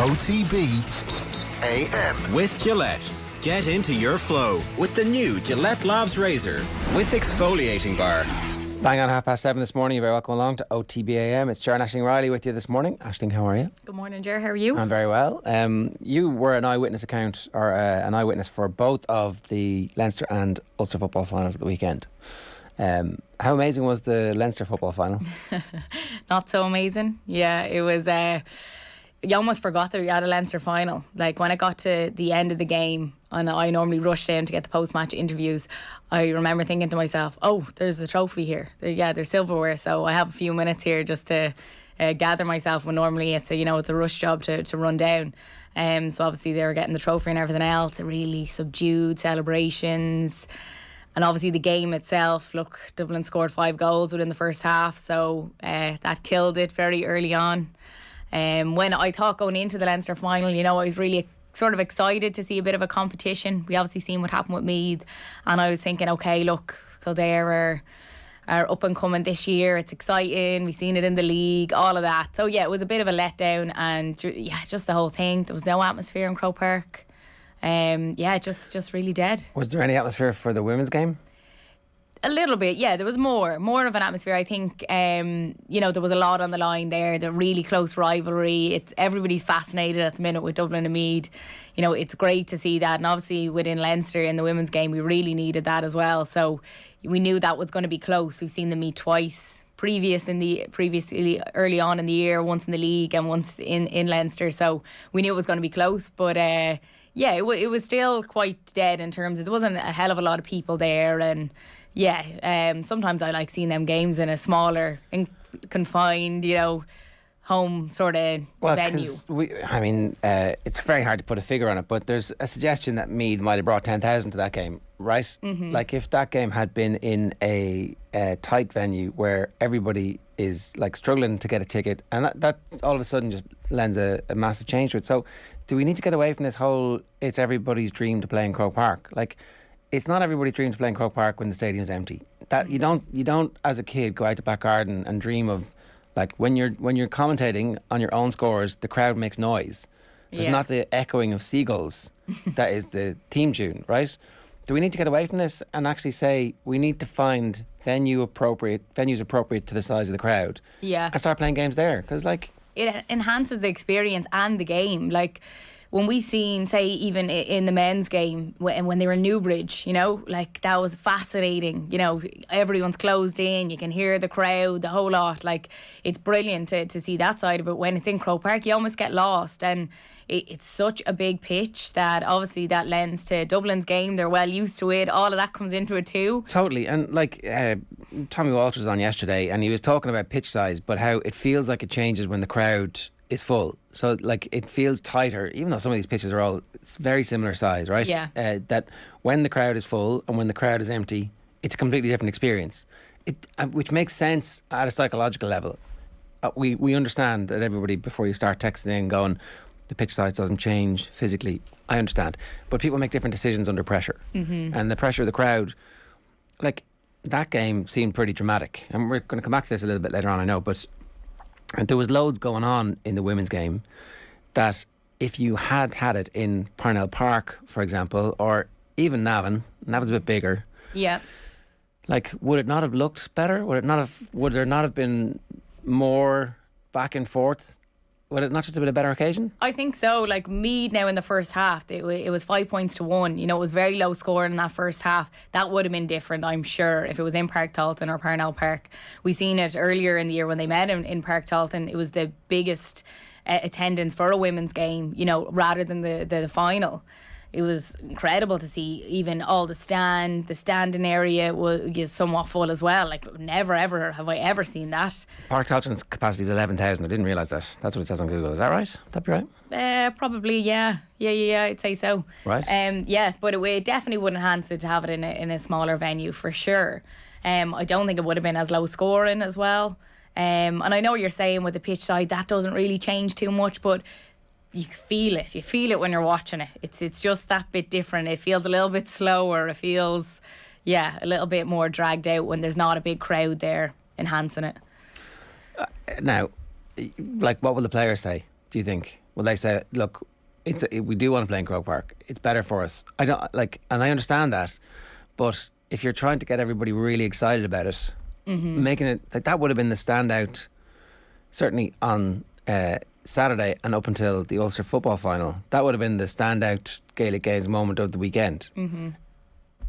OTB AM. With Gillette. Get into your flow with the new Gillette Labs Razor with exfoliating bar. Bang on 7:30 this morning. You're very welcome along to OTB AM. It's Ger Aisling with you this morning. Aisling, how are you? Good morning, Ger. How are you? I'm very well. You were an eyewitness an eyewitness for both of the Leinster and Ulster football finals at the weekend. How amazing was the Leinster football final? Not so amazing. Yeah, it was. You almost forgot that we had a Leinster final. Like when it got to the end of the game, and I normally rush in to get the post-match interviews, I remember thinking to myself, "Oh, there's a trophy here. There's silverware. So I have a few minutes here just to gather myself. When normally it's a rush job to run down." So obviously they were getting the trophy and everything else. Really subdued celebrations. And obviously the game itself, look, Dublin scored 5 goals within the first half, so that killed it very early on. When I thought going into the Leinster final, I was really sort of excited to see a bit of a competition. We obviously seen what happened with Meath, and I was thinking, okay, look, Kildare are up and coming this year. It's exciting. We've seen it in the league, all of that. So yeah, it was a bit of a letdown, and just the whole thing. There was no atmosphere in Croke Park. Just really dead. Was there any atmosphere for the women's game? A little bit, yeah. There was more of an atmosphere. I think, there was a lot on the line there. The really close rivalry. Everybody's fascinated at the minute with Dublin and Meath. It's great to see that. And obviously within Leinster in the women's game, we really needed that as well. So we knew that was going to be close. We've seen them meet twice. Previously early on in the year, once in the league and once in Leinster. So we knew it was going to be close. But it was still quite dead in terms of there wasn't a hell of a lot of people there. And sometimes I like seeing them games in a smaller, confined, home sort of venue. It's very hard to put a figure on it, but there's a suggestion that Meath might have brought 10,000 to that game, right? Mm-hmm. Like if that game had been in a tight venue where everybody is like struggling to get a ticket, and that all of a sudden just lends a massive change to it. So do we need to get away from this whole it's everybody's dream to play in Croke Park? Like, it's not everybody's dream to play in Croke Park when the stadium's empty. That you don't as a kid go out to back garden and dream of, like, when you're commentating on your own scores, the crowd makes noise. There's not the echoing of seagulls that is the theme tune, right? Do we need to get away from this and actually say we need to find venues appropriate to the size of the crowd? Yeah. And start playing games there? Because it enhances the experience and the game. Like when we seen, say, even in the men's game when they were in Newbridge, that was fascinating. Everyone's closed in, you can hear the crowd, the whole lot. Like, it's brilliant to see that side of it. When it's in Croke Park, you almost get lost, and it's such a big pitch that obviously that lends to Dublin's game. They're well used to it. All of that comes into it too. Totally. And Tommy Walsh was on yesterday, and he was talking about pitch size, but how it feels like it changes when the crowd is full. So it feels tighter, even though some of these pitches are all very similar size, right? Yeah. That when the crowd is full and when the crowd is empty, it's a completely different experience. Which makes sense at a psychological level. We understand that everybody, before you start texting in going, the pitch size doesn't change physically. I understand. But people make different decisions under pressure. Mm-hmm. And the pressure of the crowd, that game seemed pretty dramatic. And we're going to come back to this a little bit later on, I know, but and there was loads going on in the women's game that if you had it in Parnell Park, for example, or even Navan a bit bigger. Yeah. Would it not have looked better? Would there not have been more back and forth? Would it not just have been a better occasion? I think so. Meath now in the first half, it was 5 points to 1. It was very low scoring in that first half. That would have been different, I'm sure, if it was in Park Talton or Parnell Park. We seen it earlier in the year when they met in Park Talton. It was the biggest attendance for a women's game, rather than the final. It was incredible to see even all the standing area was somewhat full as well. Never ever have I ever seen that. Park Talton's capacity is 11,000. I didn't realise that. That's what it says on Google. Is that right? That'd be right? Probably, yeah. Yeah, I'd say so. Right. Yes, but it definitely would enhance it to have it in a smaller venue for sure. I don't think it would have been as low scoring as well. And I know what you're saying with the pitch side, that doesn't really change too much, but you feel it. You feel it when you're watching it. It's just that bit different. It feels a little bit slower. It feels, a little bit more dragged out when there's not a big crowd there enhancing it. Now, what will the players say? do you think? Will they say, look, we do want to play in Croke Park. It's better for us. I don't and I understand that, but if you're trying to get everybody really excited about it, making it that would have been the standout, certainly on Saturday and up until the Ulster football final. That would have been the standout Gaelic Games moment of the weekend.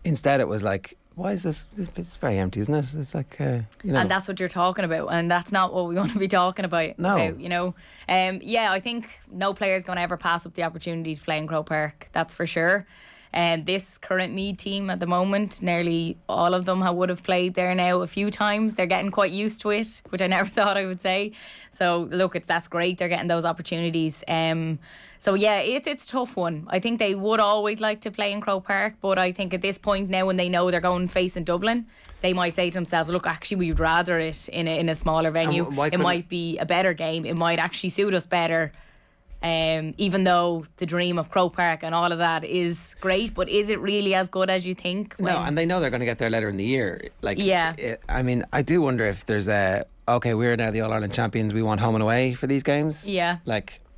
Instead, it was like, why is this? It's very empty, isn't it? It's like, And that's what you're talking about, and that's not what we want to be talking about. No. I think no player's going to ever pass up the opportunity to play in Croke Park. That's for sure. And this current Meath team at the moment, nearly all of them would have played there now a few times. They're getting quite used to it, which I never thought I would say. So look, that's great. They're getting those opportunities. So yeah, it's a tough one. I think they would always like to play in Croke Park, but I think at this point now, when they know they're going facing Dublin, they might say to themselves, look, actually we'd rather it in a smaller venue. It might be a better game. It might actually suit us better. Even though the dream of Croke Park and all of that is great, but is it really as good as you think? No, and they know they're going to get there later in the year. I mean, I do wonder if there's we're now the All-Ireland champions, we want home and away for these games. Yeah.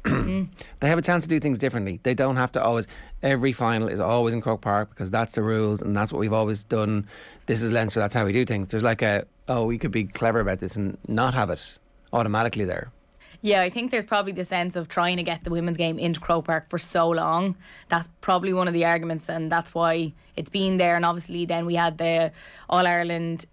They have a chance to do things differently. They don't have to always, every final is always in Croke Park because that's the rules and that's what we've always done. This is Leinster, that's how we do things. There's we could be clever about this and not have it automatically there. Yeah, I think there's probably the sense of trying to get the women's game into Croke Park for so long. That's probably one of the arguments, and that's why it's been there. And obviously then we had the All-Ireland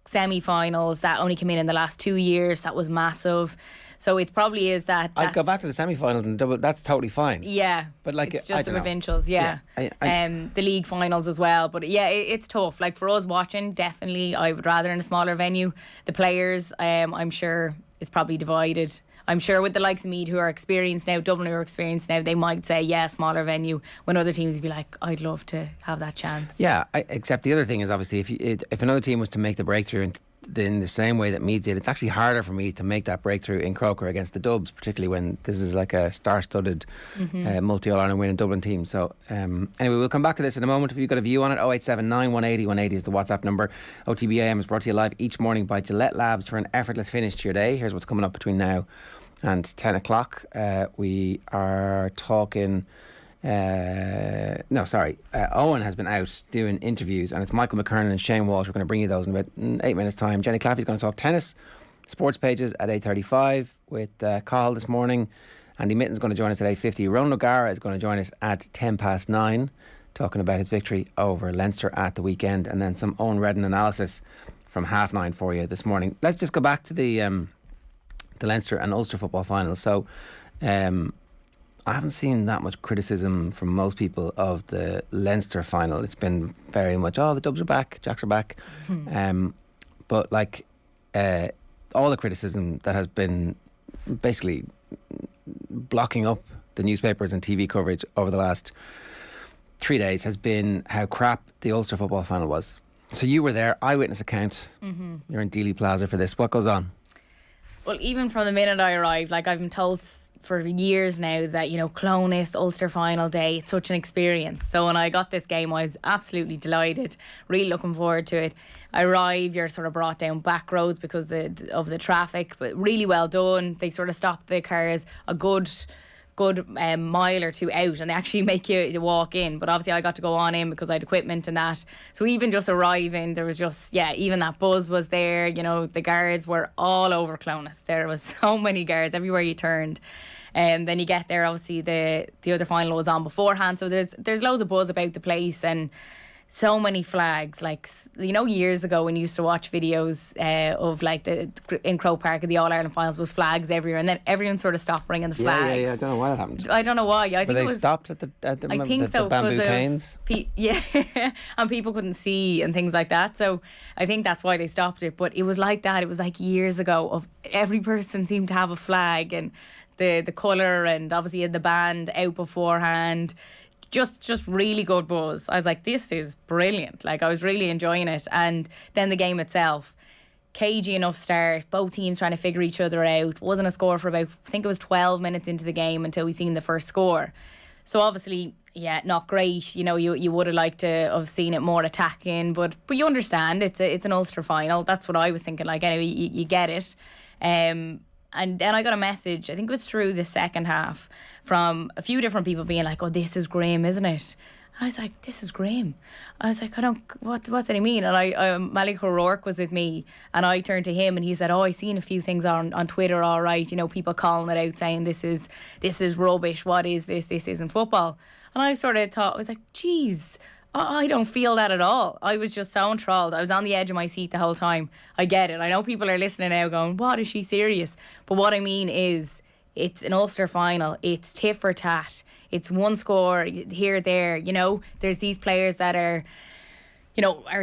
semi-finals that only came in the last 2 years. That was massive. So it probably is that. I'd go back to the semi-finals and double. That's totally fine. Yeah, but it's just the provincials. Yeah, the league finals as well. But yeah, it's tough. Like for us watching, definitely, I would rather in a smaller venue. The players, I'm sure, it's probably divided. I'm sure with the likes of Meath who are experienced now, Dublin who are experienced now, they might say, yeah, smaller venue, when other teams would be like, I'd love to have that chance. Yeah, except the other thing is obviously if another team was to make the breakthrough in the same way that Meath did, it's actually harder for Meath to make that breakthrough in Croker against the Dubs, particularly when this is like a star-studded multi-All-Ireland winning Dublin team. So anyway, we'll come back to this in a moment. If you've got a view on it, 0879 180 180 is the WhatsApp number. OTB AM is brought to you live each morning by Gillette Labs for an effortless finish to your day. Here's what's coming up between now and 10 o'clock. We are talking... Owen has been out doing interviews, and it's Michael Mckernan and Shane Walsh. We're going to bring you those in about 8 minutes' time. Jenny Claffey is going to talk tennis, sports pages at 8:35 with Cahill this morning. Andy Mitten is going to join us at 8:50. Ronan O'Gara is going to join us at 9:10, talking about his victory over Leinster at the weekend, and then some Owen Redden analysis from 9:30 for you this morning. Let's just go back to the Leinster and Ulster football final. So I haven't seen that much criticism from most people of the Leinster final. It's been very much, the Dubs are back, Jacks are back. But all the criticism that has been basically blocking up the newspapers and TV coverage over the last 3 days has been how crap the Ulster football final was. So you were there, eyewitness account. You're in Dealey Plaza for this. What goes on? Well, even from the minute I arrived, I've been told for years now that, Clonus, Ulster final day, it's such an experience. So when I got this game, I was absolutely delighted, really looking forward to it. I arrive, you're sort of brought down back roads because of the traffic, but really well done. They sort of stopped the cars a good mile or two out, and they actually make you walk in. But obviously I got to go on in because I had equipment and that. So even just arriving, there was even that buzz was there. The guards were all over Clonus. There was so many guards everywhere you turned. And then you get there, obviously the other final was on beforehand, so there's loads of buzz about the place and so many flags. Like, years ago when you used to watch videos of in Croke Park of the All-Ireland finals, was flags everywhere, and then everyone sort of stopped bringing the flags. Yeah, I don't know why that happened. I don't know why. I think they stopped at the bamboo canes? And people couldn't see and things like that, so I think that's why they stopped it. But it was like that. It was like years ago of every person seemed to have a flag, and the colour, and obviously had the band out beforehand. Just really good buzz. I was like, this is brilliant. I was really enjoying it. And then the game itself, cagey enough start, both teams trying to figure each other out. Wasn't a score for about, I think it was 12 minutes into the game until we seen the first score. So obviously, not great. You would have liked to have seen it more attacking, but you understand it's an Ulster final. That's what I was thinking. Anyway, you get it. And then I got a message, I think it was through the second half, from a few different people being like, oh, this is grim, isn't it? I was like, this is grim. I was like, what did he mean? And Malik O'Rourke was with me, and I turned to him and he said, oh, I seen a few things on Twitter, all right, people calling it out, saying this is rubbish, what is this isn't football. And I sort of thought, I was like, geez, I don't feel that at all. I was just so enthralled. I was on the edge of my seat the whole time. I get it. I know people are listening now going, what, is she serious? But what I mean is, it's an Ulster final. It's tit for tat. It's one score here, there. There's these players that are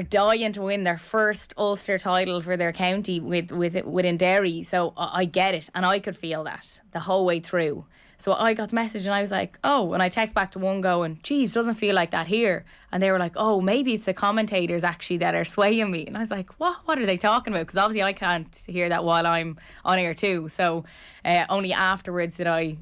dying to win their first Ulster title for their county within Derry. So I get it, and I could feel that the whole way through. So I got the message and I was like, oh, and I text back to one going, geez, doesn't feel like that here. And they were like, oh, maybe it's the commentators actually that are swaying me. And I was like, what are they talking about? Because obviously I can't hear that while I'm on air too. So only afterwards did I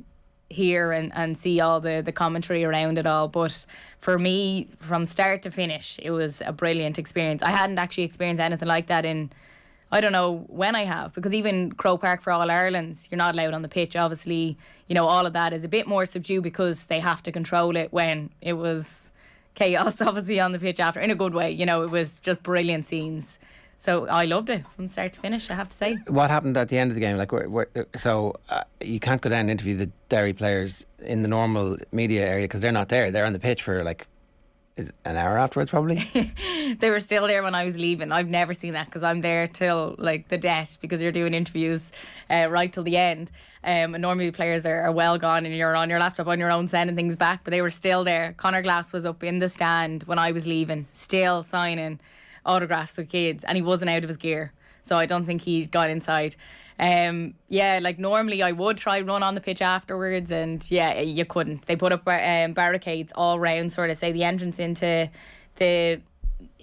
hear and see all the commentary around it all. But for me, from start to finish, it was a brilliant experience. I hadn't actually experienced anything like that in, I don't know when I have, because even Croke Park for All Ireland's, you're not allowed on the pitch. Obviously, all of that is a bit more subdued because they have to control it, when it was chaos, obviously, on the pitch after, in a good way. It was just brilliant scenes. So I loved it from start to finish, I have to say. What happened at the end of the game? You can't go down and interview the Derry players in the normal media area because they're not there. They're on the pitch for an hour afterwards, probably. They were still there when I was leaving. I've never seen that because I'm there till the death, because you're doing interviews right till the end. And normally players are well gone and you're on your laptop on your own sending things back, but they were still there. Conor Glass was up in the stand when I was leaving, still signing autographs with kids, and he wasn't out of his gear, so I don't think he got inside. Normally I would try run on the pitch afterwards, and you couldn't. They put up barricades all round, sort of say the entrance into the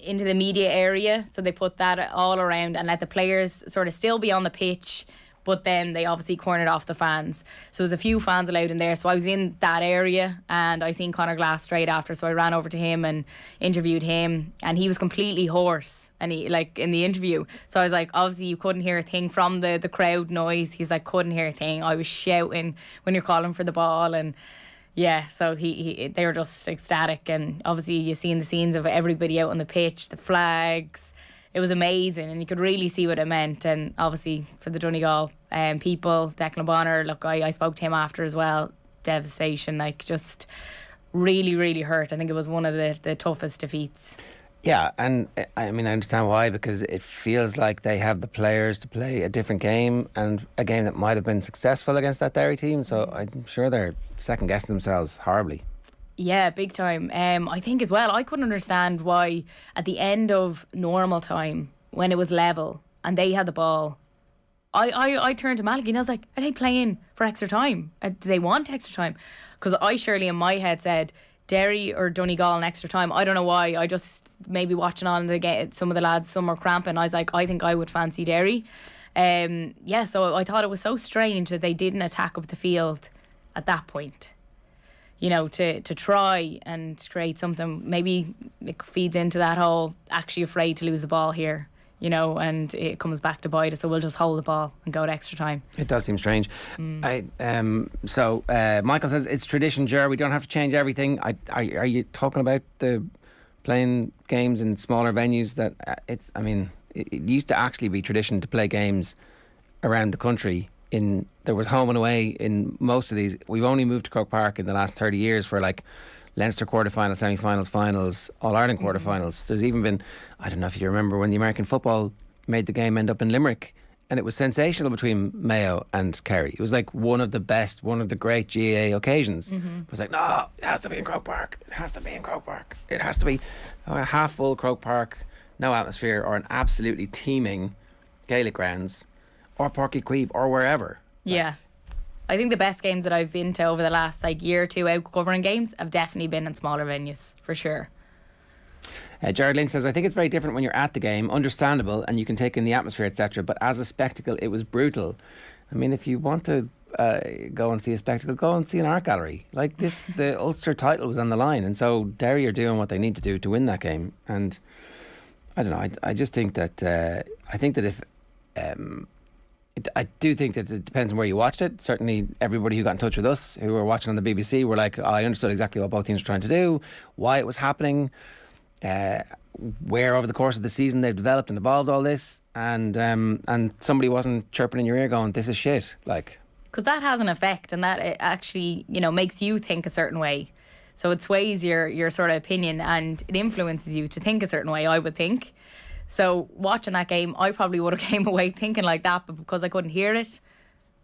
media area, so they put that all around and let the players sort of still be on the pitch, but then they obviously cornered off the fans. So there's a few fans allowed in there. So I was in that area and I seen Conor Glass straight after. So I ran over to him and interviewed him, and he was completely hoarse, and he in the interview. So I was like, obviously you couldn't hear a thing from the crowd noise. He's like, couldn't hear a thing. I was shouting when you're calling for the ball, and so they were just ecstatic. And obviously you seen the scenes of everybody out on the pitch, the flags. It was amazing, and you could really see what it meant. And obviously for the Donegal people, Declan Bonner, look, I spoke to him after as well. Devastation, just really, really hurt. I think it was one of the toughest defeats. Yeah, and I understand why, because it feels like they have the players to play a different game, and a game that might have been successful against that Derry team. So I'm sure they're second guessing themselves horribly. Yeah, big time. I think as well, I couldn't understand why at the end of normal time, when it was level and they had the ball, I turned to Malik and I was like, are they playing for extra time? Do they want extra time? Because I surely in my head said Derry or Donegal in extra time. I don't know why. I just maybe watching on some of the lads, some were cramping. I was like, I think I would fancy Derry. So I thought it was so strange that they didn't attack up the field at that point. To try and create something. Maybe it feeds into that whole actually afraid to lose the ball here, and it comes back to bite us, so we'll just hold the ball and go to extra time. It does seem strange. So Michael says it's tradition, Ger, we don't have to change everything. Are you talking about the playing games in smaller venues? That it used to actually be tradition to play games around the country. There was home and away in most of these. We've only moved to Croke Park in the last 30 years for Leinster quarterfinals, semi-finals, finals, All-Ireland quarterfinals. There's even been, I don't know if you remember when the American football made the game end up in Limerick, and it was sensational between Mayo and Kerry. It was one of the great GAA occasions. It was no, it has to be in Croke Park. It has to be in Croke Park. It has to be a half full Croke Park, no atmosphere, or an absolutely teeming Gaelic grounds, or Páirc Uí Chaoimh, or wherever. Yeah. I think the best games that I've been to over the last year or two out covering games have definitely been in smaller venues, for sure. Jared Lynch says, I think it's very different when you're at the game, understandable, and you can take in the atmosphere, etc. But as a spectacle, it was brutal. If you want to go and see a spectacle, go and see an art gallery. The Ulster title was on the line, and so Derry are doing what they need to do to win that game. And I don't know, I just think that if I do think that it depends on where you watched it. Certainly, everybody who got in touch with us, who were watching on the BBC, were like, I understood exactly what both teams were trying to do, why it was happening, where over the course of the season they've developed and evolved all this, and somebody wasn't chirping in your ear going, this is shit. Like, because that has an effect, and that it actually, makes you think a certain way. So it sways your sort of opinion, and it influences you to think a certain way, I would think. So watching that game, I probably would have came away thinking like that, but because I couldn't hear it,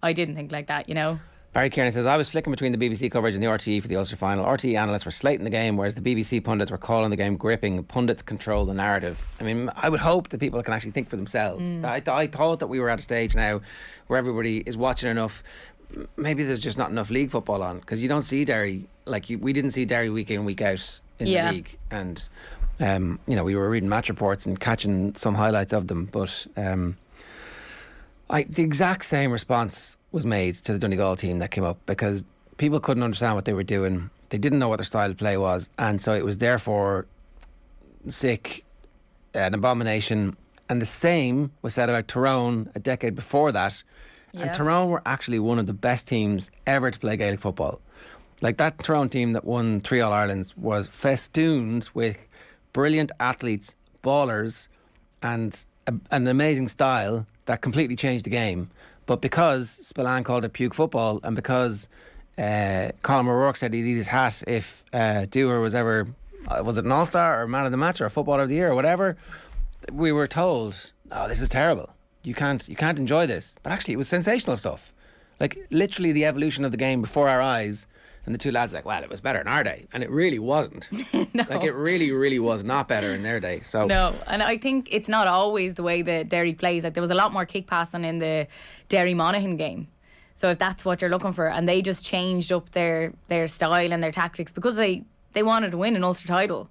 I didn't think like that, Barry Kieran says, I was flicking between the BBC coverage and the RTE for the Ulster final. RTE analysts were slating the game, whereas the BBC pundits were calling the game gripping. Pundits control the narrative. I mean, I would hope that people can actually think for themselves. I thought that we were at a stage now where everybody is watching enough. Maybe there's just not enough league football on, because you don't see Derry, we didn't see Derry week in, week out in the league. And, we were reading match reports and catching some highlights of them, but the exact same response was made to the Donegal team that came up, because people couldn't understand what they were doing. They didn't know what their style of play was, and so it was therefore sick, an abomination. And the same was said about Tyrone a decade before that. Yeah. And Tyrone were actually one of the best teams ever to play Gaelic football. Like, that Tyrone team that won 3 All-Irelands was festooned with brilliant athletes, ballers, and an amazing style that completely changed the game. But because Spillane called it puke football, and because Colin O'Rourke said he'd eat his hat if Dewar was ever, was it an All-Star or Man of the Match or a Footballer of the Year or whatever, we were told, oh, this is terrible. You can't enjoy this. But actually, it was sensational stuff. Like, literally the evolution of the game before our eyes. And the two lads were like, well, it was better in our day. And it really wasn't. No. Like, it really, really was not better in their day. So no, and I think it's not always the way that Derry plays. Like, there was a lot more kick passing in the Derry Monaghan game. So if that's what you're looking for, and they just changed up their style and their tactics because they wanted to win an Ulster title,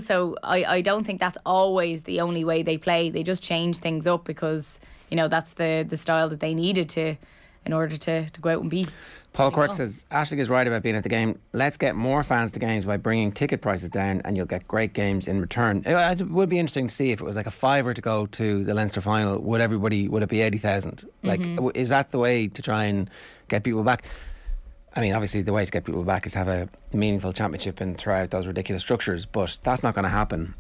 So I don't think that's always the only way they play. They just change things up because, that's the style that they needed to in order to go out and beat. Paul Quirk says, Aisling is right about being at the game. Let's get more fans to games by bringing ticket prices down, and you'll get great games in return. It would be interesting to see if it was like a fiver to go to the Leinster final. Would it be 80,000? Like, is that the way to try and get people back? I mean, obviously the way to get people back is to have a meaningful championship and throw out those ridiculous structures, but that's not going to happen.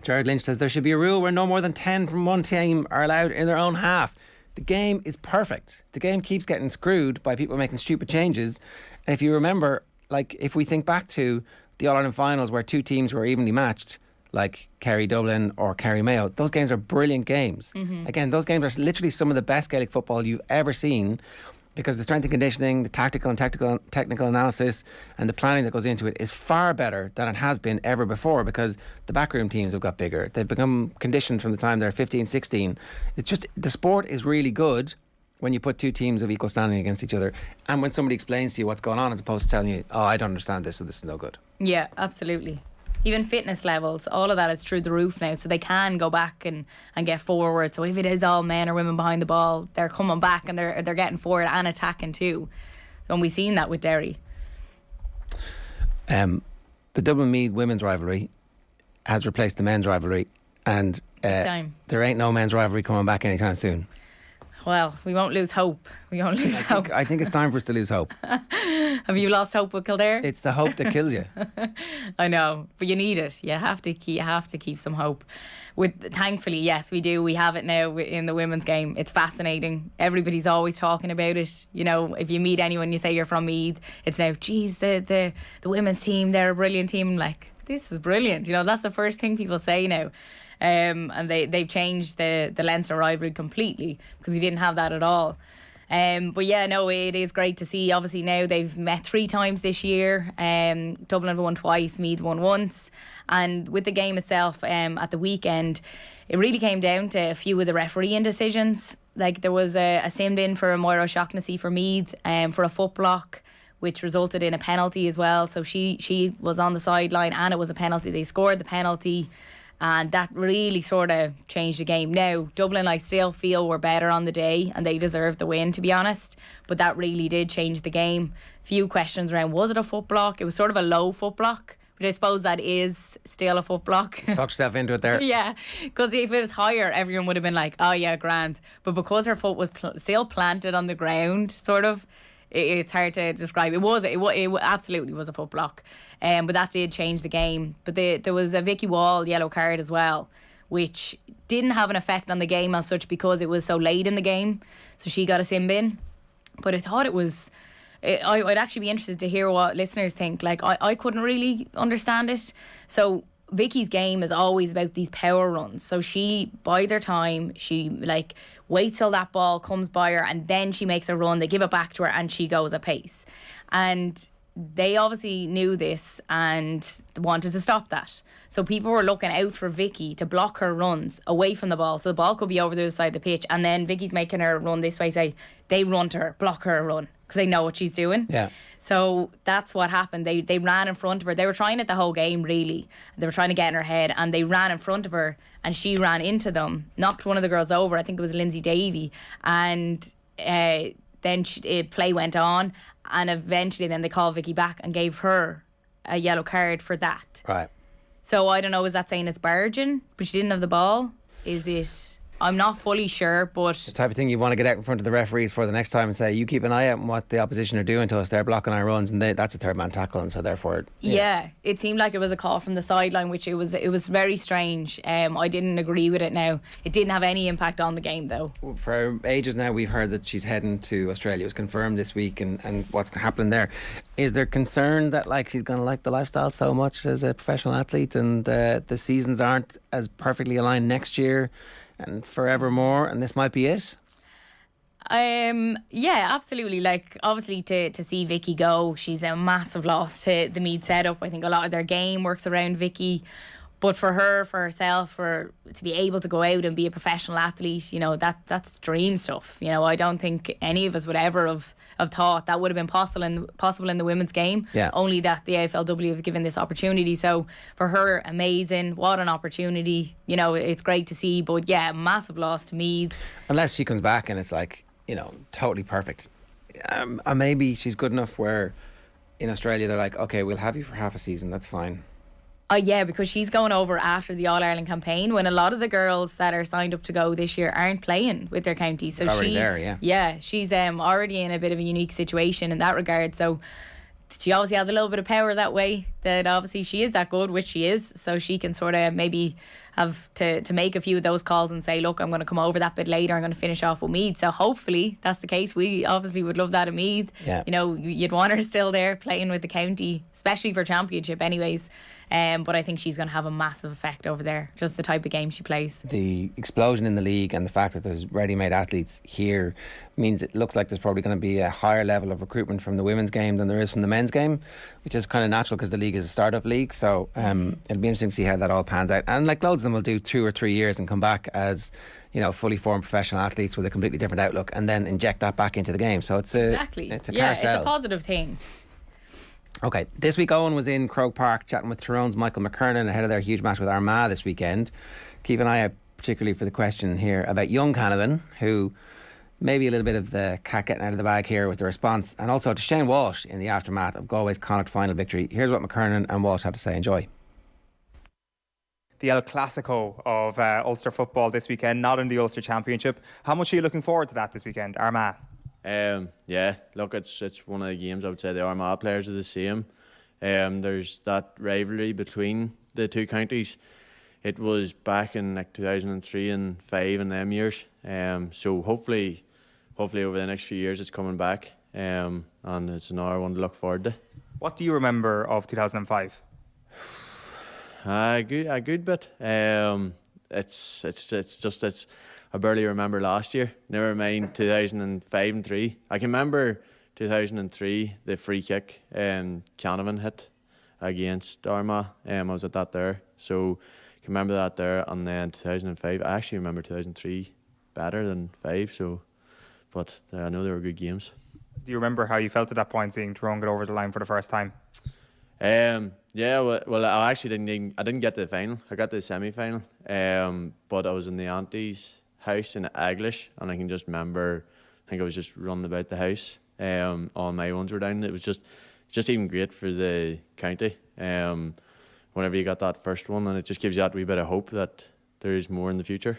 Jared Lynch says there should be a rule where no more than 10 from one team are allowed in their own half. The game is perfect. The game keeps getting screwed by people making stupid changes. And if you remember, like, if we think back to the All-Ireland finals where two teams were evenly matched, like Kerry Dublin or Kerry Mayo, those games are brilliant games. Again, those games are literally some of the best Gaelic football you've ever seen, because the strength and conditioning, the tactical and technical analysis and the planning that goes into it is far better than it has been ever before, because the backroom teams have got bigger. They've become conditioned from the time they're 15, 16. It's just, the sport is really good when you put two teams of equal standing against each other, and when somebody explains to you what's going on as opposed to telling you, oh, I don't understand this, so this is no good. Yeah, absolutely. Even fitness levels, all of that is through the roof now, so they can go back and get forward. So if it is all men or women behind the ball, they're coming back and they're getting forward and attacking too. So, and we've seen that with Derry. The Dublin Meath women's rivalry has replaced the men's rivalry, and there ain't no men's rivalry coming back anytime soon. Well, we won't lose hope. I think it's time for us to lose hope. Have you lost hope with Kildare? It's the hope that kills you. I know, but you need it. You have to keep some hope. Thankfully, yes, we do. We have it now in the women's game. It's fascinating. Everybody's always talking about it. If you meet anyone, you say you're from Meath, it's now, geez, the women's team, they're a brilliant team. Like, this is brilliant. That's the first thing people say now. And they've changed the Leinster rivalry completely, because we didn't have that at all. But yeah, no, it is great to see. Obviously now they've met 3 times this year. Dublin have won twice, Meath won once. And with the game itself at the weekend, it really came down to a few of the refereeing decisions. Like, there was a sin bin for Moira O'Shaughnessy for Meath for a foot block, which resulted in a penalty as well. So she was on the sideline and it was a penalty. They scored the penalty. And that really sort of changed the game. Now, Dublin, I still feel, were better on the day and they deserved the win, to be honest. But that really did change the game. Few questions around, was it a foot block? It was sort of a low foot block, But I suppose that is still a foot block. Talk yourself into it there. Yeah, because if it was higher, everyone would have been like, oh yeah, grand. But because her foot was still planted on the ground, sort of, it's hard to describe. It absolutely was a foot block. But that did change the game. But there was a Vicky Wall yellow card as well, which didn't have an effect on the game as such because it was so late in the game. So she got a sin bin. But I thought it was... I'd actually be interested to hear what listeners think. Like, I couldn't really understand it. So Vicky's game is always about these power runs. So she bides her time. She waits till that ball comes by her, and then she makes a run. They give it back to her, and she goes at pace. And they obviously knew this and wanted to stop that. So people were looking out for Vicky to block her runs away from the ball. So the ball could be over the other side of the pitch, and then Vicky's making her run this way. Say they run to her, block her run, because they know what she's doing. Yeah. So that's what happened. They ran in front of her. They were trying it the whole game, really. They were trying to get in her head, and they ran in front of her, and she ran into them, knocked one of the girls over. I think it was Lindsay Davey, and then play went on, and eventually then they called Vicky back and gave her a yellow card for that. Right. So I don't know, is that saying it's barging, but she didn't have the ball? Is it... I'm not fully sure, but... The type of thing you want to get out in front of the referees for the next time and say, you keep an eye out on what the opposition are doing to us. They're blocking our runs, and that's a third man tackle, and so therefore... Yeah, it seemed like it was a call from the sideline, which it was very strange. I didn't agree with it now. It didn't have any impact on the game, though. For ages now, we've heard that she's heading to Australia. It was confirmed this week, and what's happening there. Is there concern that she's going to like the lifestyle so much as a professional athlete, and the seasons aren't as perfectly aligned next year and forevermore, and this might be it? Yeah, absolutely. Obviously to see Vicky go, she's a massive loss to the Meath setup. I think a lot of their game works around Vicky. But for herself, to be able to go out and be a professional athlete, that's dream stuff. I don't think any of us would ever have thought that would have been possible in the women's game. Yeah. Only that the AFLW have given this opportunity. So for her, amazing. What an opportunity. It's great to see. But yeah, massive loss to Meath. Unless she comes back and it's totally perfect. Maybe she's good enough where in Australia they're like, okay, we'll have you for half a season. That's fine. Yeah, because she's going over after the All-Ireland campaign when a lot of the girls that are signed up to go this year aren't playing with their counties. So they're already there, yeah. Yeah, she's already in a bit of a unique situation in that regard. So she obviously has a little bit of power that way, that obviously she is that good, which she is. So she can sort of maybe have to make a few of those calls and say, look, I'm going to come over that bit later. I'm going to finish off with Meath. So hopefully that's the case. We obviously would love that at Meath. Yeah. You'd want her still there playing with the county, especially for championship anyways. But I think she's going to have a massive effect over there, just the type of game she plays. The explosion in the league and the fact that there's ready-made athletes here means it looks like there's probably going to be a higher level of recruitment from the women's game than there is from the men's game, which is kind of natural because the league is a start-up league. So it'll be interesting to see how that all pans out. And loads of them will do 2 or 3 years and come back as fully formed professional athletes with a completely different outlook, and then inject that back into the game. So it's a carousel. It's a positive thing. Okay, this week Owen was in Croke Park chatting with Tyrone's Michael Mckernan ahead of their huge match with Armagh this weekend. Keep an eye out particularly for the question here about young Canavan, who maybe a little bit of the cat getting out of the bag here with the response, and also to Shane Walsh in the aftermath of Galway's Connacht final victory. Here's what Mckernan and Walsh had to say. Enjoy. The El Clasico of Ulster football this weekend, not in the Ulster Championship. How much are you looking forward to that this weekend, Armagh? Yeah, look, it's one of the games I would say the Armagh players are the same. There's that rivalry between the two counties. It was back in 2003 and 2005 and them years. So hopefully over the next few years it's coming back. And it's another one to look forward to. What do you remember of 2005? A good bit. I barely remember last year. Never mind 2005 and 3. I can remember 2003, the free kick Canavan hit against Armagh. I was at that there, so I can remember that there. And then 2005, I actually remember 2003 better than 5. So, but I know they were good games. Do you remember how you felt at that point, seeing Tyrone get over the line for the first time? Yeah, well, I actually didn't get to the final. I got to the semi-final, but I was in the auntie's house in Aglish, and I can just remember, I think I was just running about the house. All my ones were down. It was just even great for the county. whenever you got that first one, and it just gives you that wee bit of hope that there is more in the future.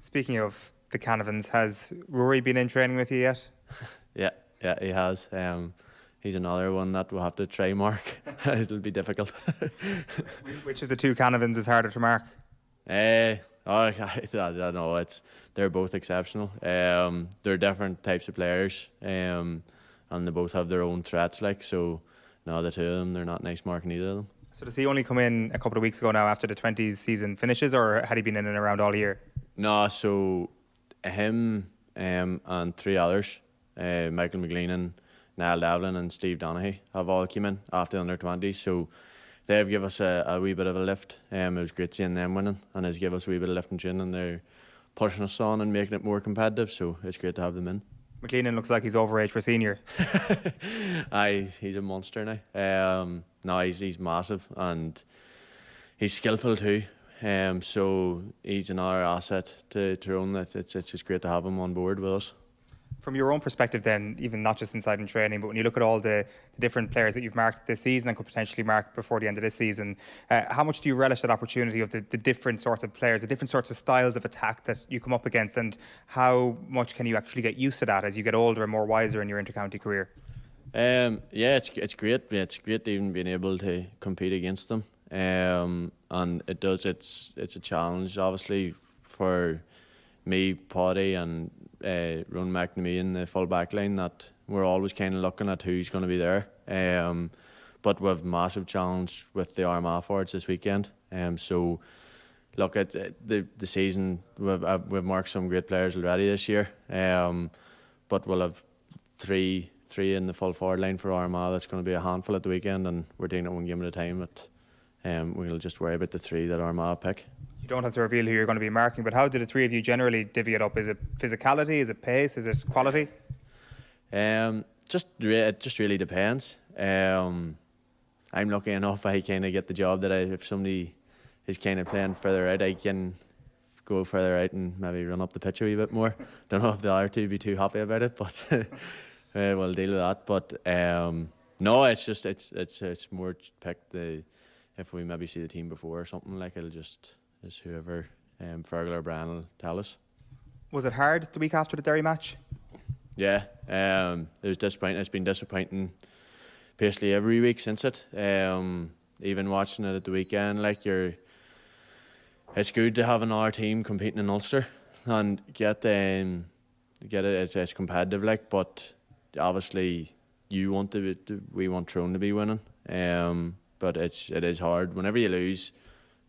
Speaking of the Canavans, has Rory been in training with you yet? Yeah, he has. He's another one that we'll have to try mark. It'll be difficult. Which of the two Canavans is harder to mark? I don't know. They're both exceptional. They're different types of players, and they both have their own threats. So, no, the two of them, they're not nice marking either of them. So does he only come in a couple of weeks ago now after the 20s season finishes, or had he been in and around all year? No, so him and three others, Michael Mckernan, Niall Devlin and Steve Donaghy, have all come in after the under-20s. So they've given us a wee bit of a lift. It was great seeing them winning, and it's given us a wee bit of lift in training. They're pushing us on and making it more competitive, so it's great to have them in. McLean looks like he's overage for senior. He's a monster now. No, he's massive, and he's skillful too. So he's another asset to Tyrone. It's just great to have him on board with us. From your own perspective then, even not just inside in training, but when you look at all the different players that you've marked this season and could potentially mark before the end of this season, how much do you relish that opportunity of the different sorts of players, the different sorts of styles of attack that you come up against, and how much can you actually get used to that as you get older and more wiser in your intercounty career? Yeah, it's great. It's great even being able to compete against them. And it's a challenge obviously for me, Paddy and Ronan McNamee in the full back line, that we're always kind of looking at who's going to be there. But we've massive challenge with the Armagh forwards this weekend. So look at the season. We've marked some great players already this year. But we'll have three in the full forward line for Armagh. That's going to be a handful at the weekend, and we're taking it one game at a time. But we'll just worry about the three that Armagh pick. You don't have to reveal who you're going to be marking, but how do the three of you generally divvy it up? Is it physicality? Is it pace? Is it quality? It just really depends. I'm lucky enough I kind of get the job that if somebody is kind of playing further out, I can go further out and maybe run up the pitch a wee bit more. Don't know if the other two would be too happy about it, but we'll deal with that. But no, it's more pick if we maybe see the team before or something, like it's whoever Fergal or Brian will tell us. Was it hard the week after the Derry match? Yeah, it was disappointing. It's been disappointing basically every week since it. Even watching it at the weekend, it's good to have another team competing in Ulster and get it. It's competitive, but obviously we want Tyrone to be winning. But it is hard whenever you lose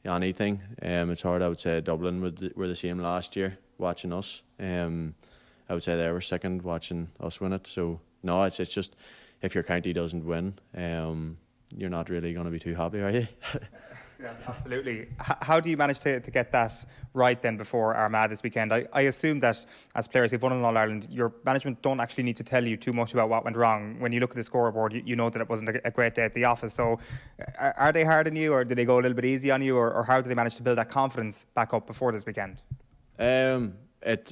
anything. It's hard. I would say Dublin were the same last year watching us. I would say they were second watching us win it. So no, it's just if your county doesn't win, you're not really going to be too happy, are you? Yeah, absolutely. How do you manage to get that right then before Armagh this weekend? I assume that as players who've won in All-Ireland, your management don't actually need to tell you too much about what went wrong. When you look at the scoreboard, you know that it wasn't a great day at the office. So are they hard on you, or do they go a little bit easy on you, or how do they manage to build that confidence back up before this weekend? It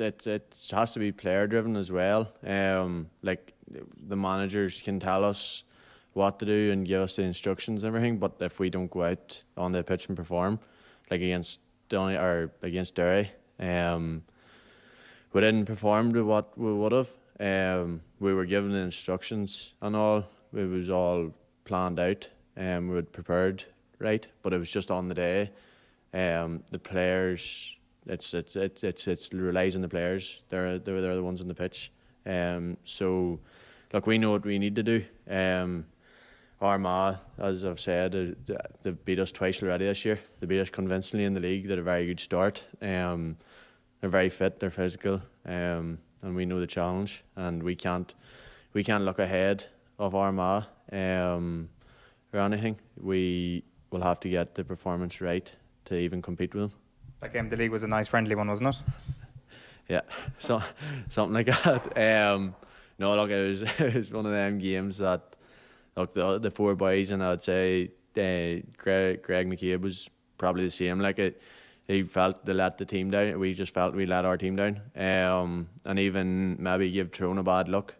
has to be player driven as well. Like the managers can tell us what to do and give us the instructions and everything, but if we don't go out on the pitch and perform, like against Derry, we didn't perform to what we would have. We were given the instructions and all. It was all planned out, and we had prepared right, but it was just on the day. The players, it relies on the players. They're the ones on the pitch. So look, we know what we need to do. Armagh, as I've said, they've beat us twice already this year. They beat us convincingly in the league. They had a very good start. They're very fit. They're physical, and we know the challenge. And we can't look ahead of Armagh or anything. We will have to get the performance right to even compete with them. That game, the league was a nice friendly one, wasn't it? Yeah, something like that. No, look, it was one of them games that. Look, the four boys, and I'd say Greg McCabe was probably the same. He felt they let the team down. We just felt we let our team down, and even maybe give Tyrone a bad look.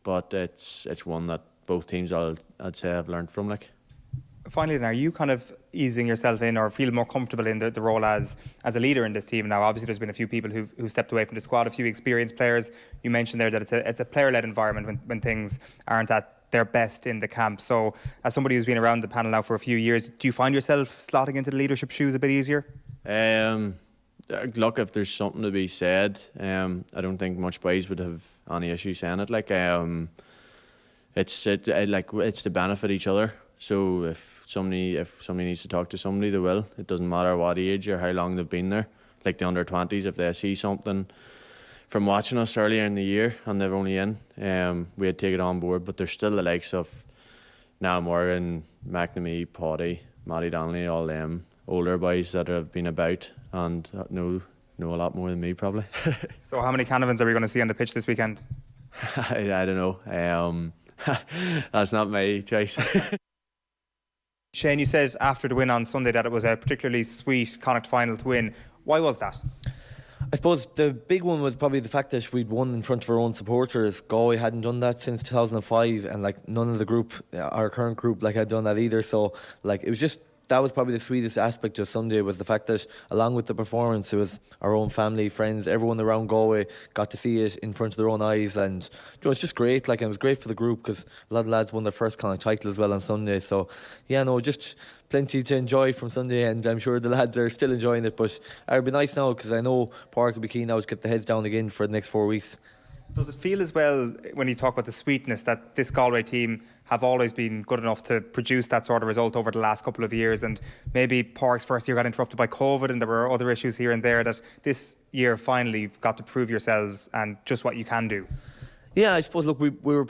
But it's one that both teams I'd say have learned from. Finally, then, are you kind of easing yourself in or feel more comfortable in the role as a leader in this team? Now, obviously, there's been a few people who stepped away from the squad, a few experienced players. You mentioned there that it's a player-led environment when things aren't at their best in the camp. So, as somebody who's been around the panel now for a few years, do you find yourself slotting into the leadership shoes a bit easier? Look, if there's something to be said, I don't think much boys would have any issue saying it. Like, it's to benefit each other. So if somebody needs to talk to somebody, they will. It doesn't matter what age or how long they've been there. Like the under-20s, if they see something from watching us earlier in the year and they're only in, we'd take it on board. But there's still the likes of Niall Morgan, McNamee, Paddy, Matty Donnelly, all them older boys that have been about and know a lot more than me probably. So how many Canavans are we going to see on the pitch this weekend? I don't know. That's not my choice. Shane, you said after the win on Sunday that it was a particularly sweet Connacht final to win. Why was that? I suppose the big one was probably the fact that we'd won in front of our own supporters. Galway hadn't done that since 2005, and like none of the group, our current group, like had done that either. So like it was just, that was probably the sweetest aspect of Sunday, was the fact that along with the performance, it was our own family, friends, everyone around Galway got to see it in front of their own eyes, and you know, it's just great. Like, it was great for the group because a lot of lads won their first kind of title as well on Sunday. So yeah, no, just plenty to enjoy from Sunday, and I'm sure the lads are still enjoying it. But it would be nice now, because I know Park will be keen now to get the heads down again for the next 4 weeks. Does it feel as well, when you talk about the sweetness, that this Galway team have always been good enough to produce that sort of result over the last couple of years, and maybe Park's first year got interrupted by COVID and there were other issues here and there, that this year finally you've got to prove yourselves and just what you can do? Yeah, I suppose. Look, we were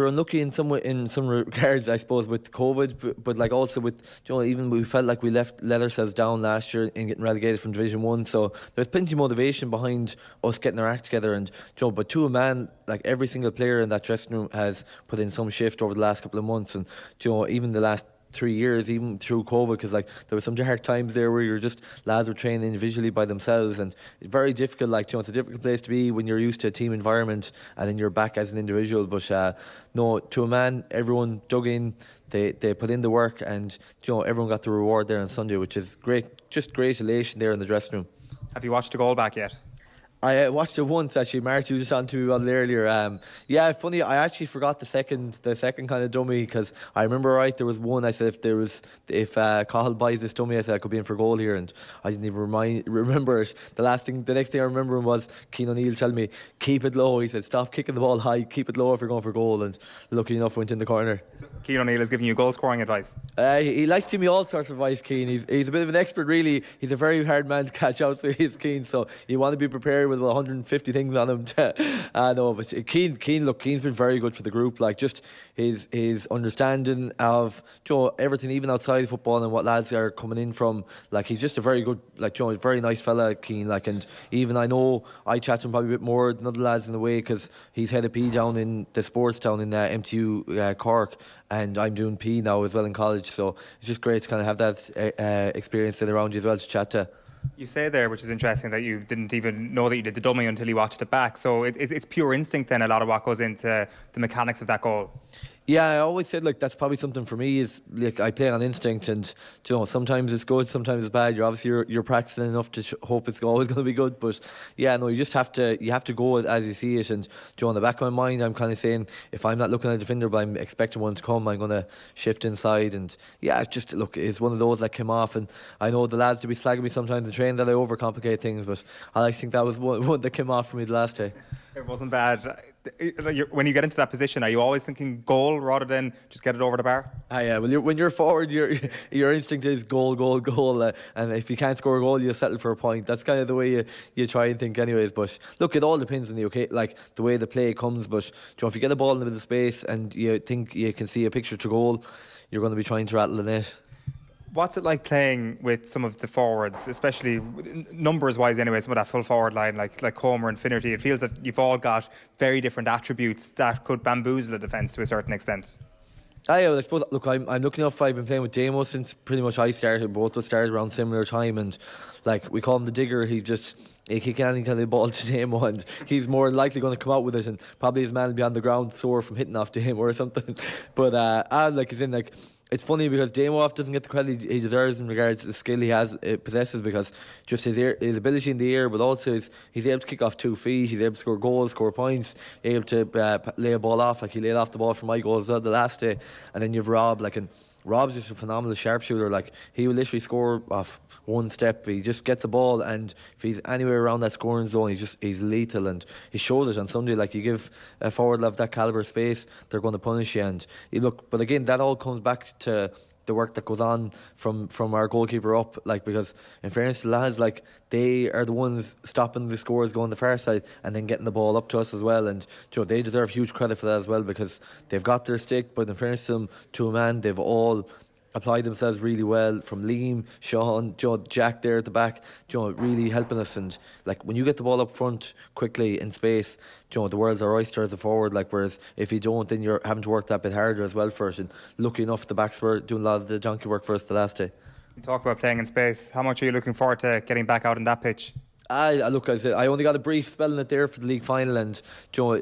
unlucky in some regards, I suppose, with COVID, but like also with, you know, even we felt like we let ourselves down last year in getting relegated from Division 1. So there's plenty of motivation behind us getting our act together, and you know, but to a man, like every single player in that dressing room has put in some shift over the last couple of months, and you know, even the last 3 years, even through COVID, because like there were some dark times there where lads were training individually by themselves, and it's very difficult. Like, you know, it's a difficult place to be when you're used to a team environment and then you're back as an individual. But no, to a man, everyone dug in, they put in the work, and you know, everyone got the reward there on Sunday, which is great. Just great elation there in the dressing room. Have you watched the goal back yet? I watched it once, actually. Marty was just on to me about it earlier. Yeah, funny, I actually forgot the second kind of dummy, because I remember, right, there was one, I said if Cahill buys this dummy, I said I could be in for goal here, and I didn't even remember it. The next thing I remember was Cian O'Neill telling me, keep it low. He said, stop kicking the ball high, keep it low if you're going for goal, and lucky enough went in the corner. Cian O'Neill is giving you goal scoring advice? He likes to give me all sorts of advice, Cian. He's a bit of an expert, really. He's a very hard man to catch out, so he's keen, so you want to be prepared with 150 things on him. I know, but Cian's been very good for the group. Like, just his understanding of, you know, everything, even outside football, and what lads are coming in from. Like, he's just a very good, like, you know, very nice fella, Cian. Like, and even I know I chat to him probably a bit more than other lads in the way, because he's head of P down in the sports down in MTU Cork, and I'm doing P now as well in college. So it's just great to kind of have that experience then around you as well to chat to. You say there, which is interesting, that you didn't even know that you did the dummy until you watched it back. So it's pure instinct then, a lot of what goes into the mechanics of that goal. Yeah, I always said, like, that's probably something for me, is like I play on instinct, and you know, sometimes it's good, sometimes it's bad. You're practicing enough to hope it's always going to be good. But yeah, no, you just have to go as you see it. And you know, in the back of my mind, I'm kind of saying, if I'm not looking at a defender but I'm expecting one to come, I'm going to shift inside. And yeah, it's just, look, it's one of those that came off, and I know the lads to be slagging me sometimes in training that I overcomplicate things, but I think that was one that came off for me the last day. It wasn't bad. When you get into that position, are you always thinking goal rather than just get it over the bar? Yeah, well, when you're forward, your instinct is goal, and if you can't score a goal, you settle for a point. That's kind of the way you try and think, anyways. But look, it all depends on the way the play comes. But you know, if you get a ball in the middle of space and you think you can see a picture to goal, you're going to be trying to rattle the net. What's it like playing with some of the forwards, especially numbers-wise anyway, some of that full forward line like Comer and Finnerty? It feels that you've all got very different attributes that could bamboozle a defence to a certain extent. I suppose, look, I'm lucky enough. I've been playing with Damo since pretty much I started. Both of us started around similar time, and like, we call him the digger. He kick any kind of ball to Damo, and he's more likely going to come out with it, and probably his man will be on the ground sore from hitting off to him or something. But like, he's in, like, it's funny because Damo doesn't get the credit he deserves in regards to the skill he has possesses, because just his ability in the air, but also he's able to kick off 2 feet, he's able to score goals, score points, able to lay a ball off, like he laid off the ball for my goals the last day. And then you've Rob, and Rob's just a phenomenal sharpshooter. Like, he will literally score off one step. He just gets the ball, and if he's anywhere around that scoring zone, he's lethal, and he showed it on Sunday. Like, you give a forward of that calibre space, they're going to punish you. And but again, that all comes back to the work that goes on from our goalkeeper up, like, because in fairness to the lads, like, they are the ones stopping the scores going the far side and then getting the ball up to us as well. And they deserve huge credit for that as well, because they've got their stick, but in fairness to them, to a man, they've all applied themselves really well, from Liam, Sean, Jack there at the back, really helping us. And like, when you get the ball up front quickly in space, the world's our oyster as a forward. Like, whereas if you don't, then you're having to work that bit harder as well for it. And lucky enough, the backs were doing a lot of the donkey work for us the last day. You talk about playing in space. How much are you looking forward to getting back out on that pitch? I only got a brief spell in it there for the league final, and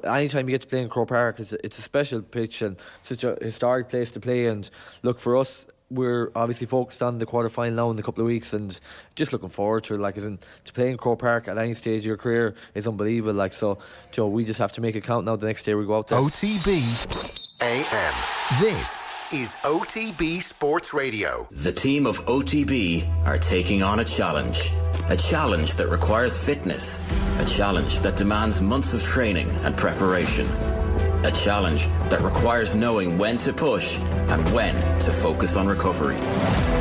anytime you get to play in Croke Park, it's a special pitch and such a historic place to play. And look, for us, we're obviously focused on the quarter final now in a couple of weeks, and just looking forward to it. Like, to play in Croke Park at any stage of your career is unbelievable. Like, so we just have to make it count now the next day we go out there. OTB AM. This is OTB Sports Radio. The team of OTB are taking on a challenge. A challenge that requires fitness. A challenge that demands months of training and preparation. A challenge that requires knowing when to push and when to focus on recovery.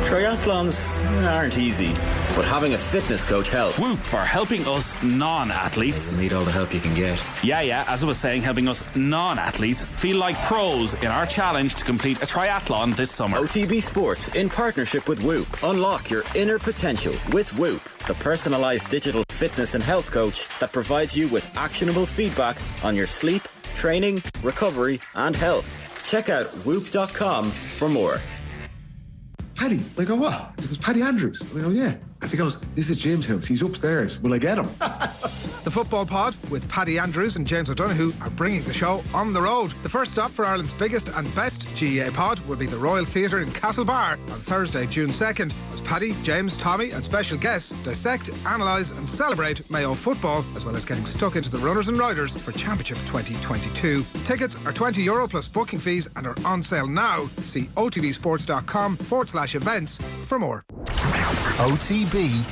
Triathlons aren't easy, but having a fitness coach helps. Whoop are helping us non-athletes. You need all the help you can get. Yeah, as I was saying, helping us non-athletes feel like pros in our challenge to complete a triathlon this summer. OTB Sports, in partnership with Whoop. Unlock your inner potential with Whoop, the personalised digital fitness and health coach that provides you with actionable feedback on your sleep, training, recovery and health. Check out whoop.com for more. Paddy, I go, what? It was Paddy Andrews. I go, yeah. As he goes, this is James House. He's upstairs. Will I get him? The Football Pod with Paddy Andrews and James O'Donoghue are bringing the show on the road. The first stop for Ireland's biggest and best GAA pod will be the Royal Theatre in Castlebar on Thursday, June 2nd, as Paddy, James, Tommy and special guests dissect, analyse and celebrate Mayo football, as well as getting stuck into the runners and riders for Championship 2022. Tickets are €20 plus booking fees and are on sale now. See otbsports.com/events for more. OTB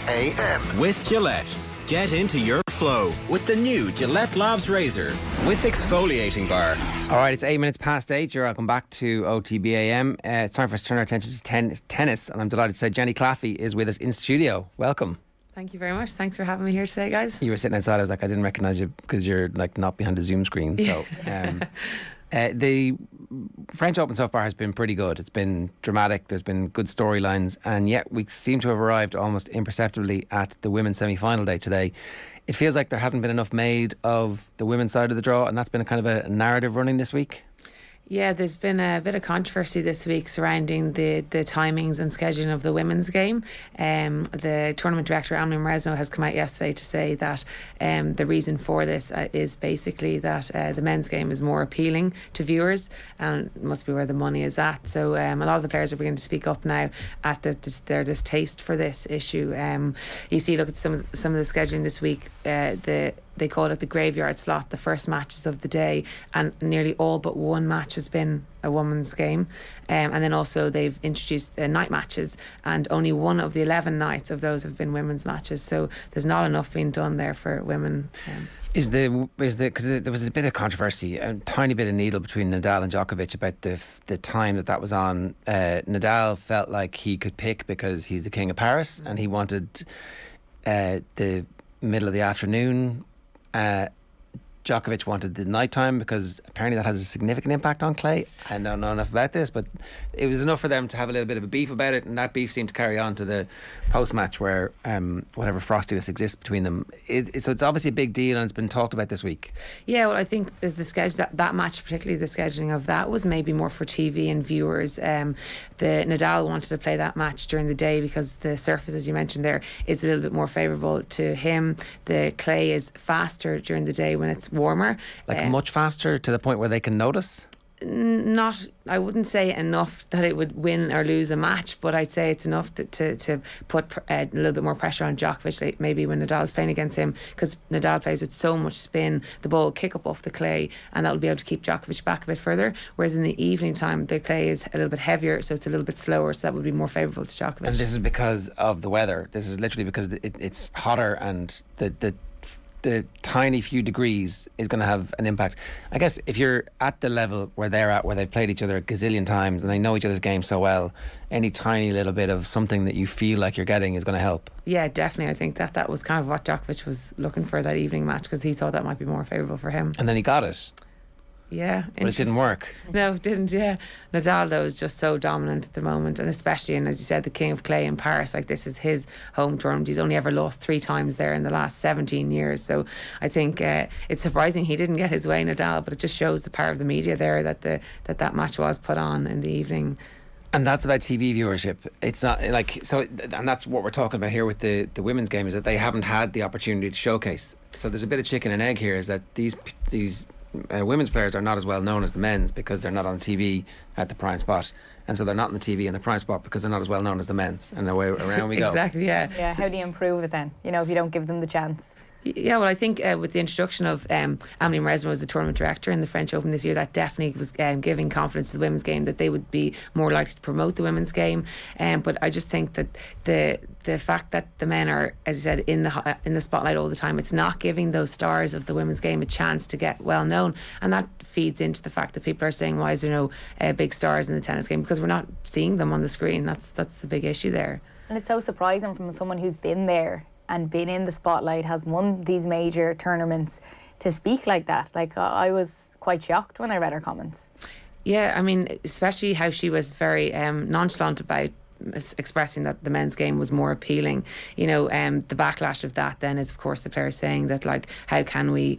AM. With Gillette. Get into your flow with the new Gillette Labs Razor with exfoliating bar. All right, it's 8 minutes past 8. You're welcome back to OTB AM. It's time for us to turn our attention to tennis, and I'm delighted to say Jenny Claffey is with us in studio. Welcome. Thank you very much. Thanks for having me here today, guys. You were sitting outside. I was like, I didn't recognise you because you're like not behind a Zoom screen. So the French Open so far has been pretty good. It's been dramatic. There's been good storylines, and yet we seem to have arrived almost imperceptibly at the women's semi-final day today. It feels like there hasn't been enough made of the women's side of the draw, and that's been a kind of a narrative running this week. Yeah, there's been a bit of controversy this week surrounding the timings and scheduling of the women's game. The tournament director, Emily Maresmo, has come out yesterday to say that the reason for this is basically that the men's game is more appealing to viewers, and it must be where the money is at. So a lot of the players are beginning to speak up now at their distaste for this issue. You see, look at some of the scheduling this week. They call it the graveyard slot, the first matches of the day, and nearly all but one match has been a women's game. And then also they've introduced night matches, and only one of the 11 nights of those have been women's matches. So there's not enough being done there for women. Because there was a bit of controversy, a tiny bit of needle between Nadal and Djokovic about the time that was on. Nadal felt like he could pick because he's the king of Paris, and he wanted the middle of the afternoon. Djokovic wanted the nighttime because apparently that has a significant impact on clay. I don't know enough about this, but it was enough for them to have a little bit of a beef about it, and that beef seemed to carry on to the post-match where whatever frostiness exists between them. So it's obviously a big deal, and it's been talked about this week. Yeah, well, I think the schedule that match, particularly the scheduling of that, was maybe more for TV and viewers. The Nadal wanted to play that match during the day because the surface, as you mentioned there, is a little bit more favourable to him. The clay is faster during the day when it's warmer. Like much faster, to the point where they can notice? not, I wouldn't say enough that it would win or lose a match, but I'd say it's enough to put a little bit more pressure on Djokovic, like maybe when Nadal's playing against him, because Nadal plays with so much spin, the ball will kick up off the clay, and that'll be able to keep Djokovic back a bit further, whereas in the evening time the clay is a little bit heavier, so it's a little bit slower, so that would be more favourable to Djokovic. And this is because of the weather. This is literally because it's hotter, and the tiny few degrees is going to have an impact. I guess if you're at the level where they're at, where they've played each other a gazillion times and they know each other's game so well, any tiny little bit of something that you feel like you're getting is going to help. Yeah, definitely. I think that was kind of what Djokovic was looking for that evening match, because he thought that might be more favourable for him. And then he got it. Yeah, but it didn't work. No, it didn't. Yeah, Nadal though is just so dominant at the moment, and especially in, as you said, the King of Clay in Paris. Like, this is his home tournament. He's only ever lost 3 times there in the last 17 years. So I think it's surprising he didn't get his way, Nadal. But it just shows the power of the media there, that that match was put on in the evening. And that's about TV viewership. It's not like so, and that's what we're talking about here with the women's game, is that they haven't had the opportunity to showcase. So there's a bit of chicken and egg here, is that these women's players are not as well known as the men's because they're not on TV at the prime spot, and so they're not on the TV in the prime spot because they're not as well known as the men's, and away around we go. Exactly, yeah. Yeah, how do you improve it then, if you don't give them the chance? Yeah, well, I think with the introduction of Amélie Mauresmo as the tournament director in the French Open this year, that definitely was giving confidence to the women's game, that they would be more likely to promote the women's game. But I just think that the fact that the men are, as you said, in the spotlight all the time, it's not giving those stars of the women's game a chance to get well known, and that feeds into the fact that people are saying, why is there no big stars in the tennis game? Because we're not seeing them on the screen. That's the big issue there. And it's so surprising from someone who's been there and been in the spotlight, has won these major tournaments, to speak like that. Like, I was quite shocked when I read her comments. Yeah, I mean, especially how she was very nonchalant about expressing that the men's game was more appealing. The backlash of that then is, of course, the players saying that, like, how can we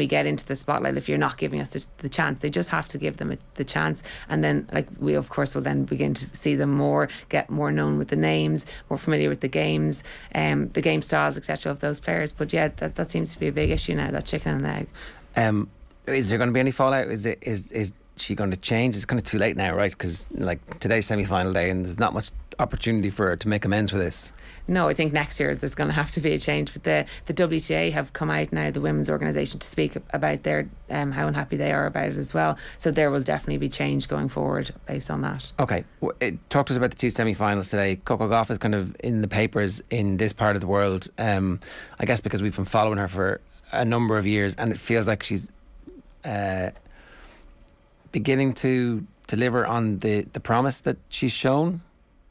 get into the spotlight if you're not giving us the chance? They just have to give them the chance, and then, like, we of course will then begin to see them more, get more known with the names, more familiar with the games, the game styles, etc. of those players. But yeah, that seems to be a big issue now, that chicken and egg. Is there going to be any fallout? Is she going to change? It's kind of too late now, right? Because, like, today's semi-final day and there's not much opportunity for her to make amends for this. No, I think next year there's going to have to be a change. But the WTA have come out now, the women's organisation, to speak about their how unhappy they are about it as well. So there will definitely be change going forward based on that. Okay, talk to us about the 2 semi-finals today. Coco Gauff is kind of in the papers in this part of the world, I guess because we've been following her for a number of years, and it feels like she's beginning to deliver on the promise that she's shown.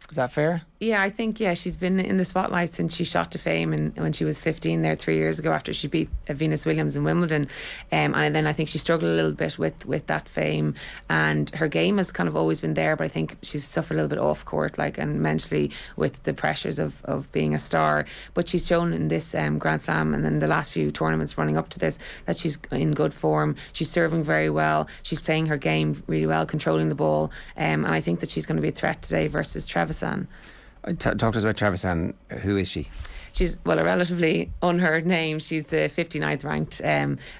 Is that fair? Yeah, I think, she's been in the spotlight since she shot to fame, and when she was 15 there 3 years ago, after she beat Venus Williams in Wimbledon, and then I think she struggled a little bit with that fame, and her game has kind of always been there, but I think she's suffered a little bit off court, like, and mentally with the pressures of being a star. But she's shown in this Grand Slam and then the last few tournaments running up to this that she's in good form. She's serving very well, she's playing her game really well, controlling the ball, and I think that she's going to be a threat today versus Trevisan. Talk to us about Trevisan. Who is she? She's, a relatively unheard name. She's the 59th ranked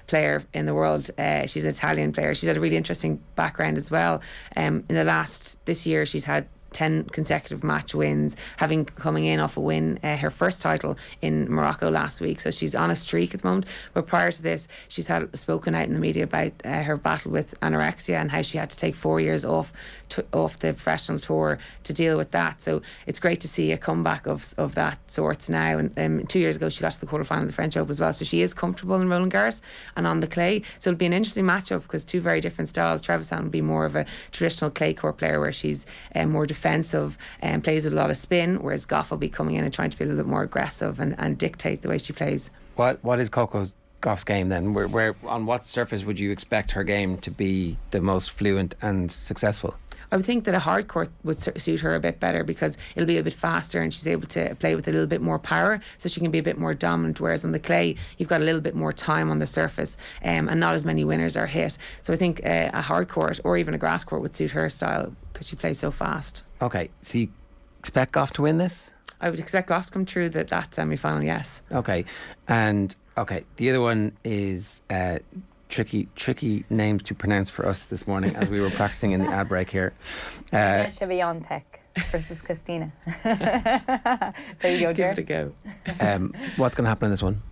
player in the world. She's an Italian player. She's had a really interesting background as well. This year she's had 10 consecutive match wins, having coming in off a win, her first title in Morocco last week. So she's on a streak at the moment. But prior to this, she's had spoken out in the media about her battle with anorexia and how she had to take 4 years off the professional tour to deal with that. So it's great to see a comeback of that sorts now. And 2 years ago, she got to the quarterfinal of the French Open as well. So she is comfortable in Roland Garros and on the clay. So it'll be an interesting matchup because two very different styles. Trevisan will be more of a traditional clay court player where she's more defensive and plays with a lot of spin, whereas Gauff will be coming in and trying to be a little bit more aggressive and dictate the way she plays. What is Coco Gauff's game then? Where on what surface would you expect her game to be the most fluent and successful? I would think that a hard court would suit her a bit better because it'll be a bit faster and she's able to play with a little bit more power, so she can be a bit more dominant, whereas on the clay you've got a little bit more time on the surface and not as many winners are hit. So I think a hard court or even a grass court would suit her style because she plays so fast. Okay, so you expect Gauff to win this? I would expect Gauff to come through that semi-final, yes. Okay, and the other one is tricky names to pronounce for us this morning as we were practicing in the ad break here. Shaviantek versus Christina. There you go, Ger. Give it a go. What's going to happen in this one?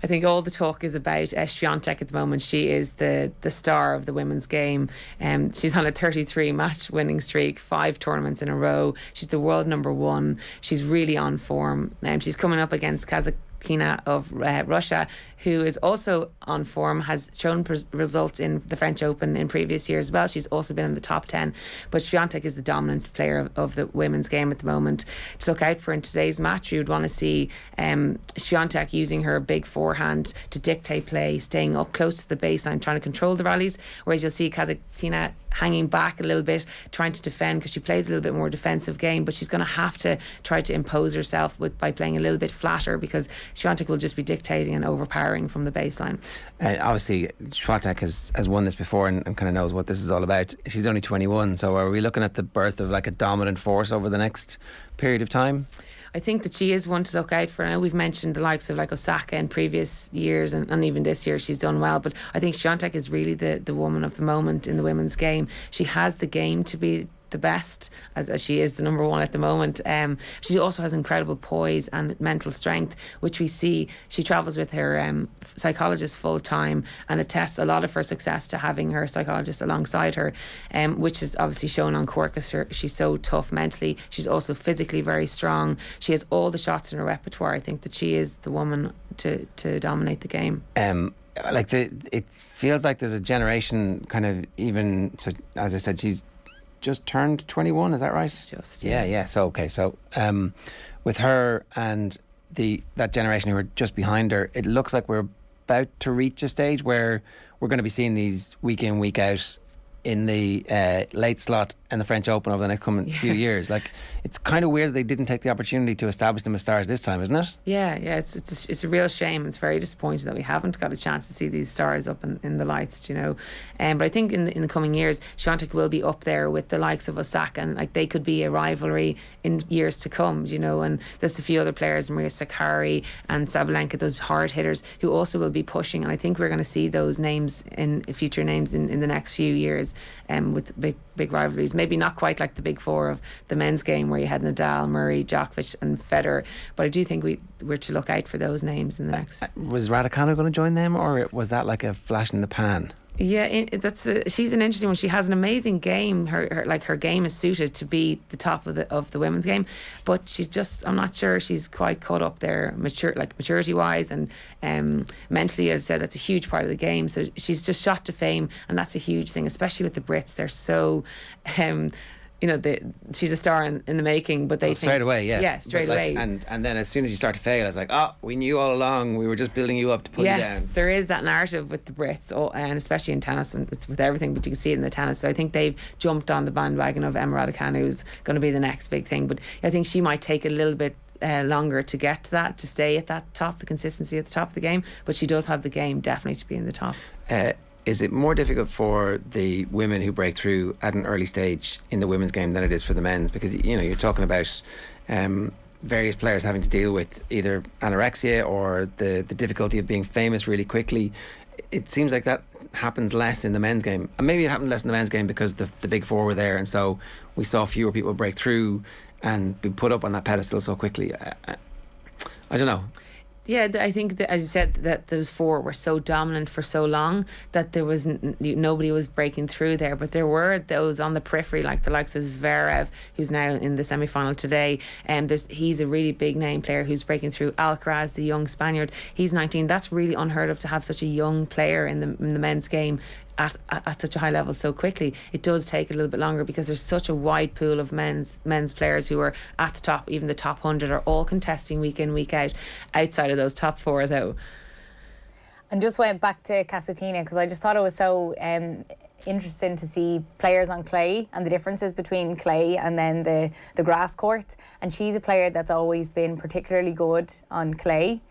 I think all the talk is about Swiatek at the moment. She is the star of the women's game. She's on a 33 match winning streak, 5 tournaments in a row. She's the world number 1. She's really on form. She's coming up against Kazakhina of Russia, who is also on form, has shown results in the French Open in previous years as well. She's also been in the top 10. But Swiatek is the dominant player of the women's game at the moment. To look out for in today's match, we would want to see Swiatek using her big forehand to dictate play, staying up close to the baseline, trying to control the rallies, whereas you'll see Kazakhina hanging back a little bit, trying to defend, because she plays a little bit more defensive game, but she's going to have to try to impose herself by playing a little bit flatter, because Swiatek will just be dictating and overpowering from the baseline. Obviously, Swiatek has won this before and kind of knows what this is all about. She's only 21, so are we looking at the birth of like a dominant force over the next period of time? I think that she is one to look out for. Now, we've mentioned the likes of like Osaka in previous years, and even this year she's done well, but I think Swiatek is really the woman of the moment in the women's game. She has the game to be the best, as she is the number 1 at the moment. She also has incredible poise and mental strength, which we see. She travels with her psychologist full time and attests a lot of her success to having her psychologist alongside her, which is obviously shown on court because she's so tough mentally. She's also physically very strong. She has all the shots in her repertoire. I think that she is the woman to dominate the game. It feels like there's a generation kind of, even so, as I said, she's just turned 21, is that right? Just, yeah. So with her and that generation who are just behind her, it looks like we're about to reach a stage where we're going to be seeing these week in, week out in the late slot and the French Open over the next coming few years. Like, it's kind of weird they didn't take the opportunity to establish them as stars this time, isn't it? Yeah, it's a real shame. It's very disappointing that we haven't got a chance to see these stars up in the lights, you know. But I think in the coming years, Swiatek will be up there with the likes of Osaka, and like they could be a rivalry in years to come, you know. And there's a few other players, Maria Sakkari and Sabalenka, those hard hitters who also will be pushing. And I think we're going to see those names in future names in the next few years, with big rivalries. Maybe not quite like the big 4 of the men's game where you had Nadal, Murray, Djokovic and Federer, but I do think we're to look out for those names in the next. Was Raducanu going to join them, or was that like a flash in the pan? Yeah, she's an interesting one. She has an amazing game. Her game is suited to be the top of the women's game, but she's just, I'm not sure she's quite caught up there, maturity wise and mentally. As I said, that's a huge part of the game. So she's just shot to fame, and that's a huge thing, especially with the Brits. They're so. She's a star in the making, but they think straight away, straight away. And then as soon as you start to fail, it's like, we knew all along. We were just building you up to pull you down. Yes, there is that narrative with the Brits, and especially in tennis, and it's with everything. But you can see it in the tennis. So I think they've jumped on the bandwagon of Emma Raducanu, who's going to be the next big thing. But I think she might take a little bit longer to get to that, to stay at that top, the consistency at the top of the game. But she does have the game definitely to be in the top. Is it more difficult for the women who break through at an early stage in the women's game than it is for the men's? Because, you know, you're talking about various players having to deal with either anorexia or the difficulty of being famous really quickly. It seems like that happens less in the men's game. And maybe it happened less in the men's game because the big 4 were there, and so we saw fewer people break through and be put up on that pedestal so quickly. I don't know. Yeah, I think that, as you said, that those 4 were so dominant for so long that there was nobody was breaking through there. But there were those on the periphery, like the likes of Zverev, who's now in the semi-final today. He's a really big name player who's breaking through. Alcaraz, the young Spaniard, he's 19. That's really unheard of to have such a young player in the men's game at such a high level so quickly. It does take a little bit longer because there's such a wide pool of men's players who are at the top. Even the top 100 are all contesting week in, week out. Outside of those top 4 though. And just went back to Kasatina because I just thought it was so interesting to see players on clay and the differences between clay and then the grass court. And she's a player that's always been particularly good on clay.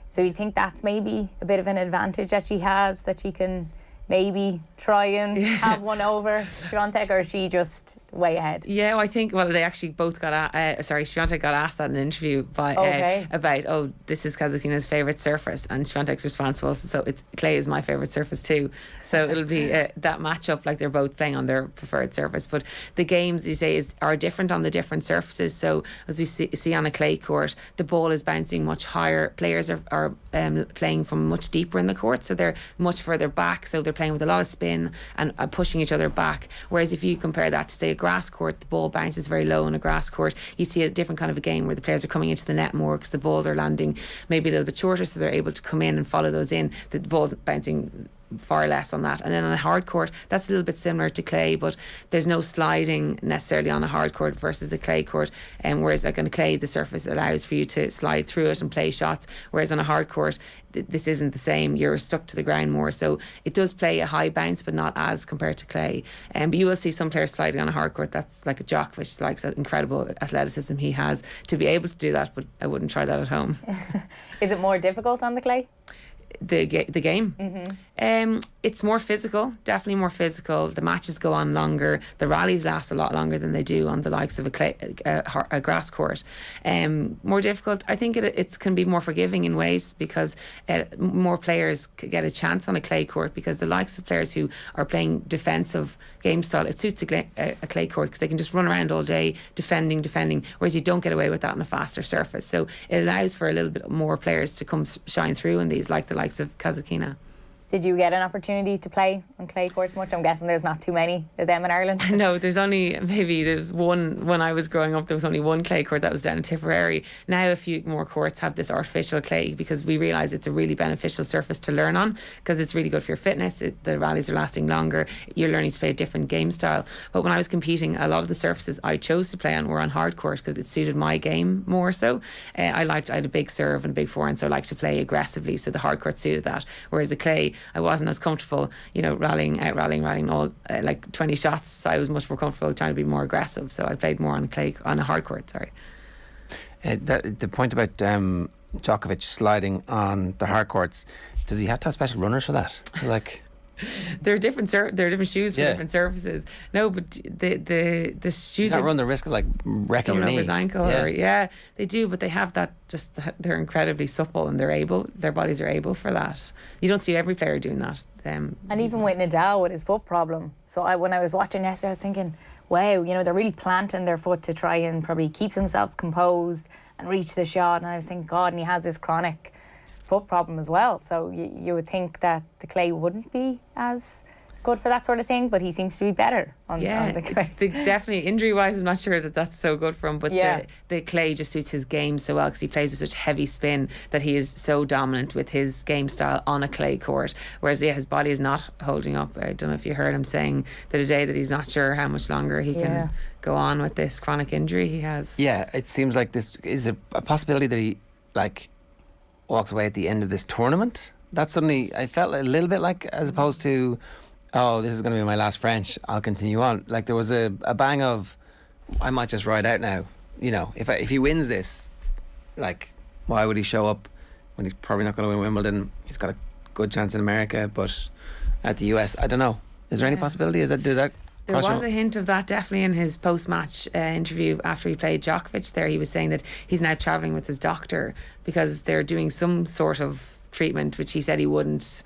So you think that's maybe a bit of an advantage that she has, that she can maybe try and have one over Swiatek, or is she just way ahead? Yeah, well, I think, they actually both got Swiatek got asked that in an interview about, this is Kazakhina's favourite surface, and Swiatek's response was, so clay is my favourite surface too. So it'll be that matchup, like they're both playing on their preferred surface. But the games, you say, are different on the different surfaces. So as we see on a clay court, the ball is bouncing much higher. Players are playing from much deeper in the court, so they're much further back, so they're playing with a lot of spin and pushing each other back. Whereas if you compare that to, say, a grass court, the ball bounces very low in a grass court. You see a different kind of a game where the players are coming into the net more because the balls are landing maybe a little bit shorter, so they're able to come in and follow those in. The ball's bouncing far less on that. And then on a hard court, that's a little bit similar to clay, but there's no sliding necessarily on a hard court versus a clay court. Whereas like on a clay, the surface allows for you to slide through it and play shots, whereas on a hard court, this isn't the same. You're stuck to the ground more, so it does play a high bounce, but not as compared to clay. But you will see some players sliding on a hard court. That's like a Djokovic, like that incredible athleticism he has to be able to do that, but I wouldn't try that at home. Is it more difficult on the clay? The game. It's more physical, definitely more physical. The matches go on longer. The rallies last a lot longer than they do on the likes of a grass court. More difficult. I think it can be more forgiving in ways because more players get a chance on a clay court, because the likes of players who are playing defensive game style, it suits a clay court because they can just run around all day defending, whereas you don't get away with that on a faster surface. So it allows for a little bit more players to come shine through in these, like the likes of Kazakhina. Did you get an opportunity to play on clay courts much? I'm guessing there's not too many of them in Ireland. No, there's one. When I was growing up, there was only one clay court that was down in Tipperary. Now a few more courts have this artificial clay because we realise it's a really beneficial surface to learn on, because it's really good for your fitness. The rallies are lasting longer. You're learning to play a different game style. But when I was competing, a lot of the surfaces I chose to play on were on hard court because it suited my game more so. I had a big serve and a big forehand, so I liked to play aggressively, so the hard court suited that. Whereas the clay, I wasn't as comfortable, rallying all like 20 shots. So I was much more comfortable trying to be more aggressive. So I played more on a hard court. Sorry. The point about Djokovic sliding on the hard courts, does he have to have special runners for that? Like, there are different shoes for different surfaces. No, but the shoes not run the risk of like wrecking your knee over his ankle. They do, but they have that. Just they're incredibly supple and their bodies are able for that. You don't see every player doing that. And even with Nadal with his foot problem. So when I was watching yesterday, I was thinking, wow, they're really planting their foot to try and probably keep themselves composed and reach the shot. And I was thinking, God, and he has this chronic foot problem as well, so you would think that the clay wouldn't be as good for that sort of thing, but he seems to be better on the clay. Definitely injury wise, I'm not sure that that's so good for him, but the clay just suits his game so well because he plays with such heavy spin that he is so dominant with his game style on a clay court, whereas his body is not holding up. I don't know if you heard him saying the other day that he's not sure how much longer he can go on with this chronic injury he has. It seems like this is a possibility that he walks away at the end of this tournament. That's suddenly, I felt a little bit like, as opposed to, this is going to be my last French, I'll continue on. Like there was a bang of, I might just ride out now. If he wins this, like, why would he show up when he's probably not going to win Wimbledon? He's got a good chance in America, but at the US, I don't know. Is there any possibility? There was a hint of that definitely in his post-match interview after he played Djokovic there. He was saying that he's now travelling with his doctor because they're doing some sort of treatment, which he said he wouldn't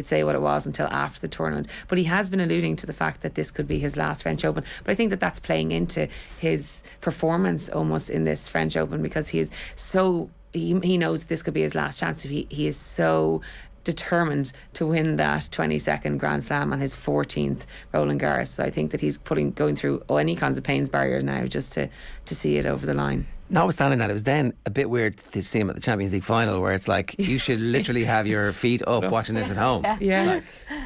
say what it was until after the tournament. But he has been alluding to the fact that this could be his last French Open. But I think that that's playing into his performance almost in this French Open, because he is so... He knows this could be his last chance. So he is so determined to win that 22nd Grand Slam on his 14th Roland Garros. So I think that he's going through any kinds of pains barrier now just to see it over the line. Notwithstanding that, it was then a bit weird to see him at the Champions League final, where it's like you should literally have your feet up watching this at home.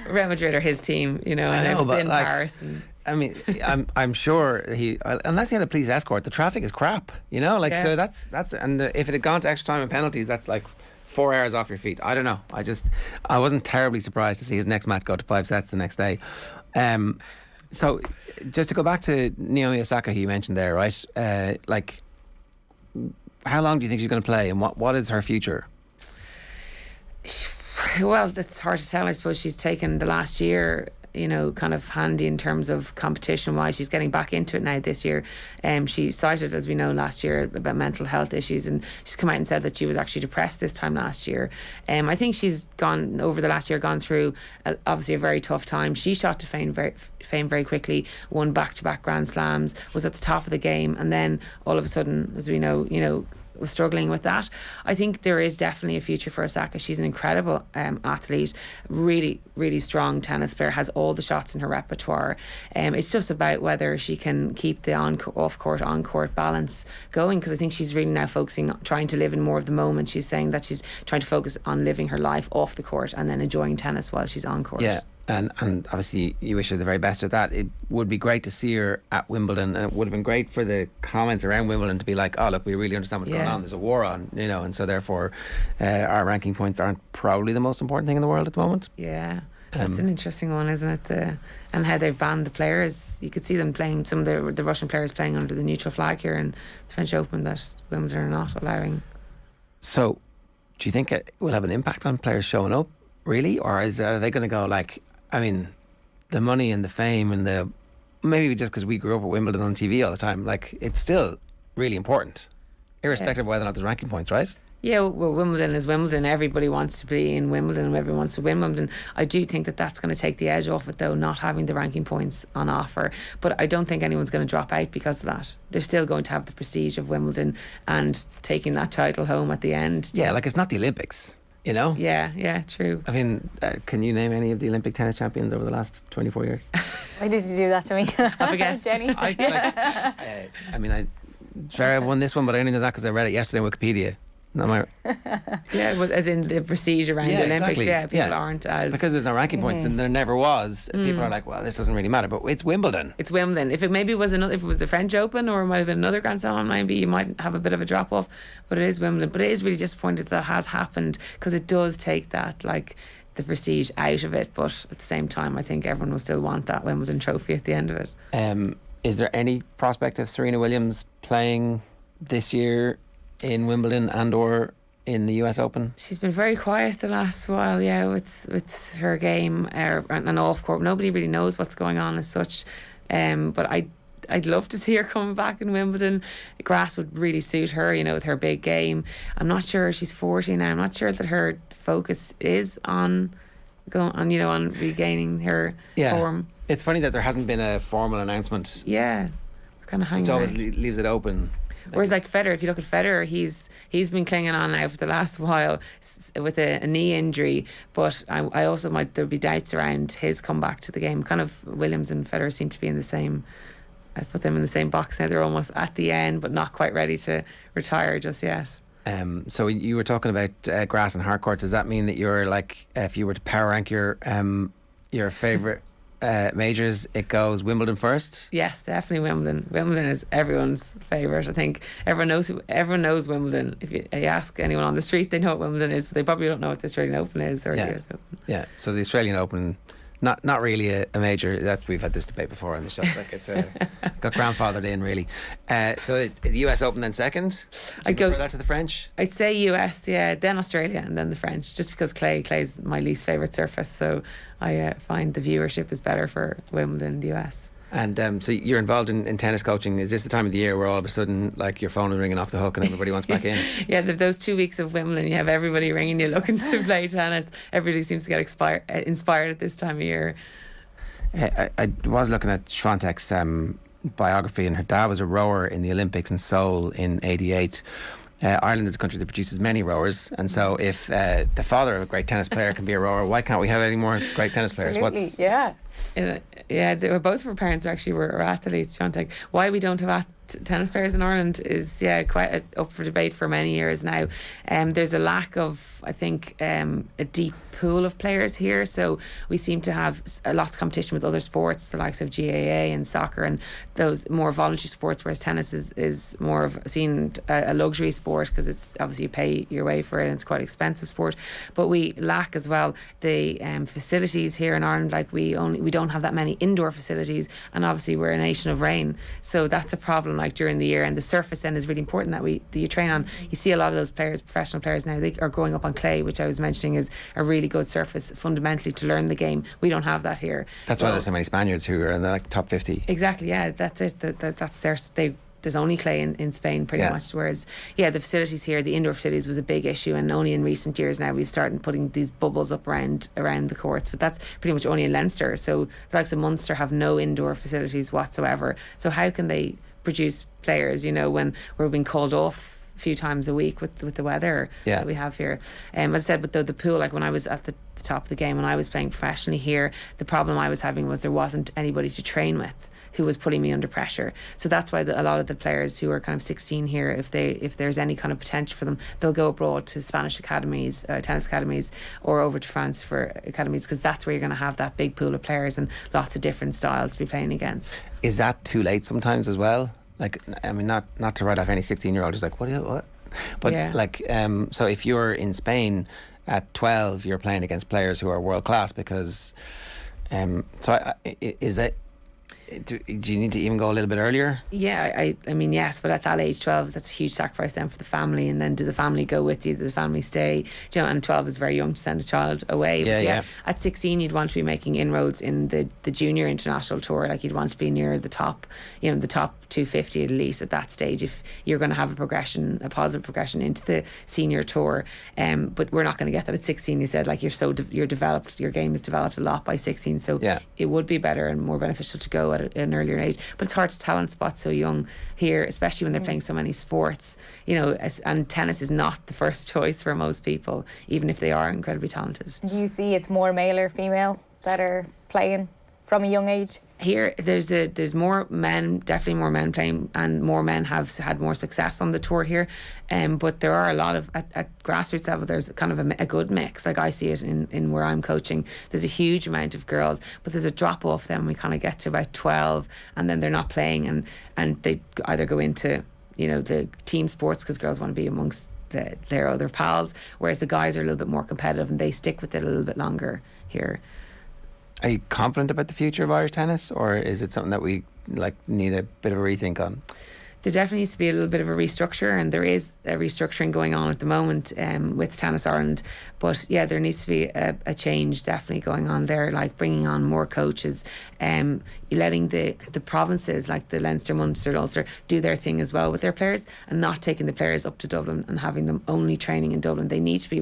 Real Madrid are his team, and it's in Paris. I mean, I'm sure unless he had a police escort, the traffic is crap. So that's and if it had gone to extra time and penalties, that's like 4 hours off your feet. I don't know. I wasn't terribly surprised to see his next match go to 5 sets the next day. So just to go back to Naomi Osaka, who you mentioned there, right? How long do you think she's going to play, and what is her future? Well, that's hard to tell. I suppose she's taken the last year, kind of handy in terms of competition wise. She's getting back into it now this year. She cited, as we know, last year about mental health issues, and she's come out and said that she was actually depressed this time last year. I think she's gone over the last year, gone through obviously a very tough time. She shot to fame very quickly, won back-to-back Grand Slams, was at the top of the game, and then all of a sudden, as we know, was struggling with that. I think there is definitely a future for Osaka. She's an incredible athlete, really, really strong tennis player, has all the shots in her repertoire. It's just about whether she can keep the off-court, on-court balance going, because I think she's really now focusing on trying to live in more of the moment. She's saying that she's trying to focus on living her life off the court and then enjoying tennis while she's on court. Yeah. And obviously you wish her the very best with that. It would be great to see her at Wimbledon, and it would have been great for the comments around Wimbledon to be like, oh look, we really understand what's going on, there's a war on, and so therefore our ranking points aren't probably the most important thing in the world at the moment. Yeah, that's an interesting one, isn't it? And how they've banned the players. You could see them playing, some of the Russian players playing under the neutral flag here in the French Open, that Wimbledon are not allowing. So do you think it will have an impact on players showing up, really? Or are they going to go like, the money and the fame and maybe just because we grew up at Wimbledon on TV all the time, like, it's still really important, irrespective of whether or not there's ranking points, right? Yeah, well, Wimbledon is Wimbledon. Everybody wants to be in Wimbledon, everyone wants to win Wimbledon. I do think that that's going to take the edge off it, though, not having the ranking points on offer. But I don't think anyone's going to drop out because of that. They're still going to have the prestige of Wimbledon and taking that title home at the end. Yeah, like, it's not the Olympics. Yeah, true. Can you name any of the Olympic tennis champions over the last 24 years? Why did you do that to me? Have a guess, Jenny. Sorry, I've won this one, but I only know that because I read it yesterday on Wikipedia. Yeah, well, as in the prestige around the Olympics. Exactly. Yeah, people aren't as, because there's no ranking points, and there never was. People are like, well, this doesn't really matter, but it's Wimbledon. It's Wimbledon. If it maybe was if it was the French Open, or it might have been another Grand Slam, maybe you might have a bit of a drop off. But it is Wimbledon. But it is really disappointing that has happened, because it does take that the prestige out of it. But at the same time, I think everyone will still want that Wimbledon trophy at the end of it. Is there any prospect of Serena Williams playing this year in Wimbledon and or in the US Open? She's been very quiet the last while, with her game and off court. Nobody really knows what's going on as such. But I'd love to see her coming back in Wimbledon. Grass would really suit her, with her big game. I'm not sure, she's 40 now. I'm not sure that her focus is on regaining her form. It's funny that there hasn't been a formal announcement. Yeah, we're kind of hanging. It always leaves it open. Whereas like Federer, if you look at Federer, he's been clinging on now for the last while with a knee injury. But I also there'll be doubts around his comeback to the game. Kind of Williams and Federer seem to be in the same. I put them in the same box now. They're almost at the end, but not quite ready to retire just yet. So you were talking about grass and hardcourt. Does that mean that you're like, if you were to power rank your favourite majors, it goes Wimbledon first? Yes, definitely Wimbledon. Wimbledon is everyone's favourite. I think everyone knows Wimbledon. If you ask anyone on the street, they know what Wimbledon is, but they probably don't know what the Australian Open is or the US Open. Yeah, so the Australian Open, not really a major. We've had this debate before on the show. Like, it's got grandfathered in, really. So it's the US Open then second. I go that to the French. I'd say US, then Australia, and then the French. Just because clay's my least favourite surface, so I find the viewership is better for Wimbledon, the US. And so you're involved in tennis coaching. Is this the time of the year where all of a sudden, like, your phone is ringing off the hook and everybody wants back in? Yeah, those 2 weeks of Wimbledon, you have everybody ringing you looking to play tennis. Everybody seems to get inspired at this time of year. I was looking at Swiatek's biography, and her dad was a rower in the Olympics in Seoul in '88. Ireland is a country that produces many rowers, and so if the father of a great tennis player can be a rower, why can't we have any more great tennis players? Yeah, they were both of her parents actually were athletes. Swiatek. Why we don't have tennis players in Ireland is quite up for debate for many years now. There's a lack of, I think, a deep pool of players here, so we seem to have lots of competition with other sports, the likes of GAA and soccer and those more voluntary sports, whereas tennis is more of seen a luxury sport because it's obviously you pay your way for it and it's quite an expensive sport. But we lack as well the facilities here in Ireland. Like we don't have that many indoor facilities, and obviously we're a nation of rain, so that's a problem problem like during the year, and the surface then is really important that you train on. You see a lot of those players, professional players now, they are growing up on clay, which I was mentioning is a really good surface fundamentally to learn the game. We don't have that here. That's why there's so many Spaniards who are in the like top 50. Exactly, yeah, that's it. That's there's only clay in Spain pretty much, whereas the facilities here, the indoor facilities was a big issue, and only in recent years now we've started putting these bubbles up around the courts, but that's pretty much only in Leinster. So the likes of Munster have no indoor facilities whatsoever. So how can they produce players, when we're being called off a few times a week with the weather that we have here? As I said, with the pool, like when I was at the top of the game, when I was playing professionally here, the problem I was having was there wasn't anybody to train with who was putting me under pressure. So that's why a lot of the players who are kind of 16 here, if there's any kind of potential for them, they'll go abroad to Spanish academies, tennis academies, or over to France for academies, because that's where you're going to have that big pool of players and lots of different styles to be playing against. Is that too late sometimes as well? Like, I mean, not to write off any 16-year-old who's like, what? But so if you're in Spain at 12, you're playing against players who are world class because is that, do you need to even go a little bit earlier? Yeah, I mean, yes, but at that age, 12, that's a huge sacrifice then for the family. And then, do the family go with you? Does the family stay? And 12 is very young to send a child away. But at 16, you'd want to be making inroads in the junior international tour. Like, you'd want to be near the top, the top 250 at least at that stage, if you're going to have a positive progression into the senior tour. But we're not going to get that at 16. You said, like, you're developed, your game is developed a lot by 16. So it would be better and more beneficial to go at an earlier age. But it's hard to talent spot so young here, especially when they're playing so many sports, and tennis is not the first choice for most people, even if they are incredibly talented. Do you see it's more male or female that are playing from a young age? Here, there's more men, definitely more men playing, and more men have had more success on the tour here. But there are a lot of, at grassroots level, there's kind of a good mix. Like I see it in where I'm coaching. There's a huge amount of girls, but there's a drop off then we kind of get to about 12, and then they're not playing, and they either go into, the team sports because girls want to be amongst their other pals, whereas the guys are a little bit more competitive and they stick with it a little bit longer here. Are you confident about the future of Irish tennis, or is it something that we need a bit of a rethink on? There definitely needs to be a little bit of a restructure, and there is a restructuring going on at the moment with Tennis Ireland. But there needs to be a change definitely going on there, like bringing on more coaches, letting the provinces like the Leinster, Munster, Ulster do their thing as well with their players, and not taking the players up to Dublin and having them only training in Dublin. They need to be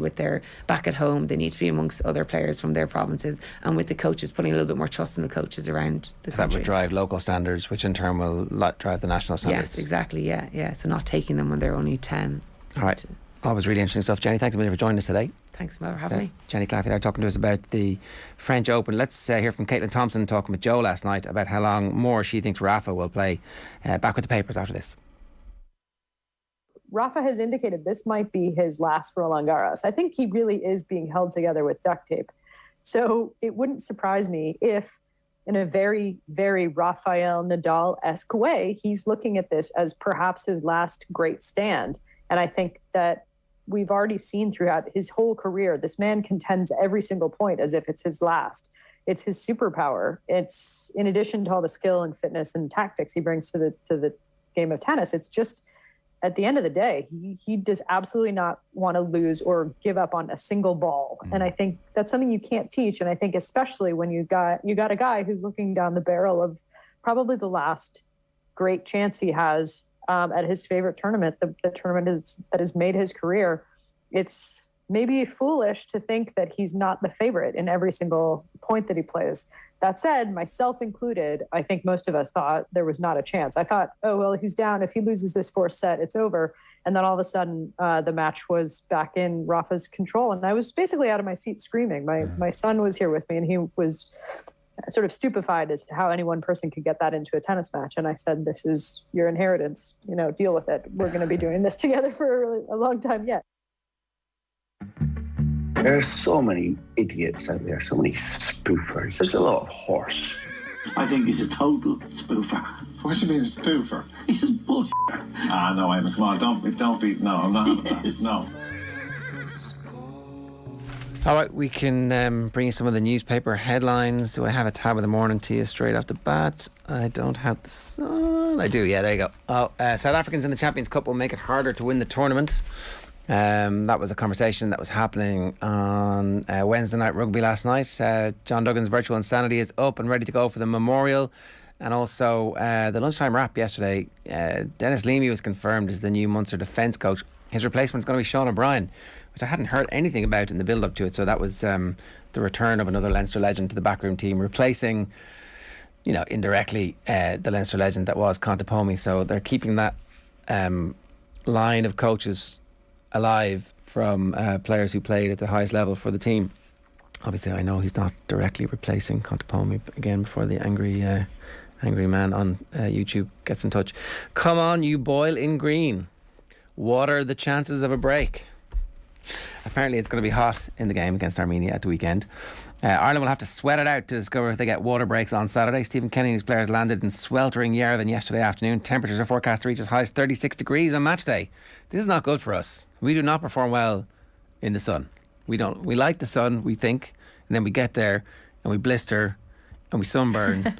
back at home. They need to be amongst other players from their provinces, and with the coaches, putting a little bit more trust in the coaches around the country. That would drive local standards, which in turn will drive the national standards. Yes, exactly, yeah. So not taking them when they're only 10. All right. Always really interesting stuff. Jenny, thanks a million for joining us today. Thanks, Mel, for having me. Jenny Claffey there talking to us about the French Open. Let's hear from Caitlin Thompson talking with Joe last night about how long more she thinks Rafa will play. Back with the papers after this. Rafa has indicated this might be his last Roland Garros. I think he really is being held together with duct tape. So it wouldn't surprise me if, in a very, very Rafael Nadal-esque way, he's looking at this as perhaps his last great stand. And I think that we've already seen throughout his whole career, this man contends every single point as if it's his last. It's his superpower. It's, in addition to all the skill and fitness and tactics he brings to the game of tennis, it's just, at the end of the day, he does absolutely not want to lose or give up on a single ball. And I think that's something you can't teach. And I think especially when you got a guy who's looking down the barrel of probably the last great chance he has at his favorite tournament, the tournament that has made his career. It's maybe foolish to think that he's not the favorite in every single point that he plays. That said, myself included, I think most of us thought there was not a chance. I thought, oh, well, he's down. If he loses this fourth set, it's over. And then all of a sudden, the match was back in Rafa's control. And I was basically out of my seat screaming. My son was here with me, and he was sort of stupefied as to how any one person could get that into a tennis match. And I said, this is your inheritance. Deal with it. We're going to be doing this together for a long time yet. There are so many idiots out there, so many spoofers. There's a lot of horse. I think he's a total spoofer. What do you mean a spoofer? He says bullshit. No, Emma, come on, don't be, no, I'm not, yes. No. All right, we can bring you some of the newspaper headlines. Do I have a tab of the morning to you straight off the bat? I don't have the sun. I do, yeah, there you go. South Africans in the Champions Cup will make it harder to win the tournament. That was a conversation that was happening on Wednesday night rugby last night. John Duggan's Virtual Insanity is up and ready to go for the memorial. And also the lunchtime wrap yesterday, Dennis Leamy was confirmed as the new Munster defence coach. His replacement is going to be Sean O'Brien, which I hadn't heard anything about in the build-up to it. So that was the return of another Leinster legend to the backroom team, replacing, indirectly the Leinster legend that was Contapomi. So they're keeping that line of coaches alive from players who played at the highest level for the team. Obviously, I know he's not directly replacing Contapomi again before the angry man on YouTube gets in touch. Come on, you boil in green. What are the chances of a break? Apparently it's going to be hot in the game against Armenia at the weekend. Ireland will have to sweat it out to discover if they get water breaks on Saturday. Stephen Kenny and his players landed in sweltering Yerevan yesterday afternoon. Temperatures are forecast to reach as high as 36 degrees on match day. This is not good for us. We do not perform well in the sun. We don't. We like the sun, we think, and then we get there and we blister and we sunburn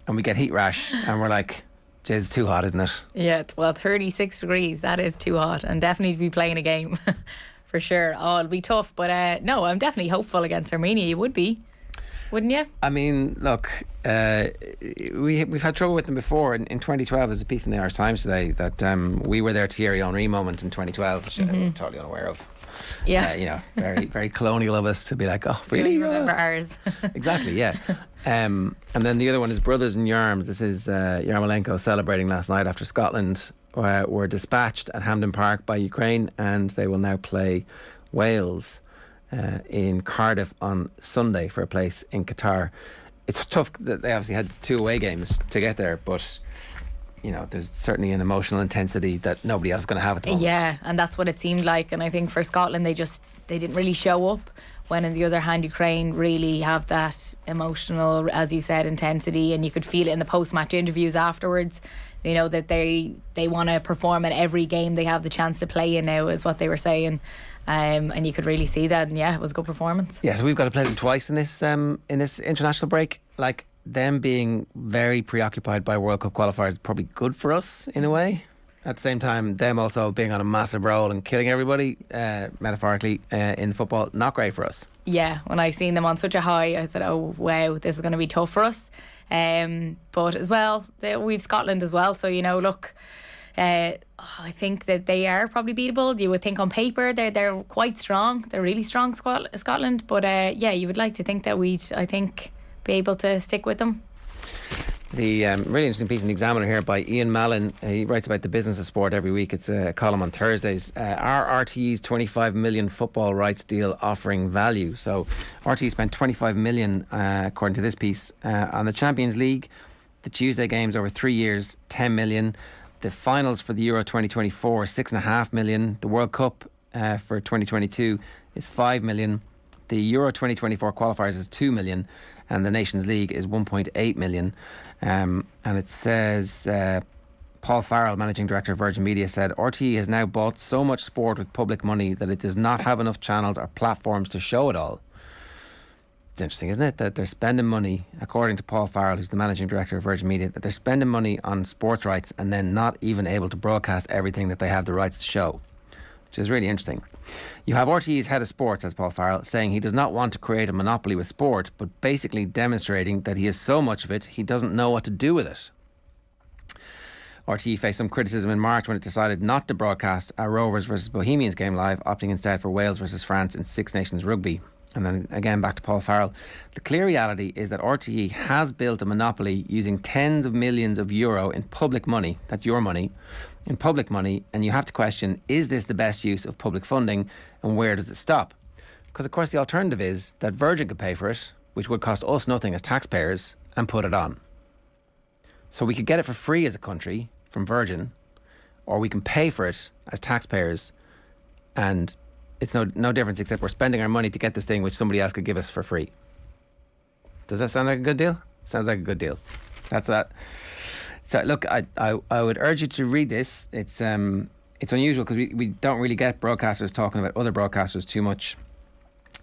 and we get heat rash and we're like, geez, it's too hot, isn't it? Yeah, 36 degrees. That is too hot, and definitely to be playing a game. For sure. Oh, it'll be tough. But no, I'm definitely hopeful against Armenia. You would be, wouldn't you? I mean, look, we've had trouble with them before. In 2012, there's a piece in the Irish Times today that we were their Thierry Henry moment in 2012, which I'm totally unaware of. Yeah. Very, very colonial of us to be like, oh, really? You remember ours. Exactly, yeah. And then the other one is Brothers in Yarms. This is Yarmolenko celebrating last night after Scotland were dispatched at Hampden Park by Ukraine, and they will now play Wales in Cardiff on Sunday for a place in Qatar. It's tough that they obviously had 2 away games to get there, but there's certainly an emotional intensity that nobody else is going to have at the moment. Yeah, and that's what it seemed like. And I think for Scotland, they didn't really show up, when on the other hand Ukraine really have that emotional, as you said, intensity, and you could feel it in the post-match interviews afterwards. That they want to perform in every game they have the chance to play in now, is what they were saying. And you could really see that, and yeah, it was a good performance. Yeah, so we've got to play them twice in this international break. Like, them being very preoccupied by World Cup qualifiers is probably good for us in a way. At the same time, them also being on a massive roll and killing everybody, metaphorically, in football, not great for us. Yeah, when I seen them on such a high, I said, oh wow, this is going to be tough for us. But as well, we've Scotland as well, so look, I think that they are probably beatable. You would think on paper they're quite strong. They're really strong, Scotland. But yeah, you would like to think that we'd, I think, be able to stick with them. The really interesting piece in the Examiner here by Ian Mallon. He writes about the business of sport every week. It's a column on Thursdays. Are RTE's 25 million football rights deal offering value? So RTE spent 25 million, according to this piece, on the Champions League. The Tuesday games over 3 years, 10 million. The finals for the Euro 2024, 6.5 million. The World Cup for 2022 is 5 million. The Euro 2024 qualifiers is 2 million. And the Nations League is 1.8 million. And it says, Paul Farrell, Managing Director of Virgin Media, said, RTE has now bought so much sport with public money that it does not have enough channels or platforms to show it all. It's interesting, isn't it, that they're spending money, according to Paul Farrell, who's the Managing Director of Virgin Media, that they're spending money on sports rights and then not even able to broadcast everything that they have the rights to show, which is really interesting. You have RTE's head of sport, says Paul Farrell, saying he does not want to create a monopoly with sport, but basically demonstrating that he has so much of it he doesn't know what to do with it. RTE faced some criticism in March when it decided not to broadcast a Rovers versus Bohemians game live, opting instead for Wales versus France in Six Nations Rugby. And then again back to Paul Farrell. The clear reality is that RTE has built a monopoly using tens of millions of euro in public money, that's your money, in public money, and you have to question, is this the best use of public funding, and where does it stop? Because of course the alternative is that Virgin could pay for it, which would cost us nothing as taxpayers, and put it on. So we could get it for free as a country from Virgin, or we can pay for it as taxpayers, and it's no difference except we're spending our money to get this thing which somebody else could give us for free. Does that sound like a good deal? Sounds like a good deal. That's that. So look, I would urge you to read this. It's unusual because we don't really get broadcasters talking about other broadcasters too much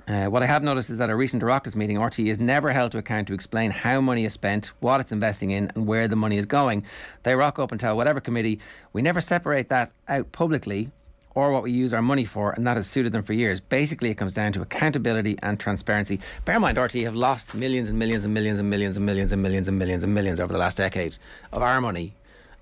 What I have noticed is that at a recent Oireachtas meeting, RTE is never held to account to explain how money is spent, what it's investing in and where the money is going. They rock up and tell whatever committee. We never separate that out publicly or what we use our money for, and that has suited them for years. Basically, it comes down to accountability and transparency. Bear in mind, RTE have lost millions and millions and millions and millions and millions and millions and millions and millions over the last decade of our money,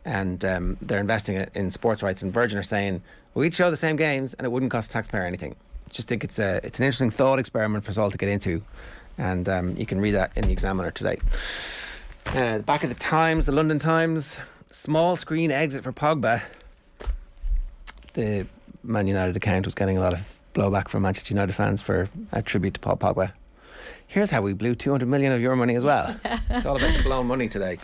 and they're investing it in sports rights. And Virgin are saying, we'd show the same games and it wouldn't cost the taxpayer anything. Just think it's an interesting thought experiment for us all to get into, and you can read that in the Examiner today. Back at the Times, the London Times, small screen exit for Pogba. The Man United account was getting a lot of blowback from Manchester United fans for a tribute to Paul Pogba. Here's how we blew 200 million of your money as well. It's all about the blown money today.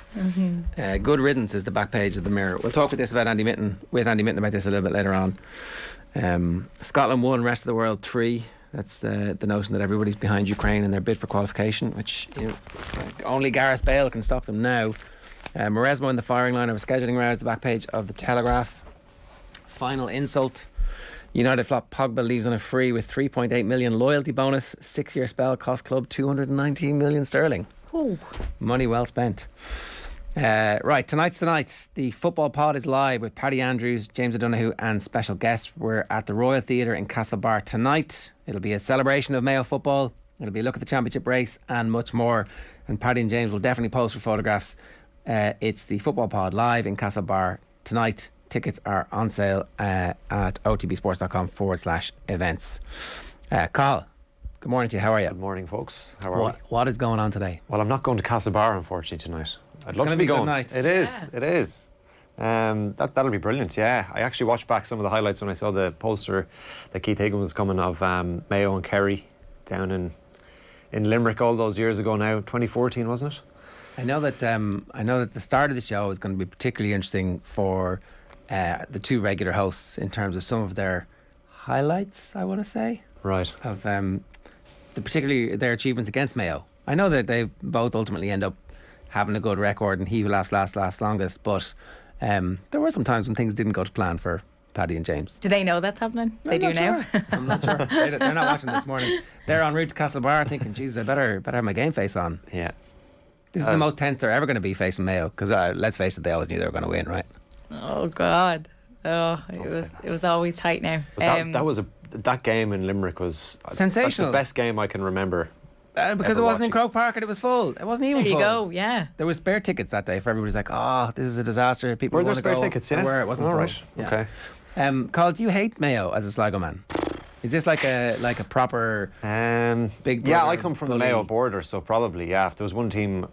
Good riddance is the back page of the Mirror. We'll talk with Andy Mitten about this a little bit later on. Scotland 1, rest of the world 3. That's the notion that everybody's behind Ukraine in their bid for qualification, which only Gareth Bale can stop them now. Maresmo in the firing line of a scheduling row is the back page of the Telegraph. Final insult. United flop Pogba leaves on a free with 3.8 million loyalty bonus. 6-year spell cost club 219 million sterling. Ooh. Money well spent. Right, tonight's the night. The football pod is live with Paddy Andrews, James O'Donoghue and special guests. We're at the Royal Theatre in Castlebar tonight. It'll be a celebration of Mayo football. It'll be a look at the championship race and much more. And Paddy and James will definitely pose for photographs. It's the football pod live in Castlebar tonight. Tickets are on sale at otbsports.com/events. Carl, good morning to you. How are you? Good morning, folks. How are we? What is going on today? Well, I'm not going to Castlebar, unfortunately, tonight. I'd love to be going. Night. It is. It is. That'll be brilliant. Yeah, I actually watched back some of the highlights when I saw the poster that Keith Higgin was coming of Mayo and Kerry down in Limerick all those years ago now. 2014, wasn't it? I know that the start of the show is going to be particularly interesting for the two regular hosts in terms of some of their highlights, I want to say. Right. Of particularly their achievements against Mayo. I know that they both ultimately end up having a good record and he who laughs last laughs longest, but there were some times when things didn't go to plan for Paddy and James. Do they know that's happening? They do now? I'm not sure. They're not watching this morning. They're en route to Castlebar thinking, Jesus, I better have my game face on. Yeah. This is the most tense they're ever going to be facing Mayo, because let's face it, they always knew they were going to win, right? Oh God! Oh, it was always tight now. That game in Limerick was sensational. That's the best game I can remember. Because it wasn't in Croke Park and it was full. It wasn't even full. There you go. Yeah. There were spare tickets that day for everybody's like, oh, this is a disaster. People were there want to spare go. tickets? Yeah. There were. It wasn't full. Right. Yeah. Okay. Carl, do you hate Mayo as a Sligo man? Is this like a proper big brother? Yeah, I come from bully? the Mayo border, so probably, yeah. If there was one team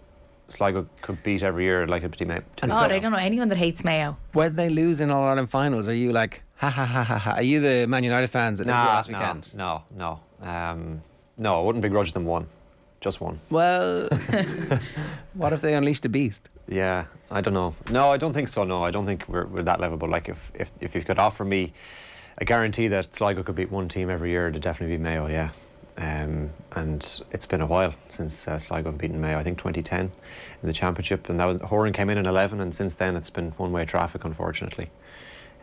Sligo could beat every year, like it'd be Mayo. God, I don't know anyone that hates Mayo. When they lose in All-Ireland finals, are you like, ha ha ha ha ha? Are you the Man United fans that lived here last weekend? No. No, I wouldn't begrudge them one. Just one. Well, what if they unleashed a beast? Yeah, I don't know. No, I don't think so. No, I don't think we're that level. But like, if you could offer me a guarantee that Sligo could beat one team every year, it'd definitely be Mayo. Yeah. And it's been a while since Sligo have beaten Mayo. I think 2010 in the championship, and Horan came in 11, and since then it's been one-way traffic, unfortunately.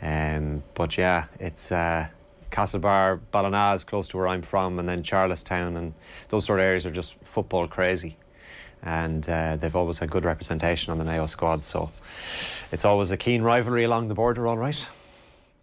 But yeah, it's Castlebar, Ballina, close to where I'm from, and then Charlestown, and those sort of areas are just football crazy. And they've always had good representation on the Mayo squad, so it's always a keen rivalry along the border, all right.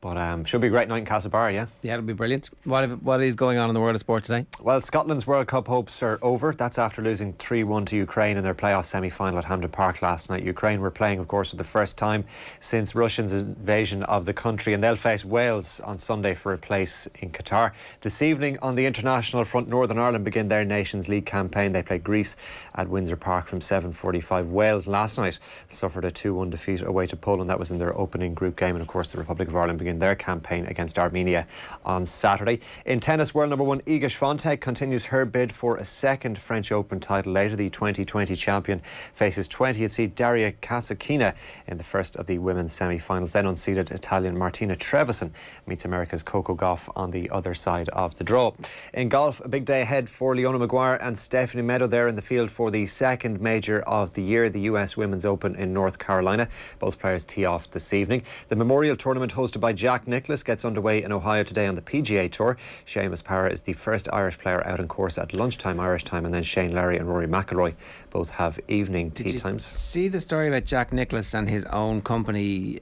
But should be a great night in Castlebar, yeah. Yeah, it'll be brilliant. What is going on in the world of sport today? Well, Scotland's World Cup hopes are over. That's after losing 3-1 to Ukraine in their playoff semi-final at Hampden Park last night. Ukraine were playing, of course, for the first time since Russia's invasion of the country, and they'll face Wales on Sunday for a place in Qatar. This evening on the international front, Northern Ireland begin their Nations League campaign. They play Greece at Windsor Park from 7:45. Wales last night suffered a 2-1 defeat away to Poland. That was in their opening group game, and of course the Republic of Ireland begin their campaign against Armenia on Saturday. In tennis, world number 1 Iga Swiatek continues her bid for a second French Open title. Later, the 2020 champion faces 20th seed Daria Kasatkina in the first of the women's semi-finals. Then unseeded Italian Martina Trevisan meets America's Coco Gauff on the other side of the draw. In golf, a big day ahead for Leona Maguire and Stephanie Meadow. There in the field for the second major of the year, the US Women's Open in North Carolina. Both players tee off this evening. The Memorial Tournament hosted by Jack Nicklaus gets underway in Ohio today on the PGA Tour. Seamus Power is the first Irish player out on course at lunchtime Irish time, and then Shane Larry and Rory McIlroy both have evening tee times. See the story about Jack Nicklaus and his own company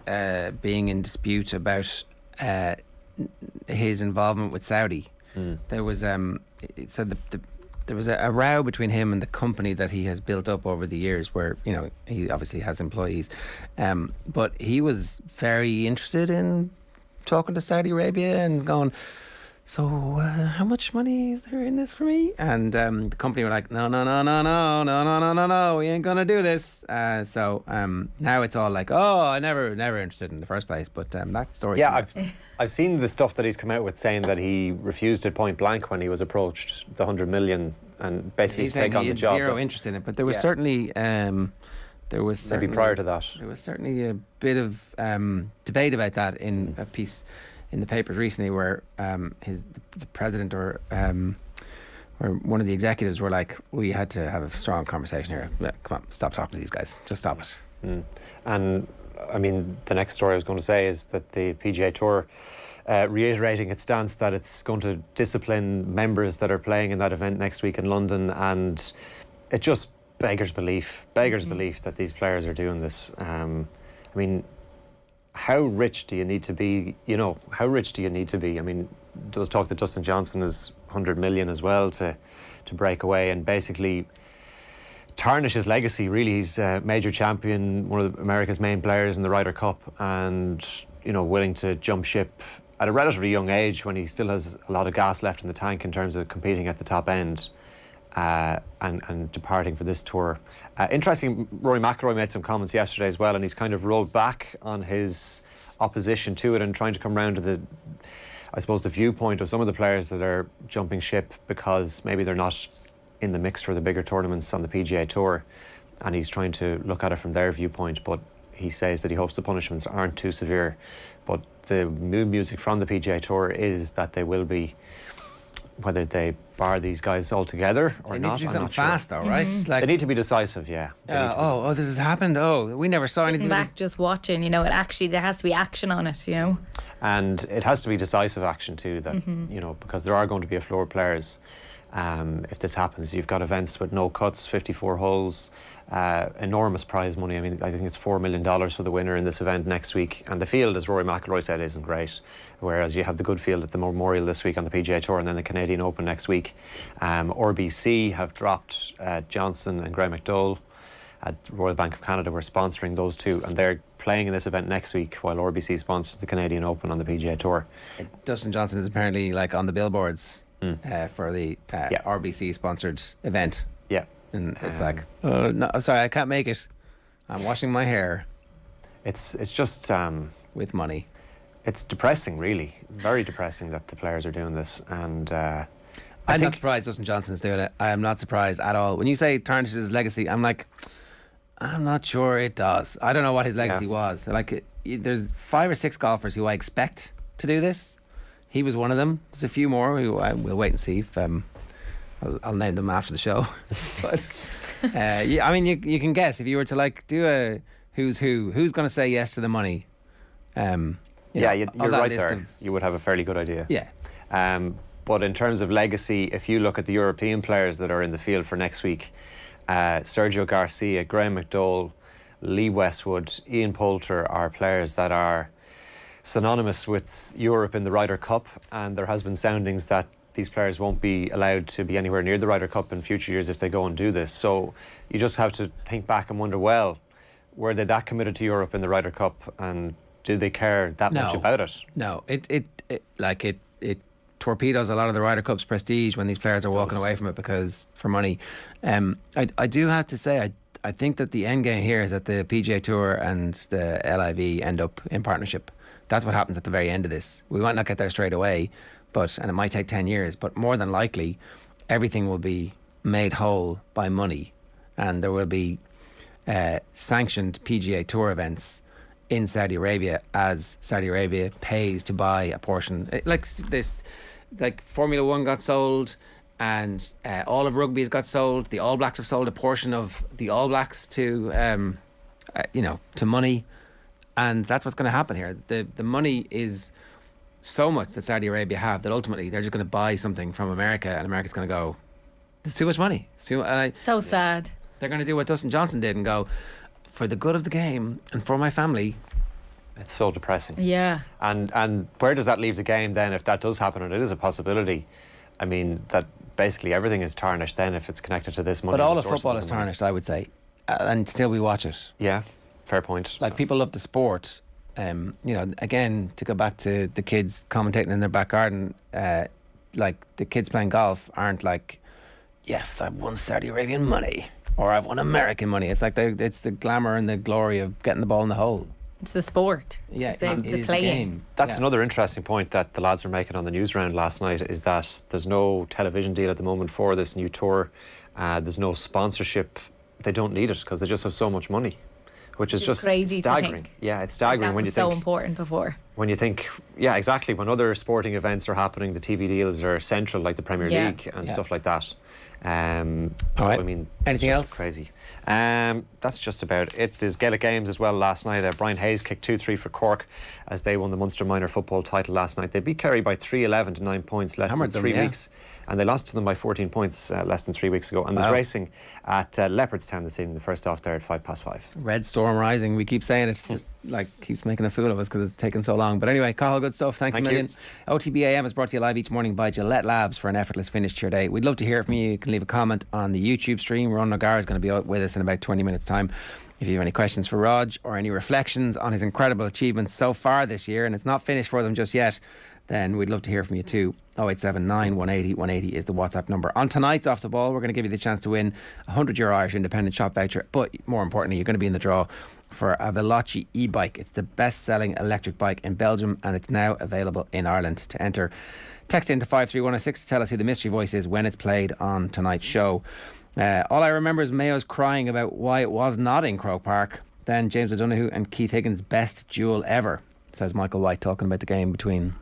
being in dispute about his involvement with Saudi? There was it said there was a row between him and the company that he has built up over the years, where, you know, he obviously has employees, but he was very interested in talking to Saudi Arabia and going, so how much money is there in this for me? And the company were like, no, we ain't gonna do this. So now it's all like, oh, I never interested in the first place. But that story. Yeah, I've seen the stuff that he's come out with, saying that he refused it point blank when he was approached the 100 million and basically to take on the job. Zero interest in it, but there was certainly maybe prior to that there was certainly a bit of debate about that in a piece in the papers recently, where the president or one of the executives were like, we had to have a strong conversation here. Come on, stop talking to these guys. Just stop it. And I mean, the next story I was going to say is that the PGA Tour reiterating its stance that it's going to discipline members that are playing in that event next week in London, and it just beggars belief that these players are doing this. I mean, how rich do you need to be? You know, how rich do you need to be? I mean, there was talk that Dustin Johnson is 100 million as well to break away and basically tarnish his legacy. Really, he's a major champion, one of America's main players in the Ryder Cup, and, you know, willing to jump ship at a relatively young age when he still has a lot of gas left in the tank in terms of competing at the top end, and departing for this tour. Interesting, Rory McIlroy made some comments yesterday as well, and he's kind of rolled back on his opposition to it and trying to come round to the, I suppose, the viewpoint of some of the players that are jumping ship because maybe they're not in the mix for the bigger tournaments on the PGA Tour, and he's trying to look at it from their viewpoint. But he says that he hopes the punishments aren't too severe. But the mood music from the PGA Tour is that they will be, whether they bar these guys altogether or they not. They need to do something fast, though, right? Like, they need to be decisive, yeah. This has happened. Oh, we never saw anything. Sitting back just watching, you know, there has to be action on it, you know. And it has to be decisive action too, that, you know, because there are going to be a floor of players. If this happens, you've got events with no cuts, 54 holes, enormous prize money. I mean, I think it's $4 million for the winner in this event next week. And the field, as Rory McIlroy said, isn't great. Whereas you have the good field at the Memorial this week on the PGA Tour, and then the Canadian Open next week. RBC have dropped Johnson and Graham McDowell. At Royal Bank of Canada, we're sponsoring those two, and they're playing in this event next week while RBC sponsors the Canadian Open on the PGA Tour. Dustin Johnson is apparently like on the billboards for the RBC sponsored event. Yeah. And it's like, oh, no, sorry, I can't make it. I'm washing my hair. It's just with money. It's depressing, really, very depressing that the players are doing this. And I'm not surprised Dustin Johnson's doing it. I am not surprised at all. When you say tarnishes his legacy, I'm like, I'm not sure it does. I don't know what his legacy was. Like, there's 5 or 6 golfers who I expect to do this. He was one of them. There's a few more who we'll wait and see if I'll name them after the show. But yeah, I mean, you can guess if you were to like do a who's going to say yes to the money. You're right there. You would have a fairly good idea. Yeah. But in terms of legacy, if you look at the European players that are in the field for next week, Sergio Garcia, Graham McDowell, Lee Westwood, Ian Poulter are players that are synonymous with Europe in the Ryder Cup, and there has been soundings that these players won't be allowed to be anywhere near the Ryder Cup in future years if they go and do this. So you just have to think back and wonder, well, were they that committed to Europe in the Ryder Cup, and do they care that much about it? No, it torpedoes a lot of the Ryder Cup's prestige when these players are walking away from it because for money. I do have to say, I think that the end game here is that the PGA Tour and the LIV end up in partnership. That's what happens at the very end of this. We might not get there straight away, and it might take 10 years, but more than likely everything will be made whole by money, and there will be sanctioned PGA Tour events in Saudi Arabia as Saudi Arabia pays to buy a portion. Like Formula One got sold, and all of rugby has got sold. The All Blacks have sold a portion of the All Blacks to money. And that's what's going to happen here. The money is so much that Saudi Arabia have that ultimately they're just going to buy something from America, and America's going to go, there's too much money. So sad. They're going to do what Dustin Johnson did and go, for the good of the game and for my family. It's so depressing. Yeah. And where does that leave the game then if that does happen, and it is a possibility? I mean, that basically everything is tarnished then if it's connected to this money. But all of football is tarnished, I would say, and still we watch it. Yeah, fair point. Like, people love the sport. You know, again, to go back to the kids commentating in their back garden, like the kids playing golf aren't like, yes, I've won Saudi Arabian money or I've won American money. It's like it's the glamour and the glory of getting the ball in the hole. It's the sport. Yeah, the playing. That's another interesting point that the lads were making on the news round last night, is that there's no television deal at the moment for this new tour. There's no sponsorship. They don't need it because they just have so much money, which is just crazy staggering. To think. Yeah, it's staggering when you think. So important before. When you think, yeah, exactly. When other sporting events are happening, the TV deals are central, like the Premier League and stuff like that. All right. I mean, anything else? Crazy. That's just about it. There's Gaelic games as well last night. Brian Hayes kicked 2-3 for Cork as they won the Munster minor football title last night. They beat Kerry by 3-11 to 9 points less than 3 weeks. And they lost to them by 14 points less than 3 weeks ago. And there's racing at Leopardstown this evening, the first off there at 5:05. Red Storm Rising. We keep saying it, just like keeps making a fool of us because it's taken so long. But anyway, Cathal, good stuff. Thanks a million. OTB AM is brought to you live each morning by Gillette Labs for an effortless finish to your day. We'd love to hear from you. You can leave a comment on the YouTube stream. Ronan O'Gara is going to be with us in about 20 minutes time. If you have any questions for Rog or any reflections on his incredible achievements so far this year, and it's not finished for them just yet, then we'd love to hear from you too. 0879 180 180 is the WhatsApp number. On tonight's Off the Ball, we're going to give you the chance to win a €100 Irish independent shop voucher, but more importantly, you're going to be in the draw for a Veloci e-bike. It's the best-selling electric bike in Belgium, and it's now available in Ireland. To enter, text into 53106 to tell us who the mystery voice is when it's played on tonight's show. All I remember is Mayo's crying about why it was not in Croke Park. Then James O'Donoghue and Keith Higgins' best duel ever, says Michael White, talking about the game between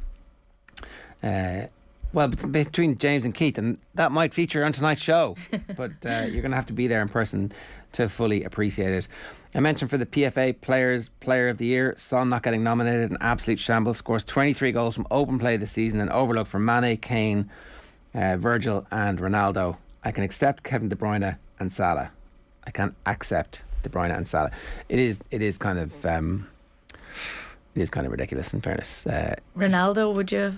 between James and Keith, and that might feature on tonight's show. But you're going to have to be there in person to fully appreciate it. I mentioned for the PFA Player of the Year, Son not getting nominated, an absolute shambles. Scores 23 goals from open play this season, and overlooked for Mane, Kane, Virgil and Ronaldo. I can accept Kevin De Bruyne and Salah. I can't accept De Bruyne and Salah. It is kind of ridiculous, in fairness. Ronaldo, would you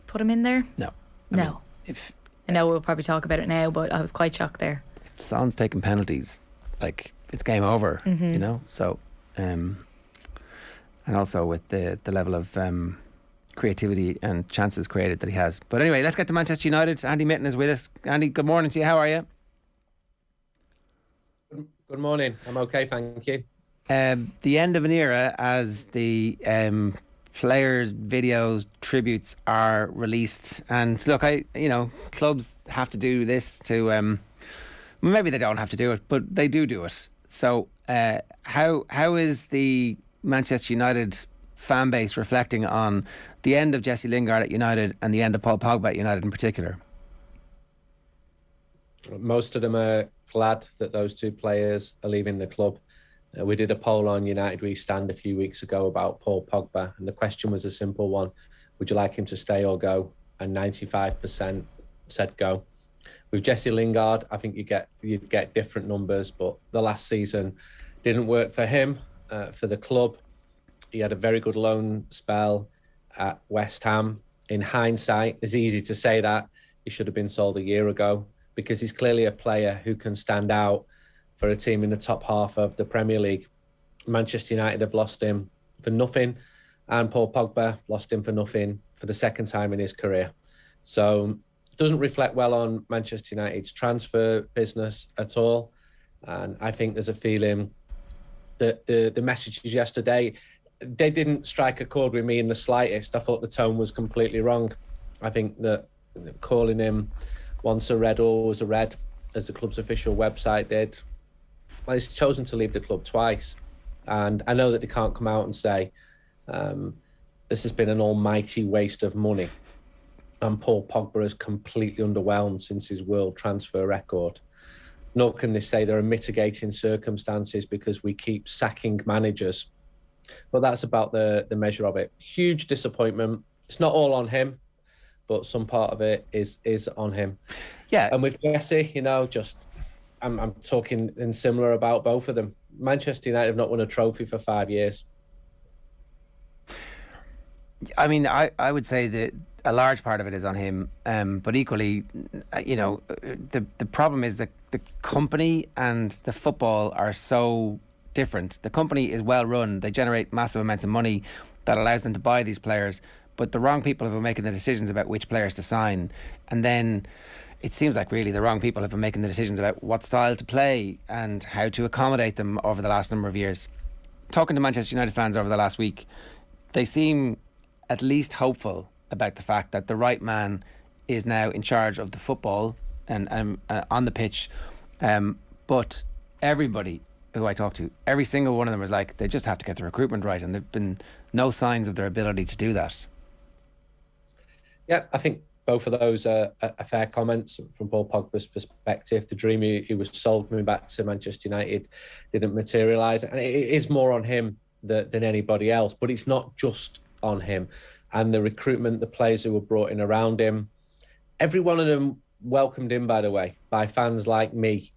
put him in there? No. No. I know we'll probably talk about it now, but I was quite shocked there. If Son's taking penalties, like, it's game over, you know? So, and also with the level of creativity and chances created that he has. But anyway, let's get to Manchester United. Andy Mitten is with us. Andy, good morning to you. How are you? Good morning. I'm okay, thank you. The end of an era as the players' videos, tributes are released. And look, clubs have to do this to... maybe they don't have to do it, but they do it. So how is the Manchester United fan base reflecting on the end of Jesse Lingard at United and the end of Paul Pogba at United in particular? Most of them are glad that those two players are leaving the club. We did a poll on United We Stand a few weeks ago about Paul Pogba, and the question was a simple one: would you like him to stay or go? And 95% said go. With Jesse Lingard, I think you'd get different numbers, but the last season didn't work for him, for the club. He had a very good loan spell at West Ham. In hindsight, it's easy to say that he should have been sold a year ago, because he's clearly a player who can stand out for a team in the top half of the Premier League. Manchester United have lost him for nothing, and Paul Pogba lost him for nothing for the second time in his career. So it doesn't reflect well on Manchester United's transfer business at all. And I think there's a feeling that the messages yesterday, they didn't strike a chord with me in the slightest. I thought the tone was completely wrong. I think that calling him once a red, always a red, as the club's official website did, well, he's chosen to leave the club twice. And I know that they can't come out and say this has been an almighty waste of money and Paul Pogba has completely underwhelmed since his world transfer record. Nor can they say there are mitigating circumstances because we keep sacking managers But that's about the measure of it. Huge disappointment. It's not all on him, but some part of it is on him. Yeah. And with Jesse, I'm talking in similar about both of them. Manchester United have not won a trophy for 5 years. I mean, I would say that a large part of it is on him, but equally, the problem is that the company and the football are so different. The company is well run. They generate massive amounts of money that allows them to buy these players, but the wrong people have been making the decisions about which players to sign. And then it seems like really the wrong people have been making the decisions about what style to play and how to accommodate them over the last number of years. Talking to Manchester United fans over the last week, they seem at least hopeful about the fact that the right man is now in charge of the football and on the pitch. But everybody who I talk to, every single one of them is like, they just have to get the recruitment right, and there've been no signs of their ability to do that. Yeah, I think both of those are fair comments from Paul Pogba's perspective. The dream he was sold coming back to Manchester United didn't materialise, and it is more on him than anybody else. But it's not just on him. And the recruitment, the players who were brought in around him, every one of them welcomed in, by the way, by fans like me,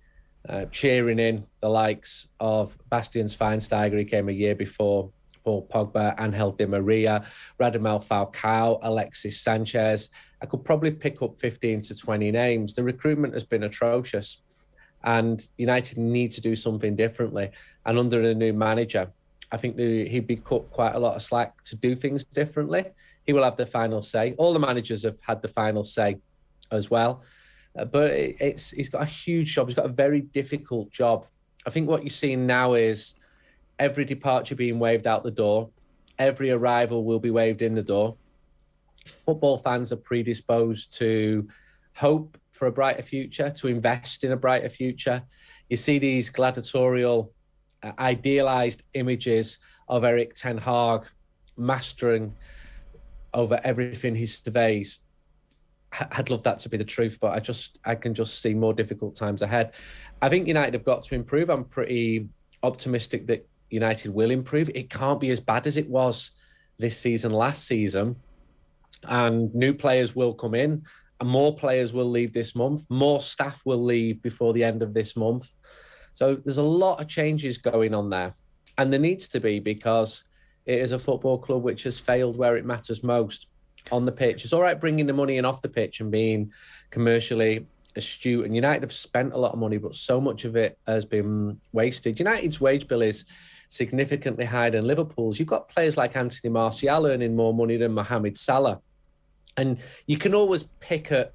cheering in the likes of Bastian Schweinsteiger. He came a year before Paul Pogba, Angel Di Maria, Radamel Falcao, Alexis Sanchez. I could probably pick up 15 to 20 names. The recruitment has been atrocious, and United need to do something differently. And under a new manager, I think he'd be cut quite a lot of slack to do things differently. He will have the final say. All the managers have had the final say as well. But he's got a huge job. He's got a very difficult job. I think what you're seeing now is every departure being waved out the door. Every arrival will be waved in the door. Football fans are predisposed to hope for a brighter future, to invest in a brighter future. You see these gladiatorial, idealised images of Erik ten Hag mastering over everything he surveys. I'd love that to be the truth, but I can just see more difficult times ahead. I think United have got to improve. I'm pretty optimistic that United will improve. It can't be as bad as it was this season, last season. And new players will come in, and more players will leave this month. More staff will leave before the end of this month. So there's a lot of changes going on there. And there needs to be, because it is a football club which has failed where it matters most. On the pitch, it's all right bringing the money in off the pitch and being commercially astute, and United have spent a lot of money, but so much of it has been wasted. United's wage bill is significantly higher than Liverpool's. You've got players like Anthony Martial earning more money than Mohamed Salah, and you can always pick at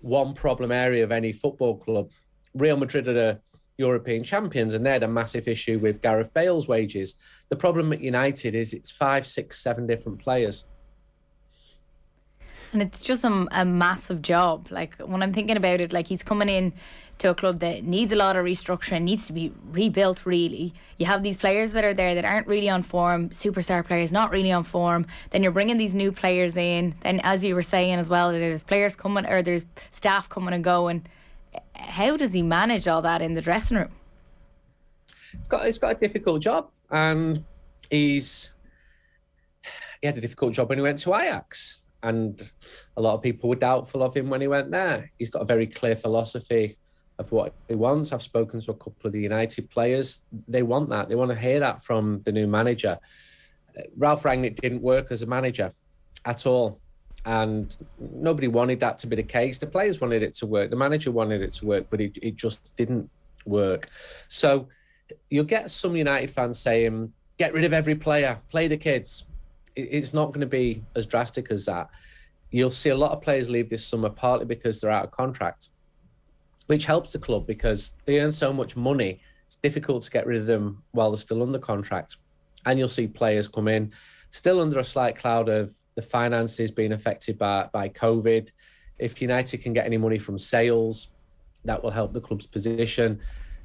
one problem area of any football club. Real Madrid are the European champions, and they had a massive issue with Gareth Bale's wages. The problem at United is it's 5, 6, 7 different players. And it's just a massive job. Like, when I'm thinking about it, like, he's coming in to a club that needs a lot of restructuring, needs to be rebuilt, really. You have these players that are there that aren't really on form, superstar players not really on form. Then you're bringing these new players in. Then, as you were saying as well, there's players coming, or there's staff coming and going. How does he manage all that in the dressing room? He's got a difficult job. He had a difficult job when he went to Ajax. And a lot of people were doubtful of him when he went there. He's got a very clear philosophy of what he wants. I've spoken to a couple of the United players. They want that. They want to hear that from the new manager. Ralph Rangnick didn't work as a manager at all. And nobody wanted that to be the case. The players wanted it to work. The manager wanted it to work, but it just didn't work. So you'll get some United fans saying, get rid of every player, play the kids. It's not going to be as drastic as that. You'll see a lot of players leave this summer partly because they're out of contract, which helps the club because they earn so much money. It's difficult to get rid of them while they're still under contract. And you'll see players come in still under a slight cloud of the finances being affected by COVID. If United can get any money from sales, that will help the club's position.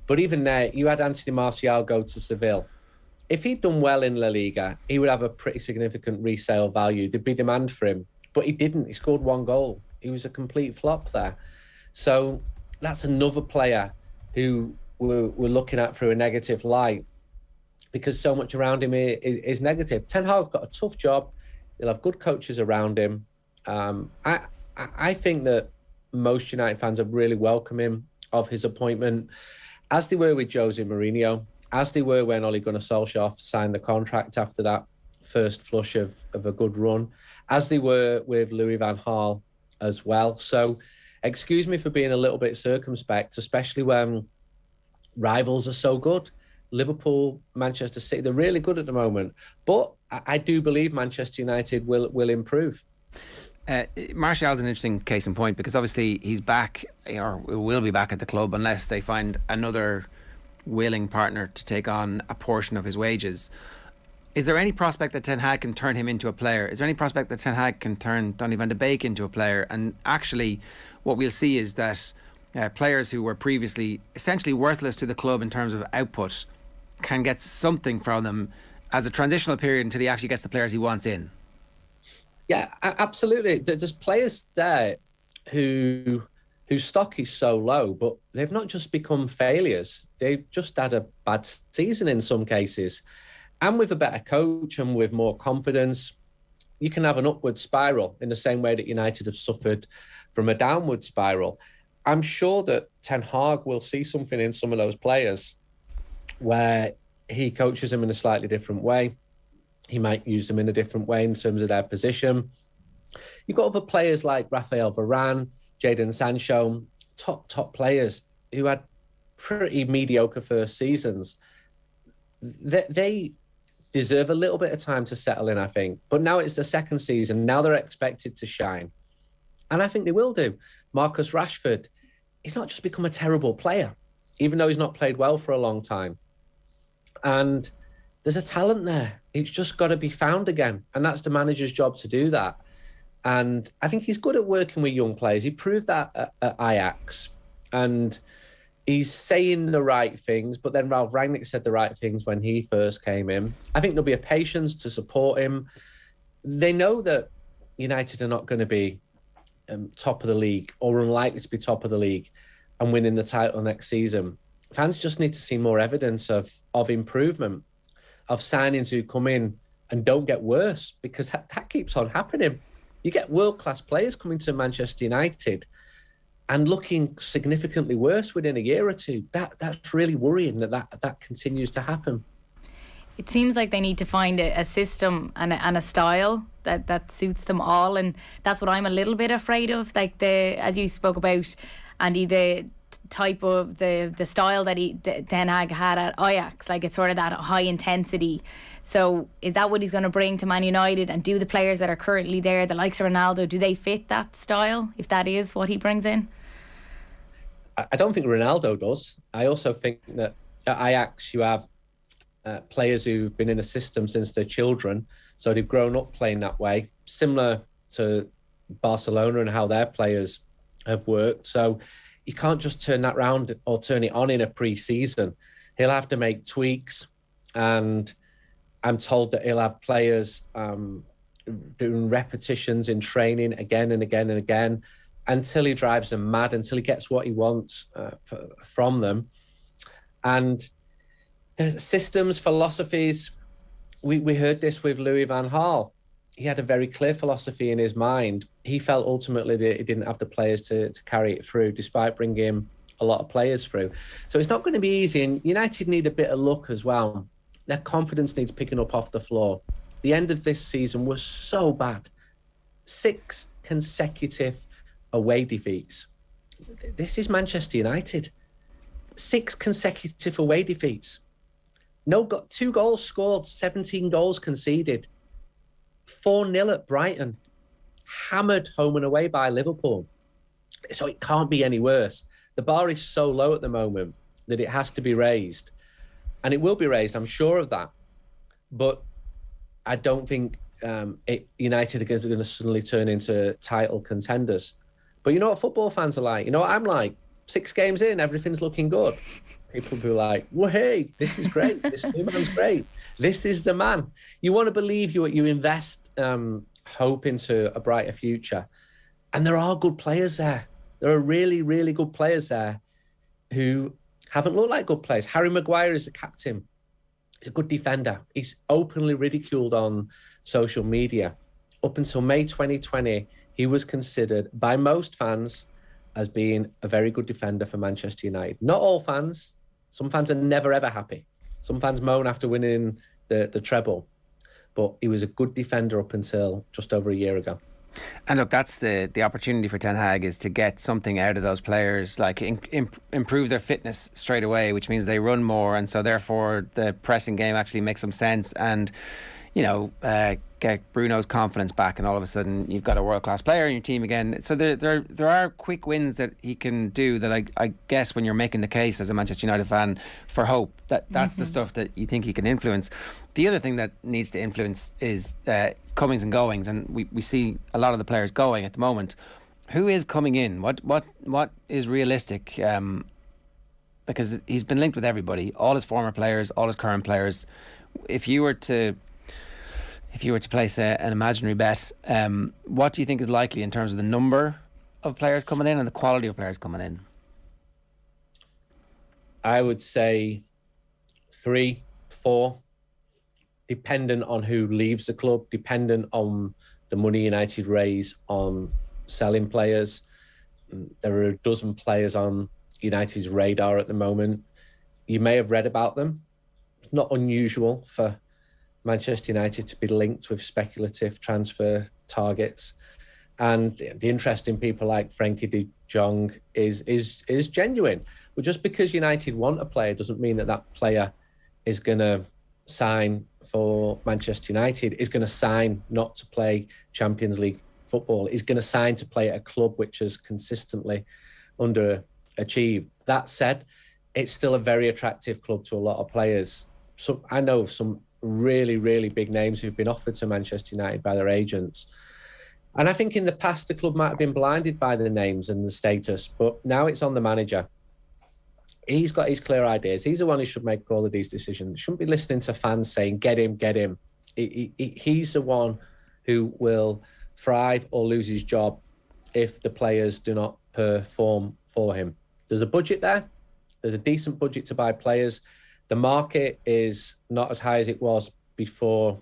But even there, you had Anthony Martial go to Seville. If he'd done well in La Liga, he would have a pretty significant resale value. There'd be demand for him, but he didn't. He scored 1 goal. He was a complete flop there. So that's another player who we're looking at through a negative light. because so much around him is negative. Ten Hag got a tough job. He'll have good coaches around him. I think that most United fans are really welcoming of his appointment, as they were with Jose Mourinho, as they were when Ole Gunnar Solskjaer signed the contract after that first flush of a good run, as they were with Louis van Gaal as well. So excuse me for being a little bit circumspect, especially when rivals are so good. Liverpool, Manchester City, they're really good at the moment. But I do believe Manchester United will improve. Martial's an interesting case in point, because obviously he's back, or will be back at the club, unless they find another willing partner to take on a portion of his wages. Is there any prospect that Ten Hag can turn him into a player? Is there any prospect that Ten Hag can turn Donny van de Beek into a player? And actually what we'll see is that players who were previously essentially worthless to the club in terms of output can get something from them as a transitional period until he actually gets the players he wants in. Yeah, absolutely. There's players there whose stock is so low, but they've not just become failures. They've just had a bad season in some cases. And with a better coach and with more confidence, you can have an upward spiral in the same way that United have suffered from a downward spiral. I'm sure that Ten Hag will see something in some of those players where he coaches them in a slightly different way. He might use them in a different way in terms of their position. You've got other players like Rafael Varane, Jadon Sancho, top players who had pretty mediocre first seasons. They deserve a little bit of time to settle in, I think. But now it's the second season. Now they're expected to shine. And I think they will do. Marcus Rashford, he's not just become a terrible player, even though he's not played well for a long time. And there's a talent there. It's just got to be found again. And that's the manager's job to do that. And I think he's good at working with young players. He proved that at Ajax. And he's saying the right things, but then Ralph Rangnick said the right things when he first came in. I think there'll be a patience to support him. They know that United are not going to be top of the league, or unlikely to be top of the league and winning the title next season. Fans just need to see more evidence of improvement, of signings who come in and don't get worse, because that keeps on happening. You get world-class players coming to Manchester United and looking significantly worse within a year or two. That's really worrying that continues to happen. It seems like they need to find a system and a style that suits them all, and that's what I'm a little bit afraid of. Like as you spoke about, Andy, the type of the style that Ten Hag had at Ajax, like it's sort of that high intensity. So is that what he's going to bring to Man United? And do the players that are currently there, the likes of Ronaldo, do they fit that style, if that is what he brings in? I don't think Ronaldo does. I also think that at Ajax you have players who've been in a system since they're children, so they've grown up playing that way, similar to Barcelona and how their players have worked. So you can't just turn that round or turn it on in a pre-season. He'll have to make tweaks, and I'm told that he'll have players doing repetitions in training again and again and again until he drives them mad, until he gets what he wants from them. And systems, philosophies, we heard this with Louis van Gaal. He had a very clear philosophy in his mind. He felt ultimately that he didn't have the players to carry it through, despite bringing a lot of players through. So it's not going to be easy, and United need a bit of luck as well. Their confidence needs picking up off the floor. The end of this season was so bad. 6 consecutive away defeats. This is Manchester United. 6 consecutive away defeats. 2 goals scored, 17 goals conceded. 4-0 at Brighton. Hammered home and away by Liverpool. So it can't be any worse. The bar is so low at the moment that it has to be raised. And it will be raised, I'm sure of that. But I don't think United are going to suddenly turn into title contenders. But you know what football fans are like? You know what I'm like? 6 games in, everything's looking good. People will be like, well, hey, this is great. This new man's great. This is the man. You want to believe you invest hope into a brighter future. And there are good players there. There are really, really good players there who haven't looked like good players. Harry Maguire is the captain. He's a good defender. He's openly ridiculed on social media. Up until May 2020, he was considered by most fans as being a very good defender for Manchester United. Not all fans. Some fans are never, ever happy. Some fans moan after winning the treble. But he was a good defender up until just over a year ago. And look, that's the opportunity for Ten Hag, is to get something out of those players, like improve their fitness straight away, which means they run more, and so therefore the pressing game actually makes some sense, and get Bruno's confidence back, and all of a sudden you've got a world-class player in your team again. So there are quick wins that he can do that I guess when you're making the case as a Manchester United fan for hope, that's the stuff that you think he can influence. The other thing that needs to influence is comings and goings, and we see a lot of the players going at the moment. Who is coming in? What is realistic? Because he's been linked with everybody, all his former players, all his current players. If you were to place an imaginary bet, what do you think is likely in terms of the number of players coming in and the quality of players coming in? I would say 3, 4, dependent on who leaves the club, dependent on the money United raise on selling players. There are a dozen players on United's radar at the moment. You may have read about them. It's not unusual for Manchester United to be linked with speculative transfer targets, and the interest in people like Frankie de Jong is genuine. But just because United want a player doesn't mean that player is going to sign for Manchester United, is going to sign not to play Champions League football, is going to sign to play at a club which has consistently underachieved. That said, it's still a very attractive club to a lot of players. So I know some really, really big names who've been offered to Manchester United by their agents. And I think in the past, the club might have been blinded by the names and the status, but now it's on the manager. He's got his clear ideas. He's the one who should make all of these decisions. Shouldn't be listening to fans saying, get him, get him. He's the one who will thrive or lose his job if the players do not perform for him. There's a budget there. There's a decent budget to buy players. The market is not as high as it was before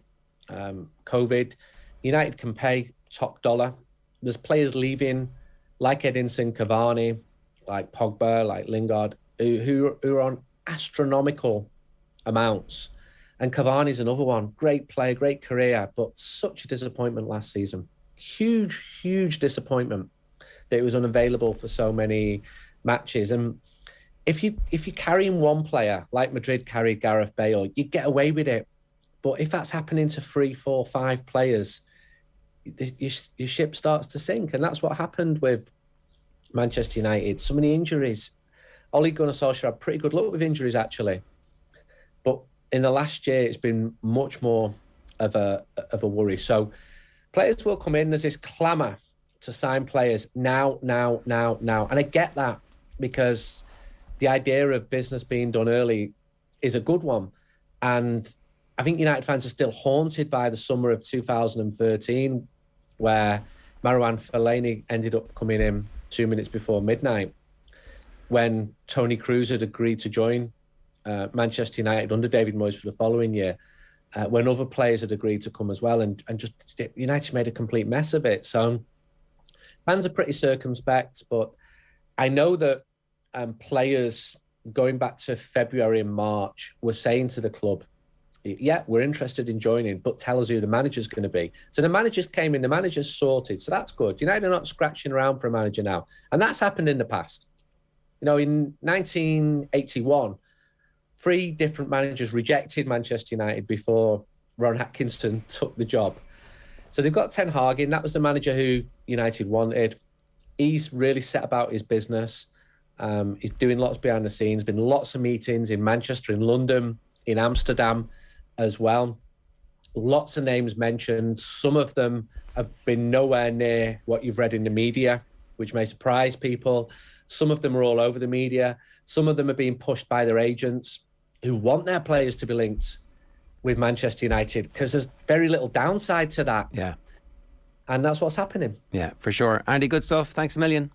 COVID. United can pay top dollar. There's players leaving like Edinson Cavani, like Pogba, like Lingard, who are on astronomical amounts. And Cavani's another one. Great player, great career, but such a disappointment last season. Huge, huge disappointment that it was unavailable for so many matches. And if you carry one player like Madrid carried Gareth Bale, you get away with it. But if that's happening to 3, 4, 5 players, your ship starts to sink. And that's what happened with Manchester United. So many injuries. Ole Gunnar Solskjaer had pretty good luck with injuries, actually. But in the last year, it's been much more of a worry. So players will come in. There's this clamour to sign players now. And I get that, because the idea of business being done early is a good one. And I think United fans are still haunted by the summer of 2013, where Marouane Fellaini ended up coming in 2 minutes before midnight, when Tony Kroos had agreed to join Manchester United under David Moyes for the following year, when other players had agreed to come as well, and just United made a complete mess of it. So fans are pretty circumspect, but I know that players going back to February and March were saying to the club, yeah, we're interested in joining, but tell us who the manager's going to be. So the managers came in, the manager's sorted. So that's good. United are not scratching around for a manager now. And that's happened in the past. You know, in 1981, 3 different managers rejected Manchester United before Ron Atkinson took the job. So they've got Ten Hag in. That was the manager who United wanted. He's really set about his business. He's doing lots behind the scenes, been lots of meetings in Manchester, in London, in Amsterdam as well. Lots of names mentioned. Some of them have been nowhere near what you've read in the media, which may surprise people. Some of them are all over the media. Some of them are being pushed by their agents who want their players to be linked with Manchester United, because there's very little downside to that. Yeah. And that's what's happening. Yeah, for sure. Andy, good stuff. Thanks a million.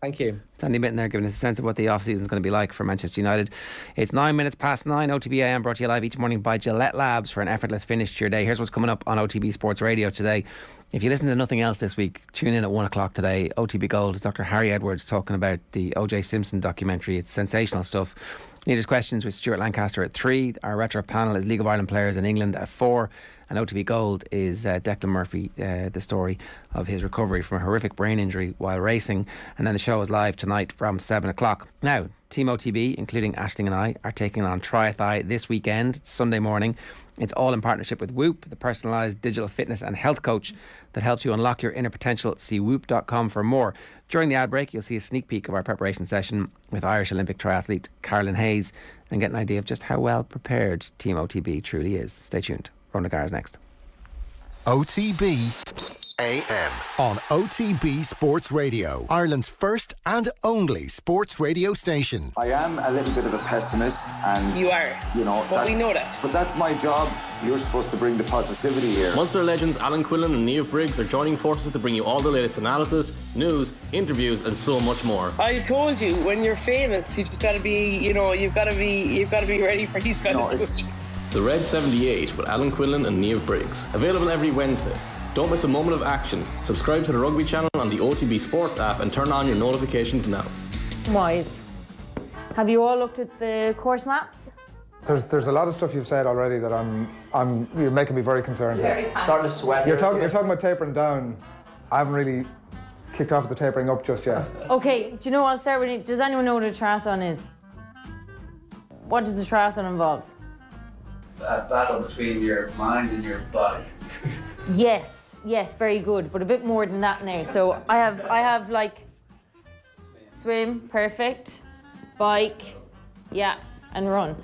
Thank you. It's Andy Mitten there giving us a sense of what the off-season is going to be like for Manchester United. It's 9 minutes past 9. OTB AM brought to you live each morning by Gillette Labs for an effortless finish to your day. Here's what's coming up on OTB Sports Radio today. If you listen to nothing else this week, tune in at 1 o'clock today. OTB Gold, Dr. Harry Edwards talking about the O.J. Simpson documentary. It's sensational stuff. Leaders' questions with Stuart Lancaster at 3. Our retro panel is League of Ireland players in England at 4. And OTB Gold is Declan Murphy, the story of his recovery from a horrific brain injury while racing. And then the show is live tonight from 7 o'clock. Now, Team OTB, including Aisling and I, are taking on Triathlon this weekend. It's Sunday morning. It's all in partnership with Whoop, the personalised digital fitness and health coach that helps you unlock your inner potential. See whoop.com for more. During the ad break, you'll see a sneak peek of our preparation session with Irish Olympic triathlete Carolyn Hayes and get an idea of just how well prepared Team OTB truly is. Stay tuned. Ronan O'Gara is next. OTB AM on OTB Sports Radio, Ireland's first and only sports radio station. I am a little bit of a pessimist, and you are. You know, but we know that. But that's my job. You're supposed to bring the positivity here. Munster legends Alan Quillan and Niamh Briggs are joining forces to bring you all the latest analysis, news, interviews, and so much more. I told you, when you're famous, you just got to be, you've got to be ready for these kind of stuff. The Red 78 with Alan Quillan and Niamh Briggs. Available every Wednesday. Don't miss a moment of action. Subscribe to the Rugby channel on the OTB Sports app and turn on your notifications now. Wise. Have you all looked at the course maps? There's a lot of stuff you've said already that you're making me very concerned. Starting to sweat. You're talking about tapering down. I haven't really kicked off the tapering up just yet. Okay, do you know what? I'll start with it. Does anyone know what a triathlon is? What does a triathlon involve? A battle between your mind and your body. Yes, very good, but a bit more than that now. So I have like swim, perfect, bike, yeah, and run.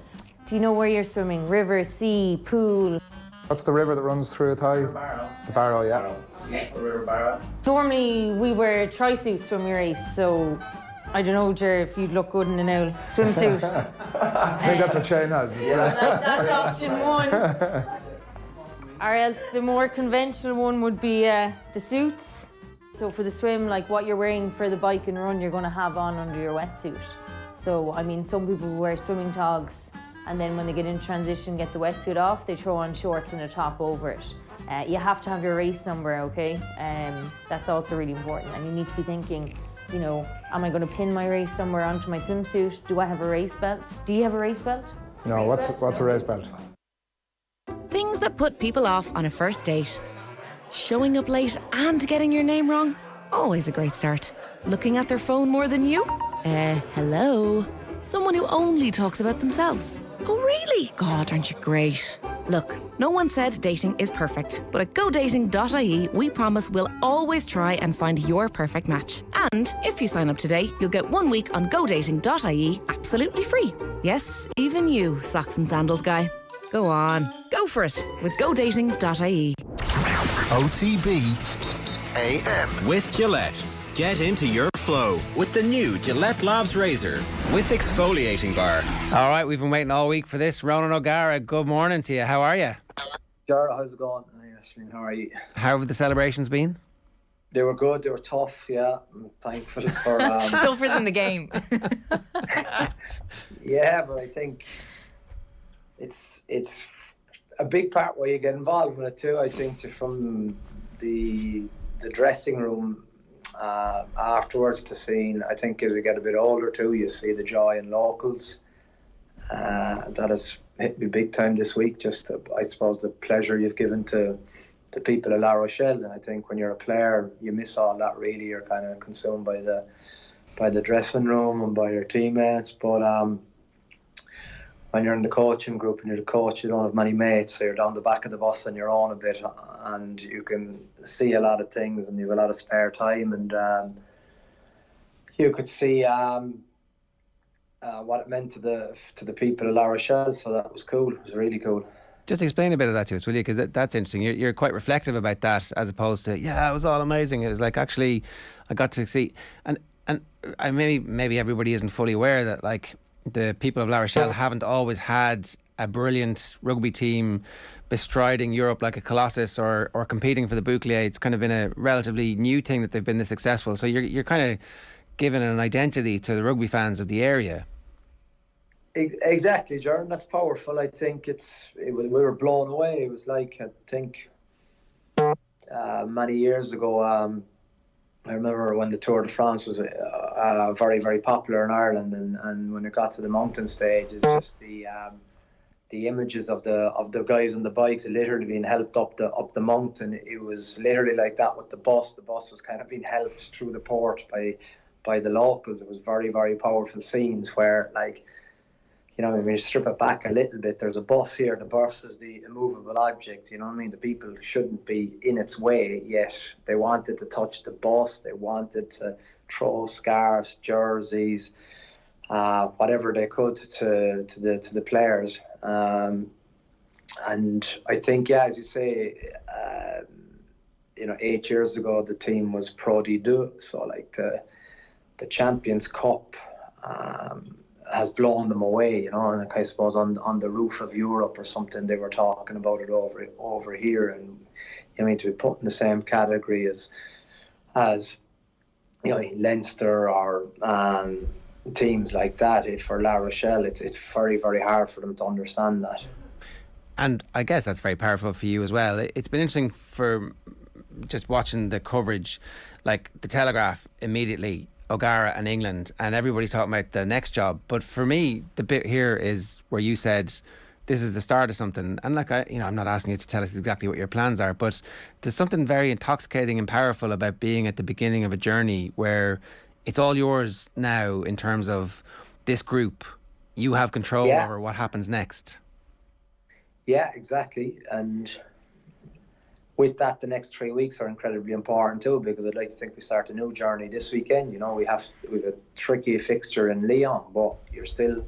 Do you know where you're swimming? River, sea, pool? What's the river that runs through Athy? Barrow. The Barrow, yeah. Yeah, the River Barrow. Normally we wear tri-suits when we race, so I don't know, Ger, if you'd look good in an old swimsuit. I think that's what Shane has. That's option one. Or else the more conventional one would be the suits. So for the swim, like what you're wearing for the bike and run, you're going to have on under your wetsuit. So, I mean, some people wear swimming togs, and then when they get in transition, get the wetsuit off, they throw on shorts and a top over it. You have to have your race number, okay? That's also really important. And you need to be thinking, am I going to pin my race number onto my swimsuit? Do I have a race belt? Do you have a race belt? No, what's a race belt? Things that put people off on a first date. Showing up late and getting your name wrong? Always a great start. Looking at their phone more than you? Hello? Someone who only talks about themselves. Oh, really? God, aren't you great? Look, no one said dating is perfect, but at godating.ie, we promise we'll always try and find your perfect match. And if you sign up today, you'll get 1 week on godating.ie absolutely free. Yes, even you, socks and sandals guy. Go on, go for it with godating.ie. OTB AM with Gillette. Get into your flow with the new Gillette Labs Razor with exfoliating bar. All right, we've been waiting all week for this. Ronan O'Gara, good morning to you. How are you? Ger, how's it going? Hi, Aisling, how are you? How have the celebrations been? They were good, they were tough, yeah. I'm thankful for... Tougher than the game. Yeah, but I think it's a big part where you get involved with it too. I think from the dressing room afterwards to seeing, I think as you get a bit older too, you see the joy in locals. That has hit me big time this week. Just I suppose the pleasure you've given to the people of La Rochelle, and I think when you're a player, you miss all that. Really, you're kind of consumed by the dressing room and by your teammates. But when you're in the coaching group and you're the coach, you don't have many mates, so you're down the back of the bus on your own a bit, and you can see a lot of things, and you have a lot of spare time, and you could see what it meant to the people of La Rochelle. So that was cool. It was really cool. Just explain a bit of that to us, will you? Because that's interesting. You're quite reflective about that, as opposed to, yeah, it was all amazing. It was like, actually, I got to see, and I maybe everybody isn't fully aware that, like, the people of La Rochelle haven't always had a brilliant rugby team bestriding Europe like a colossus or competing for the bouclier. It's kind of been a relatively new thing that they've been this successful. So you're kind of given an identity to the rugby fans of the area. Exactly, Jordan. That's powerful. I think we were blown away. It was like, I think many years ago, I remember when the Tour de France was very, very popular in Ireland, and when it got to the mountain stage, it's just the images of the guys on the bikes literally being helped up the mountain. It was literally like that with the bus. The bus was kind of being helped through the port by the locals. It was very, very powerful scenes where, like, you know, when you strip it back a little bit, there's a bus here. The bus is the immovable object, you know what I mean? The people shouldn't be in its way, yet they wanted to touch the bus. They wanted to throw scarves, jerseys, whatever they could to the players. And I think, yeah, as you say, 8 years ago, the team was Pro D2. So, like, the Champions Cup has blown them away, you know, and like, I suppose on the roof of Europe or something, they were talking about it over here, and I mean, to be put in the same category as you know, Leinster or teams like that, for La Rochelle, it's very, very hard for them to understand that. And I guess that's very powerful for you as well. It's been interesting for just watching the coverage, like the Telegraph immediately, O'Gara and England, and everybody's talking about the next job. But for me, the bit here is where you said this is the start of something. And like, I'm not asking you to tell us exactly what your plans are, but there's something very intoxicating and powerful about being at the beginning of a journey where it's all yours now in terms of this group. You have control over what happens next. Yeah, exactly. And with that, the next 3 weeks are incredibly important too, because I'd like to think we start a new journey this weekend. You know, we've a tricky fixture in Lyon, but you're still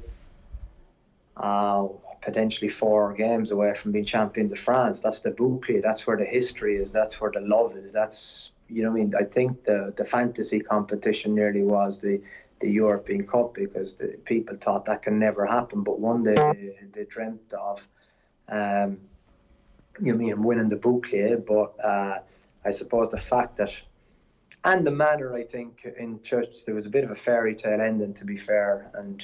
potentially 4 games away from being champions of France. That's the boucle. That's where the history is. That's where the love is. That's, you know what I mean? I think the fantasy competition nearly was the European Cup, because the people thought that can never happen. But one day they dreamt of you mean winning the boucle, but I suppose the fact that, and the manner, I think in church there was a bit of a fairy tale ending, to be fair, and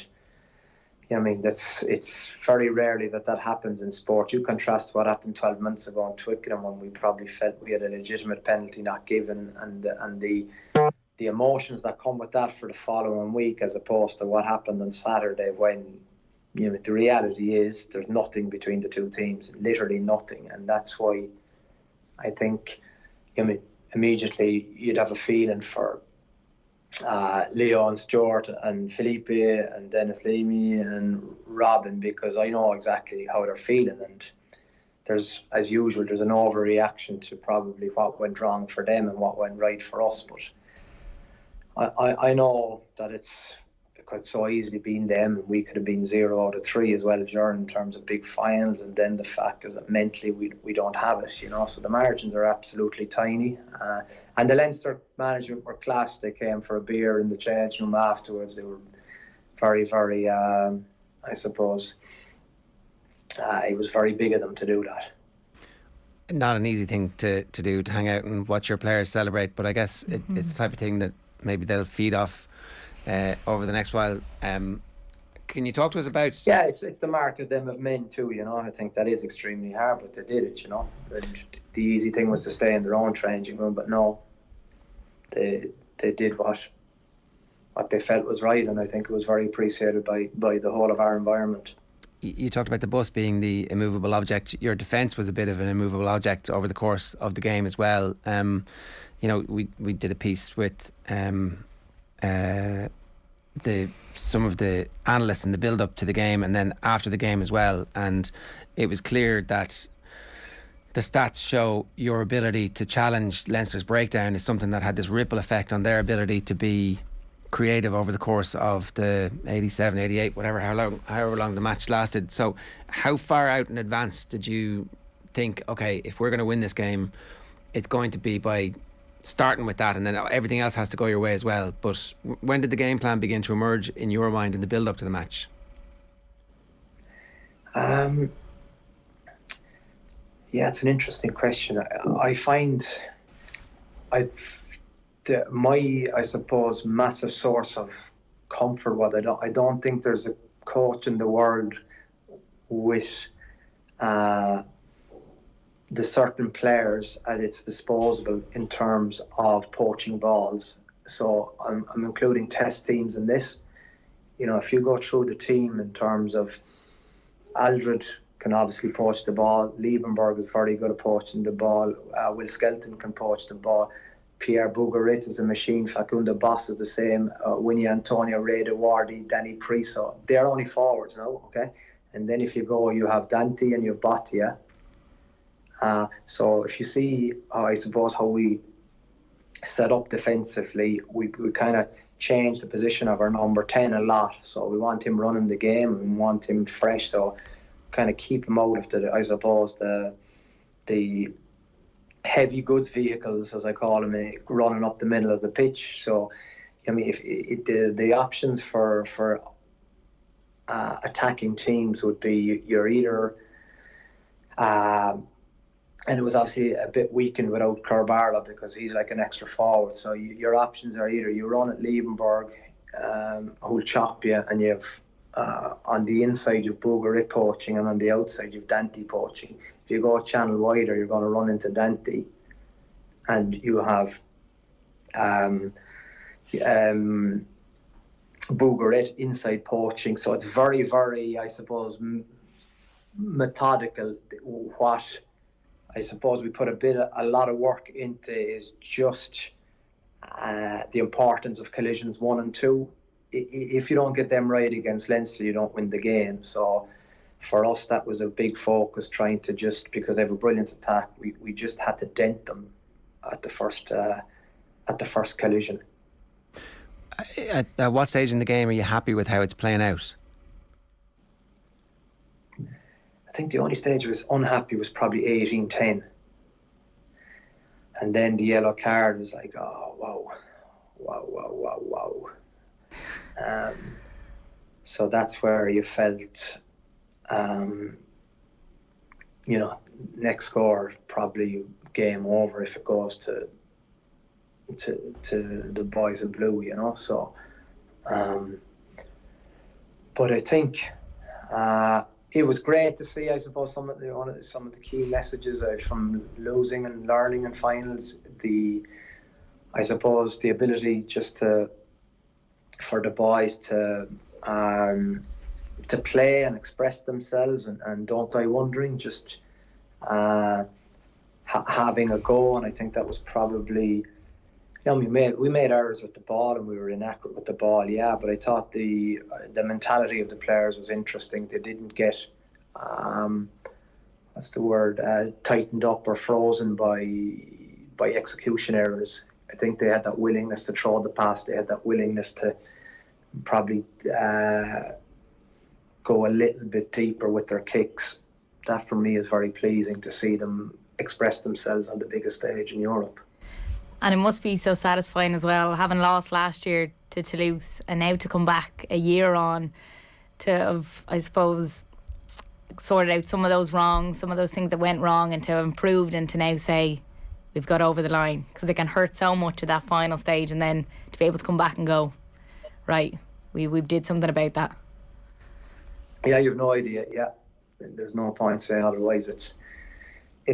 you know, I mean, it's very rarely that happens in sport. You contrast what happened 12 months ago in Twickenham when we probably felt we had a legitimate penalty not given, and the emotions that come with that for the following week, as opposed to what happened on Saturday, when, you know, the reality is there's nothing between the two teams, literally nothing. And that's why I think, you know, immediately you'd have a feeling for Leo and Stuart and Felipe and Dennis Leamy and Robin, because I know exactly how they're feeling. And there's, as usual, there's an overreaction to probably what went wrong for them and what went right for us. But I know that it could so easily been them, and we could have been 0 out of 3 as well, Ger, in terms of big finals. And then the fact is that mentally we don't have it, you know, so the margins are absolutely tiny. And the Leinster management were class. They came for a beer in the change room afterwards. They were very, very I suppose it was very big of them to do that. Not an easy thing to do, to hang out and watch your players celebrate, but I guess it's the type of thing that maybe they'll feed off over the next while. Can you talk to us about? Yeah, it's the mark of them of men too, you know. I think that is extremely hard, but they did it, you know. And the easy thing was to stay in their own changing room, but no, they did what they felt was right, and I think it was very appreciated by the whole of our environment. You talked about the bus being the immovable object. Your defence was a bit of an immovable object over the course of the game as well. You know, we did a piece with some of the analysts in the build up to the game and then after the game as well, and it was clear that the stats show your ability to challenge Leinster's breakdown is something that had this ripple effect on their ability to be creative over the course of the 87, 88, however long the match lasted. So how far out in advance did you think, okay, if we're going to win this game, it's going to be by starting with that, and then everything else has to go your way as well? But when did the game plan begin to emerge in your mind in the build up to the match? Yeah, it's an interesting question. I find I suppose, massive source of comfort was I don't think there's a coach in the world with the certain players at its disposal in terms of poaching balls. So I'm including test teams in this. If you go through the team in terms of Aldred can obviously poach the ball, Liebenberg is very good at poaching the ball, Will Skelton can poach the ball, Pierre Bougarit is a machine, Facundo Boss is the same, Winnie Antonio, Ray DeWardy, Danny Priso. They're only forwards now, okay? And then if you go, you have Dante and you have Bottia. So if you see, I suppose, how we set up defensively, we kind of changed the position of our number 10 a lot. So we want him running the game and we want him fresh. So kind of keep him out of the heavy goods vehicles, as I call them, running up the middle of the pitch. So, I mean, if the options for attacking teams would be you're either, and it was obviously a bit weakened without Kerbarla because he's like an extra forward. So your options are either you run at Liebenberg, who'll chop you, and you have on the inside you've Bougarit poaching, and on the outside you've Dante poaching. If you go a channel wider, you're going to run into Dante, and you have Bougarit inside poaching. So it's very, very, I suppose, methodical. What I suppose we put a lot of work into is just the importance of collisions 1 and 2. If you don't get them right against Leinster, you don't win the game. So for us, that was a big focus, trying to just, because they have a brilliant attack, we just had to dent them at the first collision. At what stage in the game are you happy with how it's playing out? I think the only stage I was unhappy was probably 18-10. And then the yellow card was like, oh, wow. So that's where you felt, next score, probably game over if it goes to the boys in blue, So, but I think it was great to see, I suppose, some of the key messages from losing and learning in finals. I suppose the ability just for the boys to play and express themselves and don't die wondering, just having a go. And I think that was probably, we made errors with the ball and we were inaccurate with the ball, but I thought the mentality of the players was interesting. They didn't get tightened up or frozen by execution errors. I think they had that willingness to throw the pass. They had that willingness to probably go a little bit deeper with their kicks. That for me is very pleasing to see them express themselves on the biggest stage in Europe. And it must be so satisfying as well, having lost last year to Toulouse and now to come back a year on to have, I suppose, sorted out some of those things that went wrong, and to have improved, and to now say we've got over the line, because it can hurt so much at that final stage, and then to be able to come back and go, right, we did something about that. Yeah, you've no idea. Yeah, there's no point saying otherwise. It's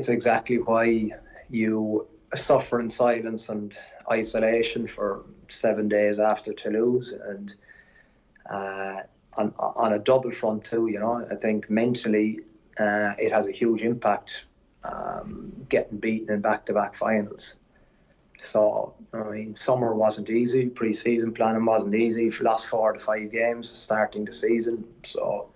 exactly why you suffer in silence and isolation for 7 days after Toulouse, and on a double front too. I think mentally it has a huge impact, getting beaten in back-to-back finals. So, I mean, summer wasn't easy, pre-season planning wasn't easy. We've lost 4 to 5 games starting the season. So,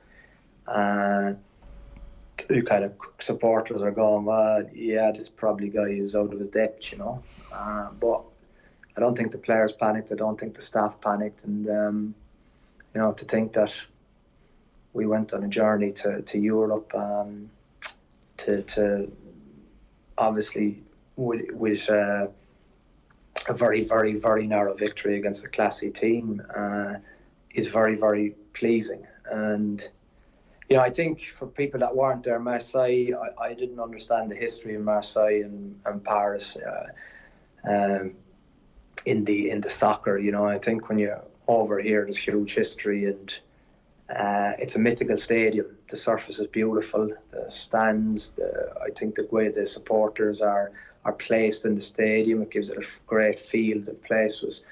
you kind of supporters are going, well, this probably guy is out of his depth, But I don't think the players panicked. I don't think the staff panicked. And, to think that we went on a journey to Europe, to obviously with a very, very, very narrow victory against a classy team is very, very pleasing. And I think for people that weren't there, Marseille, I didn't understand the history of Marseille and Paris. in the soccer. You know, I think when you're over here, there's huge history, and it's a mythical stadium. The surface is beautiful. The stands, I think the way the supporters are placed in the stadium, it gives it a great feel. The place was,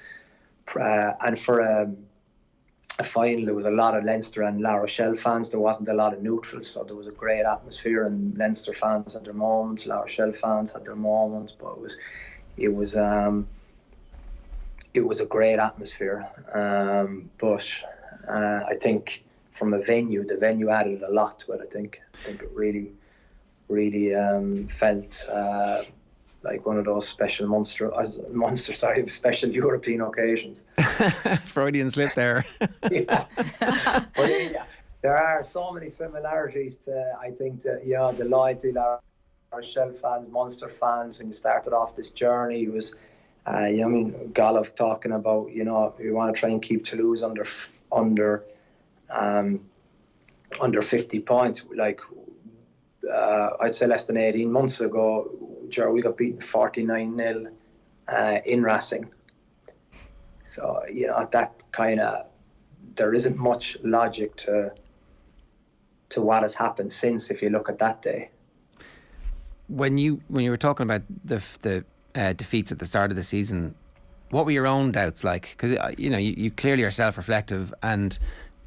and for a final, there was a lot of Leinster and La Rochelle fans. There wasn't a lot of neutrals, so there was a great atmosphere. And Leinster fans had their moments, La Rochelle fans had their moments, but it was a great atmosphere. But I think from the venue added a lot to it. I think it really felt like one of those special special European occasions. Freudian slip there. Yeah. But yeah, there are so many similarities to, I think, the loyalty of Rochelle fans, Munster fans, when you started off this journey. It was, Gaelic talking about, you want to try and keep Toulouse under 50 points. Like, I'd say less than 18 months ago, Ger, we got beaten 49-0 in Racing. So, that kind of, there isn't much logic to what has happened since, if you look at that day. When you were talking about the defeats at the start of the season, what were your own doubts like? Because, you clearly are self-reflective and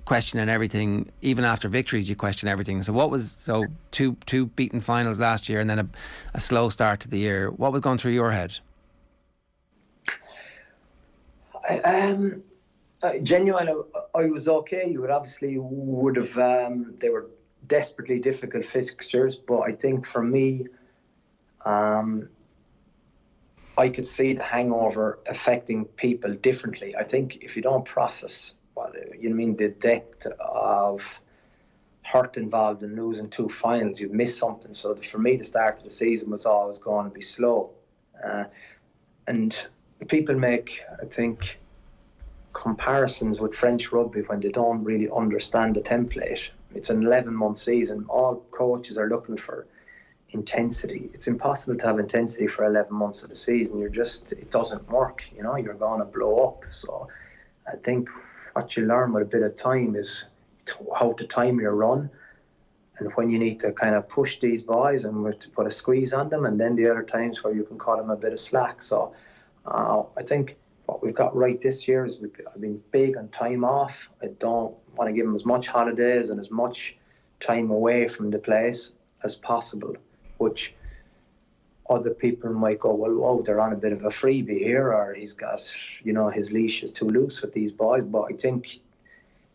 questioning everything. Even after victories, you question everything. So two beaten finals last year and then a slow start to the year. What was going through your head? Genuinely, I was okay. You would have. They were desperately difficult fixtures, but I think for me, I could see the hangover affecting people differently. I think if you don't process, the depth of hurt involved in losing two finals, you've missed something. So for me, the start of the season was always going to be slow, and people make, I think, comparisons with French rugby when they don't really understand the template. It's an 11-month season. All coaches are looking for intensity. It's impossible to have intensity for 11 months of the season. It doesn't work. You're going to blow up. So I think what you learn with a bit of time is how to time your run, and when you need to kind of push these boys and to put a squeeze on them, and then the other times where you can cut them a bit of slack. So I think what we've got right this year is I've been big on time off. I don't want to give them as much holidays and as much time away from the place as possible, which other people might go, well, they're on a bit of a freebie here, or he's got, his leash is too loose with these boys. But I think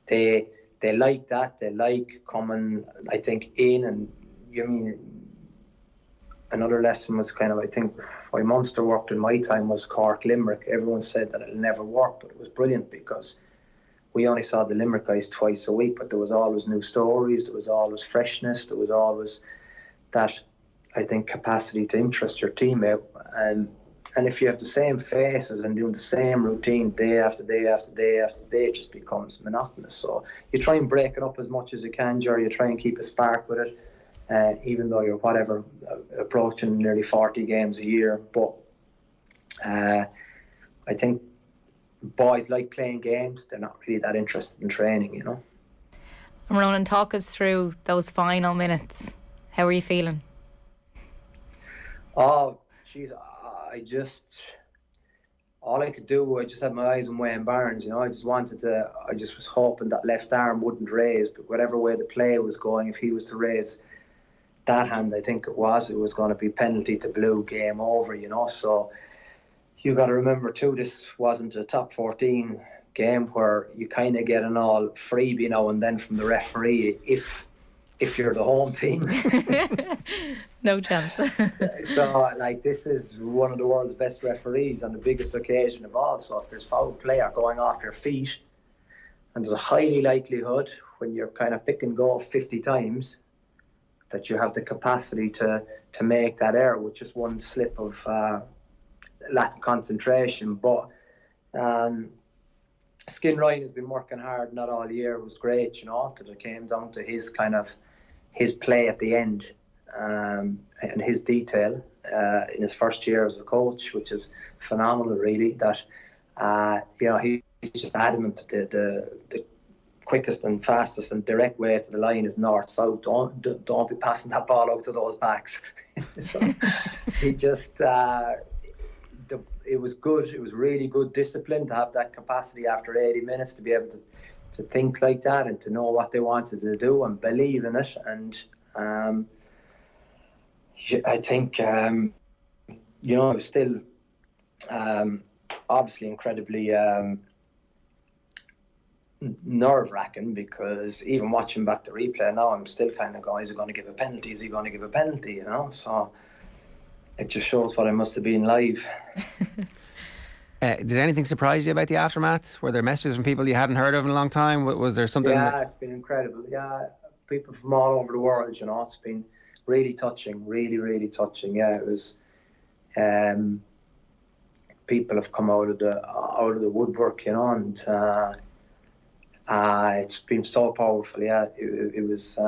they like that. They like coming, I think, in. And another lesson was kind of, I think, why Munster worked in my time was Cork Limerick. Everyone said that it'll never work, but it was brilliant because we only saw the Limerick guys twice a week, but there was always new stories, there was always freshness, there was always that, I think, capacity to interest your teammate. And if you have the same faces and doing the same routine day after day after day after day, it just becomes monotonous. So you try and break it up as much as you can, Ger. You try and keep a spark with it. Even though you're approaching nearly 40 games a year. But I think boys like playing games. They're not really that interested in training, And Ronan, talk us through those final minutes. How are you feeling? Oh, jeez, all I could do, I just had my eyes on Wayne Barnes, I just was hoping that left arm wouldn't raise, but whatever way the play was going, if he was to raise that hand, I think it was going to be penalty to blue, game over, so you got to remember too, this wasn't a top 14 game where you kind of get an all freebie now and then from the referee if you're the home team. No chance. So this is one of the world's best referees on the biggest occasion of all, so if there's foul play or going off your feet, and there's a highly likelihood when you're kind of pick and go 50 times that you have the capacity to make that error with just one slip of lack of concentration. But Skin Ryan has been working hard, not all year. It was great, till it came down to his play at the end. and his detail in his first year as a coach, which is phenomenal, really. That he's just adamant that the quickest and fastest and direct way to the line is north-south. Don't be passing that ball out to those backs. So he just it was good. It was really good discipline to have that capacity after 80 minutes to be able to think like that and to know what they wanted to do and believe in it. And I think it was still obviously incredibly nerve-wracking, because even watching back the replay now, I'm still kind of going, is he going to give a penalty? Is he going to give a penalty? So it just shows what I must have been live. Did anything surprise you about the aftermath? Were there messages from people you hadn't heard of in a long time? Was there something? Yeah, it's been incredible. Yeah, people from all over the world, it's been really touching, really, really touching. Yeah, it was. People have come out of the woodwork, and it's been so powerful. Yeah, it was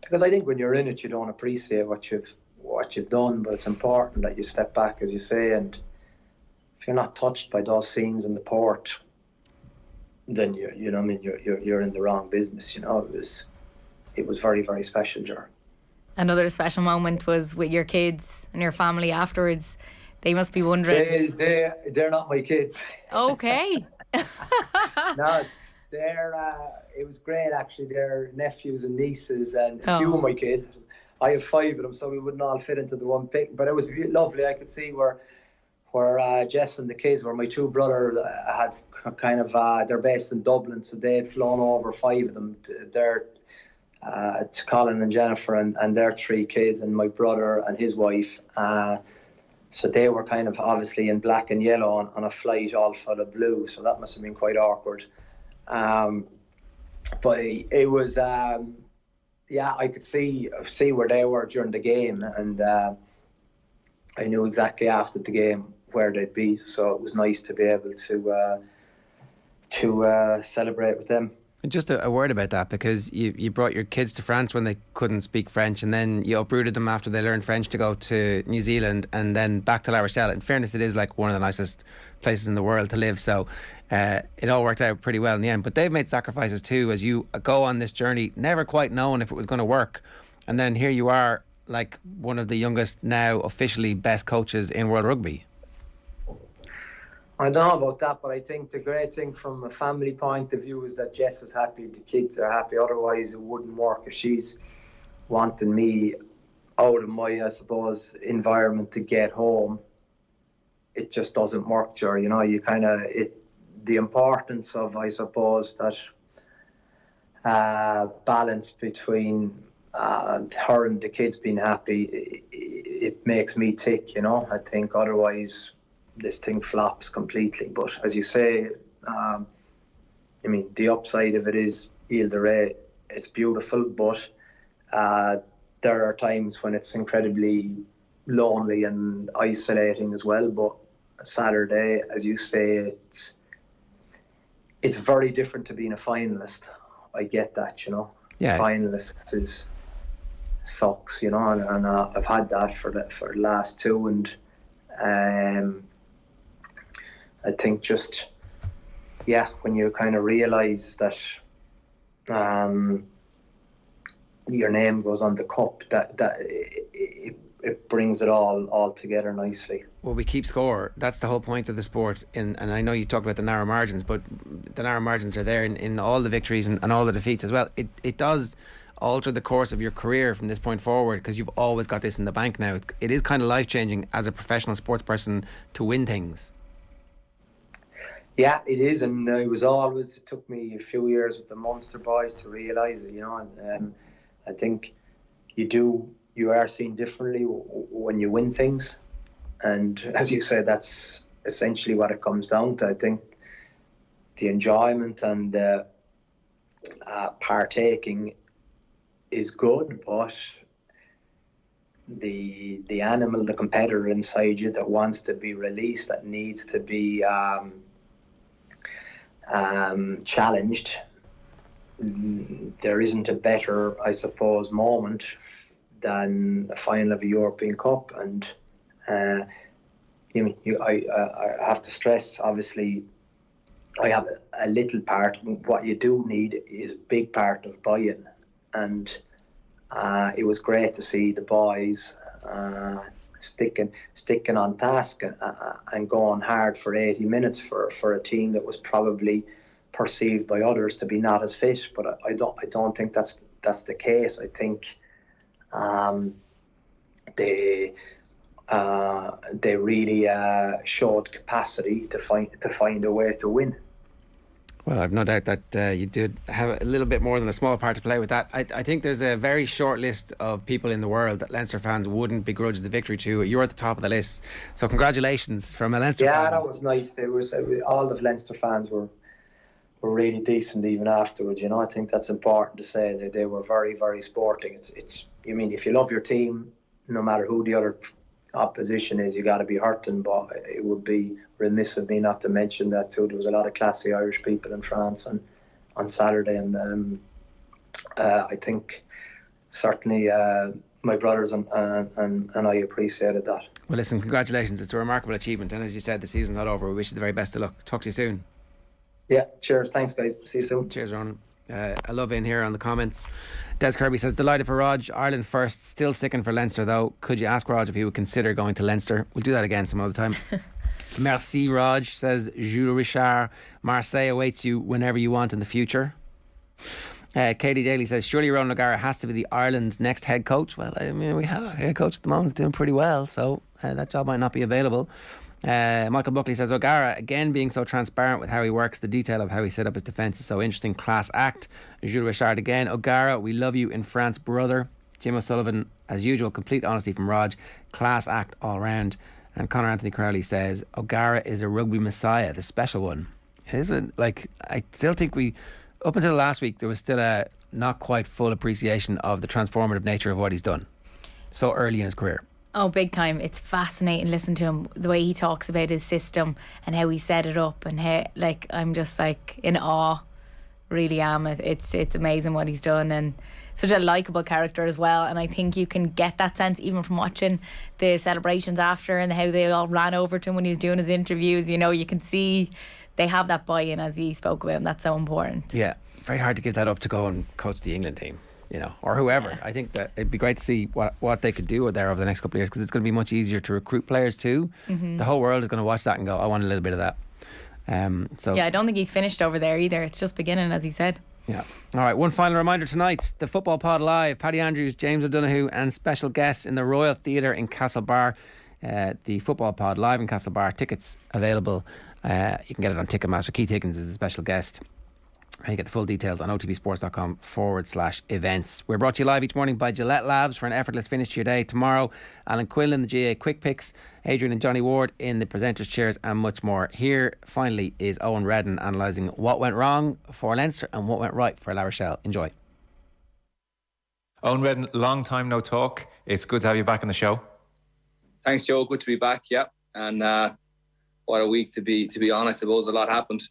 because I think when you're in it, you don't appreciate what you've done, but it's important that you step back, as you say, and if you're not touched by those scenes in the port, then you're in the wrong business. It was very, very special, Ger. Another special moment was with your kids and your family afterwards. They must be wondering. They're not my kids. Okay. No, it was great actually. They're nephews and nieces and a few of my kids. I have 5 of them, so we wouldn't all fit into the one pick. But it was lovely. I could see where Jess and the kids, where my 2 brothers had kind of they're based in Dublin, so they'd flown over, 5 of them. To Colin and Jennifer and their 3 kids, and my brother and his wife. So they were kind of obviously in black and yellow on a flight all full of blue, so that must have been quite awkward. But it was, I could see where they were during the game, and I knew exactly after the game where they'd be, so it was nice to be able to celebrate with them. Just a word about that, because you brought your kids to France when they couldn't speak French, and then you uprooted them after they learned French to go to New Zealand and then back to La Rochelle. In fairness, it is like one of the nicest places in the world to live, so it all worked out pretty well in the end. But they've made sacrifices too as you go on this journey, never quite knowing if it was going to work, and then here you are, like one of the youngest now officially best coaches in World Rugby. I don't know about that, but I think the great thing from a family point of view is that Jess is happy, the kids are happy. Otherwise, it wouldn't work. If she's wanting me out of my, I suppose, environment to get home, it just doesn't work, Ger. You kind of, the importance of, I suppose, that balance between her and the kids being happy, it makes me tick, I think otherwise this thing flops completely. But as you say, the upside of it is Ile de Ré. It's beautiful, but there are times when it's incredibly lonely and isolating as well. But Saturday, as you say, it's very different to being a finalist. I get that, Yeah. Finalists sucks, and I've had that for the last 2, and I think just, when you kind of realise that your name goes on the cup, that it brings it all together nicely. Well, we keep score. That's the whole point of the sport. And I know you talked about the narrow margins, but the narrow margins are there in all the victories and all the defeats as well. It does alter the course of your career from this point forward, because you've always got this in the bank now. It is kind of life-changing as a professional sports person to win things. Yeah, it is, and it took me a few years with the Munster boys to realise it, and I think you are seen differently when you win things, and as you said, that's essentially what it comes down to. I think the enjoyment and the partaking is good, but the animal, the competitor inside you that wants to be released, that needs to be challenged, there isn't a better, I suppose, moment than a final of a European Cup. And I have to stress, obviously, I have a little part. What you do need is a big part of buy-in, and it was great to see the boys sticking on task and going hard for 80 minutes for a team that was probably perceived by others to be not as fit. But I don't think that's the case. I think they really showed capacity to find a way to win. Well, I've no doubt that you did have a little bit more than a small part to play with that. I think there's a very short list of people in the world that Leinster fans wouldn't begrudge the victory to. You're at the top of the list, so congratulations from a Leinster fan. Yeah, that was nice. There was all the Leinster fans were really decent even afterwards. You know, I think that's important to say. That they were very, very sporting. It's. I mean, if you love your team, no matter who the other opposition is, you got to be hurting. But it would be remiss of me not to mention that too. There was a lot of classy Irish people in France on Saturday, and I think certainly my brothers and I appreciated that. Well, listen, congratulations. It's a remarkable achievement, and as you said, the season's not over. We wish you the very best of luck. Talk to you soon. Yeah, cheers. Thanks, guys. See you soon. Cheers, Ronan. I love in here on the comments. Des Kirby says, delighted for Rog. Ireland first. Still sickened for Leinster, though. Could you ask Rog if he would consider going to Leinster? We'll do that again some other time. Merci, Rog, says Jules Richard. Marseille awaits you whenever you want in the future. Katie Daly says, surely Ronan O'Gara has to be the Ireland next head coach. Well, I mean, we have a head coach at the moment doing pretty well, so that job might not be available. Michael Buckley says, O'Gara again being so transparent with how he works, the detail of how he set up his defence is so interesting. Class act. Jules Richard again, O'Gara, we love you in France, brother. Jim O'Sullivan, as usual, complete honesty from Rog. Class act all round. And Conor Anthony Crowley says, O'Gara is a rugby messiah, the special one. Isn't, like, I still think up until last week, there was still a not quite full appreciation of the transformative nature of what he's done so early in his career. Oh, big time. It's fascinating listening to him, the way he talks about his system and how he set it up, and how, like, I'm just like in awe, really am. It's amazing what he's done, and such a likeable character as well. And I think you can get that sense even from watching the celebrations after and how they all ran over to him when he was doing his interviews. You know, you can see they have that buy-in, as he spoke about, and that's so important. Yeah, very hard to give that up to go and coach the England team, you know, or whoever. Yeah. I think that it'd be great to see what they could do there over the next couple of years, because it's going to be much easier to recruit players too. Mm-hmm. The whole world is going to watch that and go, I want a little bit of that. Yeah, I don't think he's finished over there either. It's just beginning, as he said. Yeah. All right, one final reminder tonight, the Football Pod Live, Paddy Andrews, James O'Donoghue and special guests in the Royal Theatre in Castlebar. The Football Pod Live in Castlebar, tickets available. You can get it on Ticketmaster. Keith Higgins is a special guest. And you get the full details on otbsports.com/events. We're brought to you live each morning by Gillette Labs for an effortless finish to your day. Tomorrow, Alan Quinlan, the GA Quick Picks, Adrian and Johnny Ward in the presenters' chairs, and much more. Here, finally, is Owen Redden analysing what went wrong for Leinster and what went right for La Rochelle. Enjoy. Owen Redden, long time no talk. It's good to have you back on the show. Thanks, Joe. Good to be back. Yeah, and what a week to be honest. I suppose a lot happened.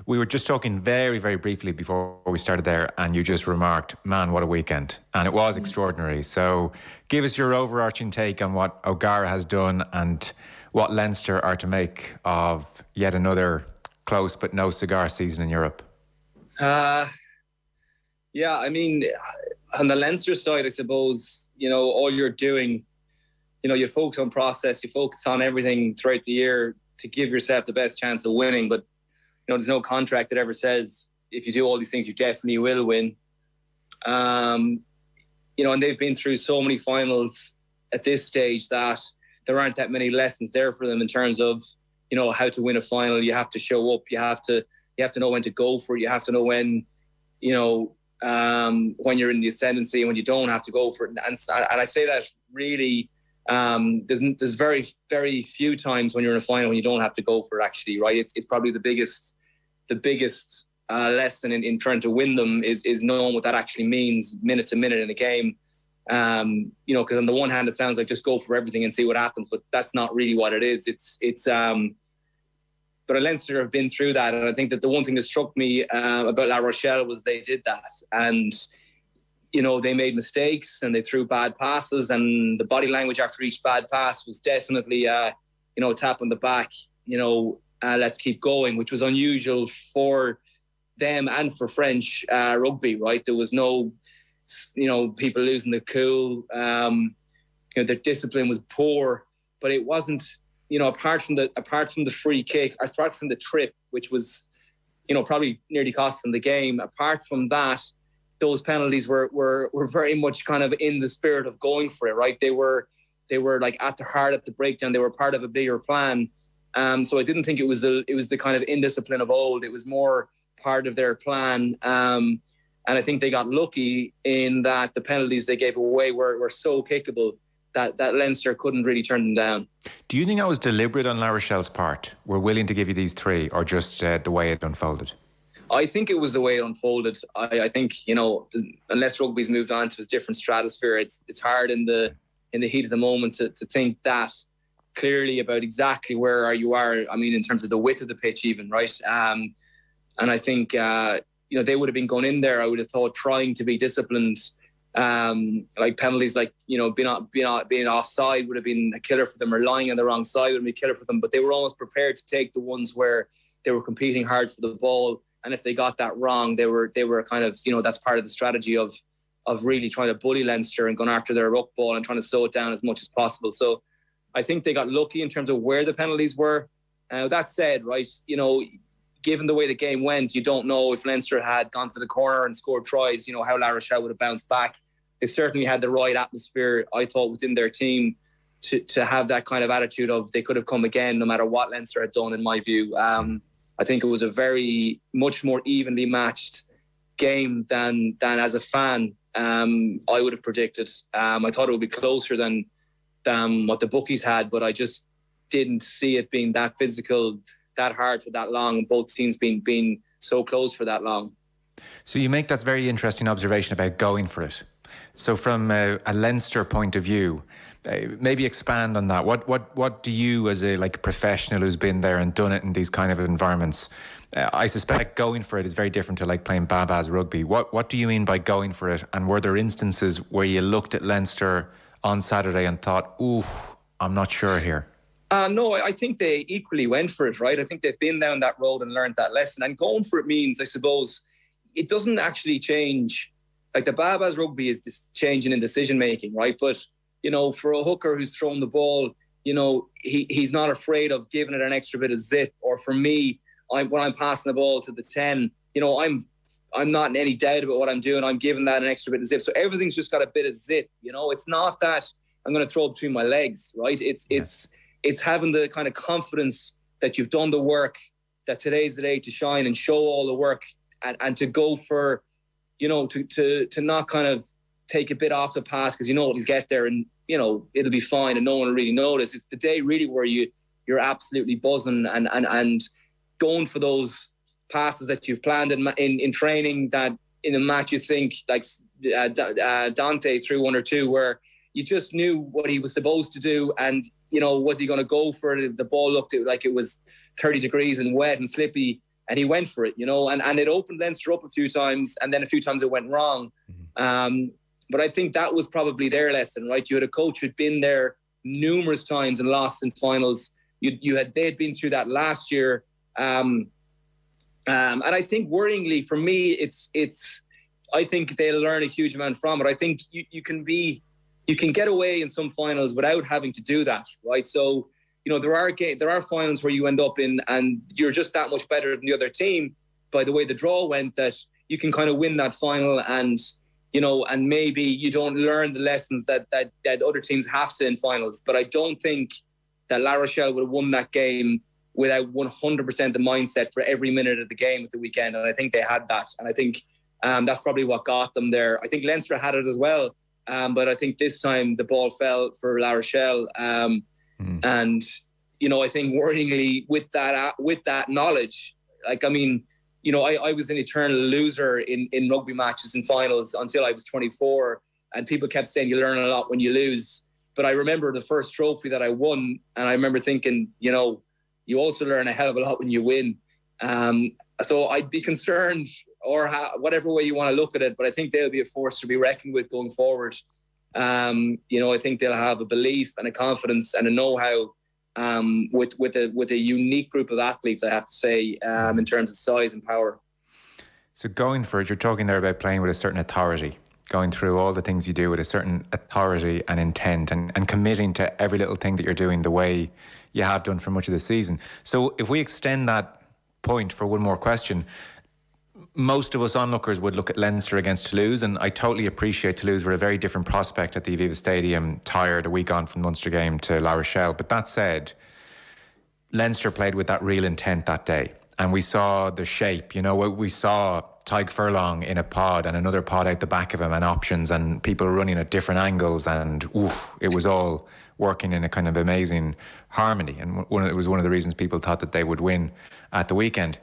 We were just talking very, very briefly before we started there, and you just remarked, man, what a weekend. And it was extraordinary. So give us your overarching take on what O'Gara has done and what Leinster are to make of yet another close but no cigar season in Europe. Yeah, I mean, on the Leinster side, I suppose, you know, all you're doing, you know, you focus on process, you focus on everything throughout the year to give yourself the best chance of winning. But you know, there's no contract that ever says if you do all these things, you definitely will win. You know, and they've been through so many finals at this stage that there aren't that many lessons there for them in terms of, you know, how to win a final. You have to show up. You have to know when to go for it. You have to know when, you know, when you're in the ascendancy and when you don't have to go for it. And I say that really, there's very, very few times when you're in a final when you don't have to go for it, actually, right? It's probably the biggest lesson in trying to win them is knowing what that actually means minute to minute in a game. You know, because on the one hand, it sounds like just go for everything and see what happens, but that's not really what it is. But Leinster have been through that, and I think that the one thing that struck me about La Rochelle was they did that, and they made mistakes and they threw bad passes, and the body language after each bad pass was definitely, tap on the back, let's keep going, which was unusual for them and for French rugby, right? There was no, people losing the cool. Their discipline was poor, but it wasn't, apart from the free kick, apart from the trip, which was, probably nearly cost them the game. Apart from that, those penalties were very much kind of in the spirit of going for it, right? They were like at the heart of the breakdown. They were part of a bigger plan. So I didn't think it was the kind of indiscipline of old. It was more part of their plan. And I think they got lucky in that the penalties they gave away were so kickable that Leinster couldn't really turn them down. Do you think that was deliberate on La Rochelle's part? We're willing to give you these three, or just the way it unfolded? I think it was the way it unfolded. I think, unless rugby's moved on to a different stratosphere, it's hard in the heat of the moment to think that clearly about exactly where you are. I mean, in terms of the width of the pitch even, right? And I think, they would have been going in there, I would have thought, trying to be disciplined. Like penalties, like, being offside would have been a killer for them, or lying on the wrong side would have been a killer for them. But they were almost prepared to take the ones where they were competing hard for the ball. And if they got that wrong, they were kind of, that's part of the strategy of really trying to bully Leinster and going after their ruck ball and trying to slow it down as much as possible. So I think they got lucky in terms of where the penalties were. That said, right, given the way the game went, you don't know if Leinster had gone to the corner and scored tries, how La Rochelle would have bounced back. They certainly had the right atmosphere, I thought, within their team to have that kind of attitude of they could have come again no matter what Leinster had done, in my view. I think it was a very much more evenly matched game than as a fan I would have predicted. I thought it would be closer than what the bookies had, but I just didn't see it being that physical, that hard for that long, and both teams being so close for that long. So you make that very interesting observation about going for it. So from a Leinster point of view, maybe expand on that. What do you, as a professional who's been there and done it in these kind of environments, I suspect going for it is very different to playing Babas rugby. What do you mean by going for it? And were there instances where you looked at Leinster on Saturday and thought, ooh, I'm not sure here? No, I think they equally went for it, right? I think they've been down that road and learned that lesson. And going for it means, I suppose, it doesn't actually change. Like the Babas rugby is this changing in decision making, right? But for a hooker who's thrown the ball, he's not afraid of giving it an extra bit of zip. Or for me, when I'm passing the ball to the 10, I'm not in any doubt about what I'm doing. I'm giving that an extra bit of zip. So everything's just got a bit of zip. It's not that I'm going to throw it between my legs, right? It's having the kind of confidence that you've done the work, that today's the day to shine and show all the work, and to go for, to not kind of take a bit off the pass because it'll get there and it'll be fine and no one will really notice. It's the day really where you're absolutely buzzing and going for those passes that you've planned in training, that in a match you think, like Dante threw one or two where you just knew what he was supposed to do, and was he going to go for it? The ball looked like it was 30 degrees and wet and slippy, and he went for it, and it opened Leinster up a few times, and then a few times it went wrong. But I think that was probably their lesson, right? You had a coach who'd been there numerous times and lost in finals. They'd been through that last year. And I think worryingly for me, I think they'll learn a huge amount from it. I think you can get away in some finals without having to do that, right? So, there are finals where you end up in and you're just that much better than the other team by the way the draw went, that you can kind of win that final and maybe you don't learn the lessons that other teams have to in finals. But I don't think that La Rochelle would have won that game without 100% the mindset for every minute of the game at the weekend. And I think they had that. And I think that's probably what got them there. I think Leinster had it as well. But I think this time the ball fell for La Rochelle. And, I think worryingly with that knowledge, I was an eternal loser in rugby matches and finals until I was 24. And people kept saying you learn a lot when you lose. But I remember the first trophy that I won. And I remember thinking, you also learn a hell of a lot when you win. So I'd be concerned whatever way you want to look at it. But I think they'll be a force to be reckoned with going forward. I think they'll have a belief and a confidence and a know-how with a unique group of athletes, I have to say, in terms of size and power. So going for it, you're talking there about playing with a certain authority, going through all the things you do with a certain authority and intent, and committing to every little thing that you're doing the way you have done for much of the season. So if we extend that point for one more question, most of us onlookers would look at Leinster against Toulouse, and I totally appreciate Toulouse were a very different prospect at the Aviva Stadium, tired a week on from the Munster game to La Rochelle. But that said, Leinster played with that real intent that day. And we saw the shape, we saw Tyg Furlong in a pod and another pod out the back of him, and options and people running at different angles, and it was all working in a kind of amazing harmony. And it was one of the reasons people thought that they would win at the weekend.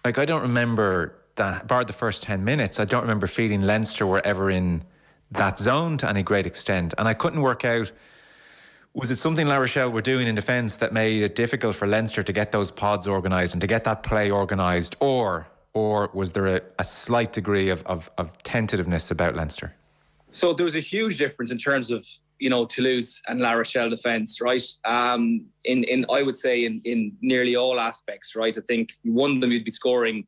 Like, I don't remember that, bar the first 10 minutes, I don't remember feeling Leinster were ever in that zone to any great extent. And I couldn't work out, was it something La Rochelle were doing in defence that made it difficult for Leinster to get those pods organised and to get that play organised, or was there a slight degree of tentativeness about Leinster? So there was a huge difference in terms of, Toulouse and La Rochelle defence, right? In I would say in nearly all aspects, right? I think one of them you'd be scoring,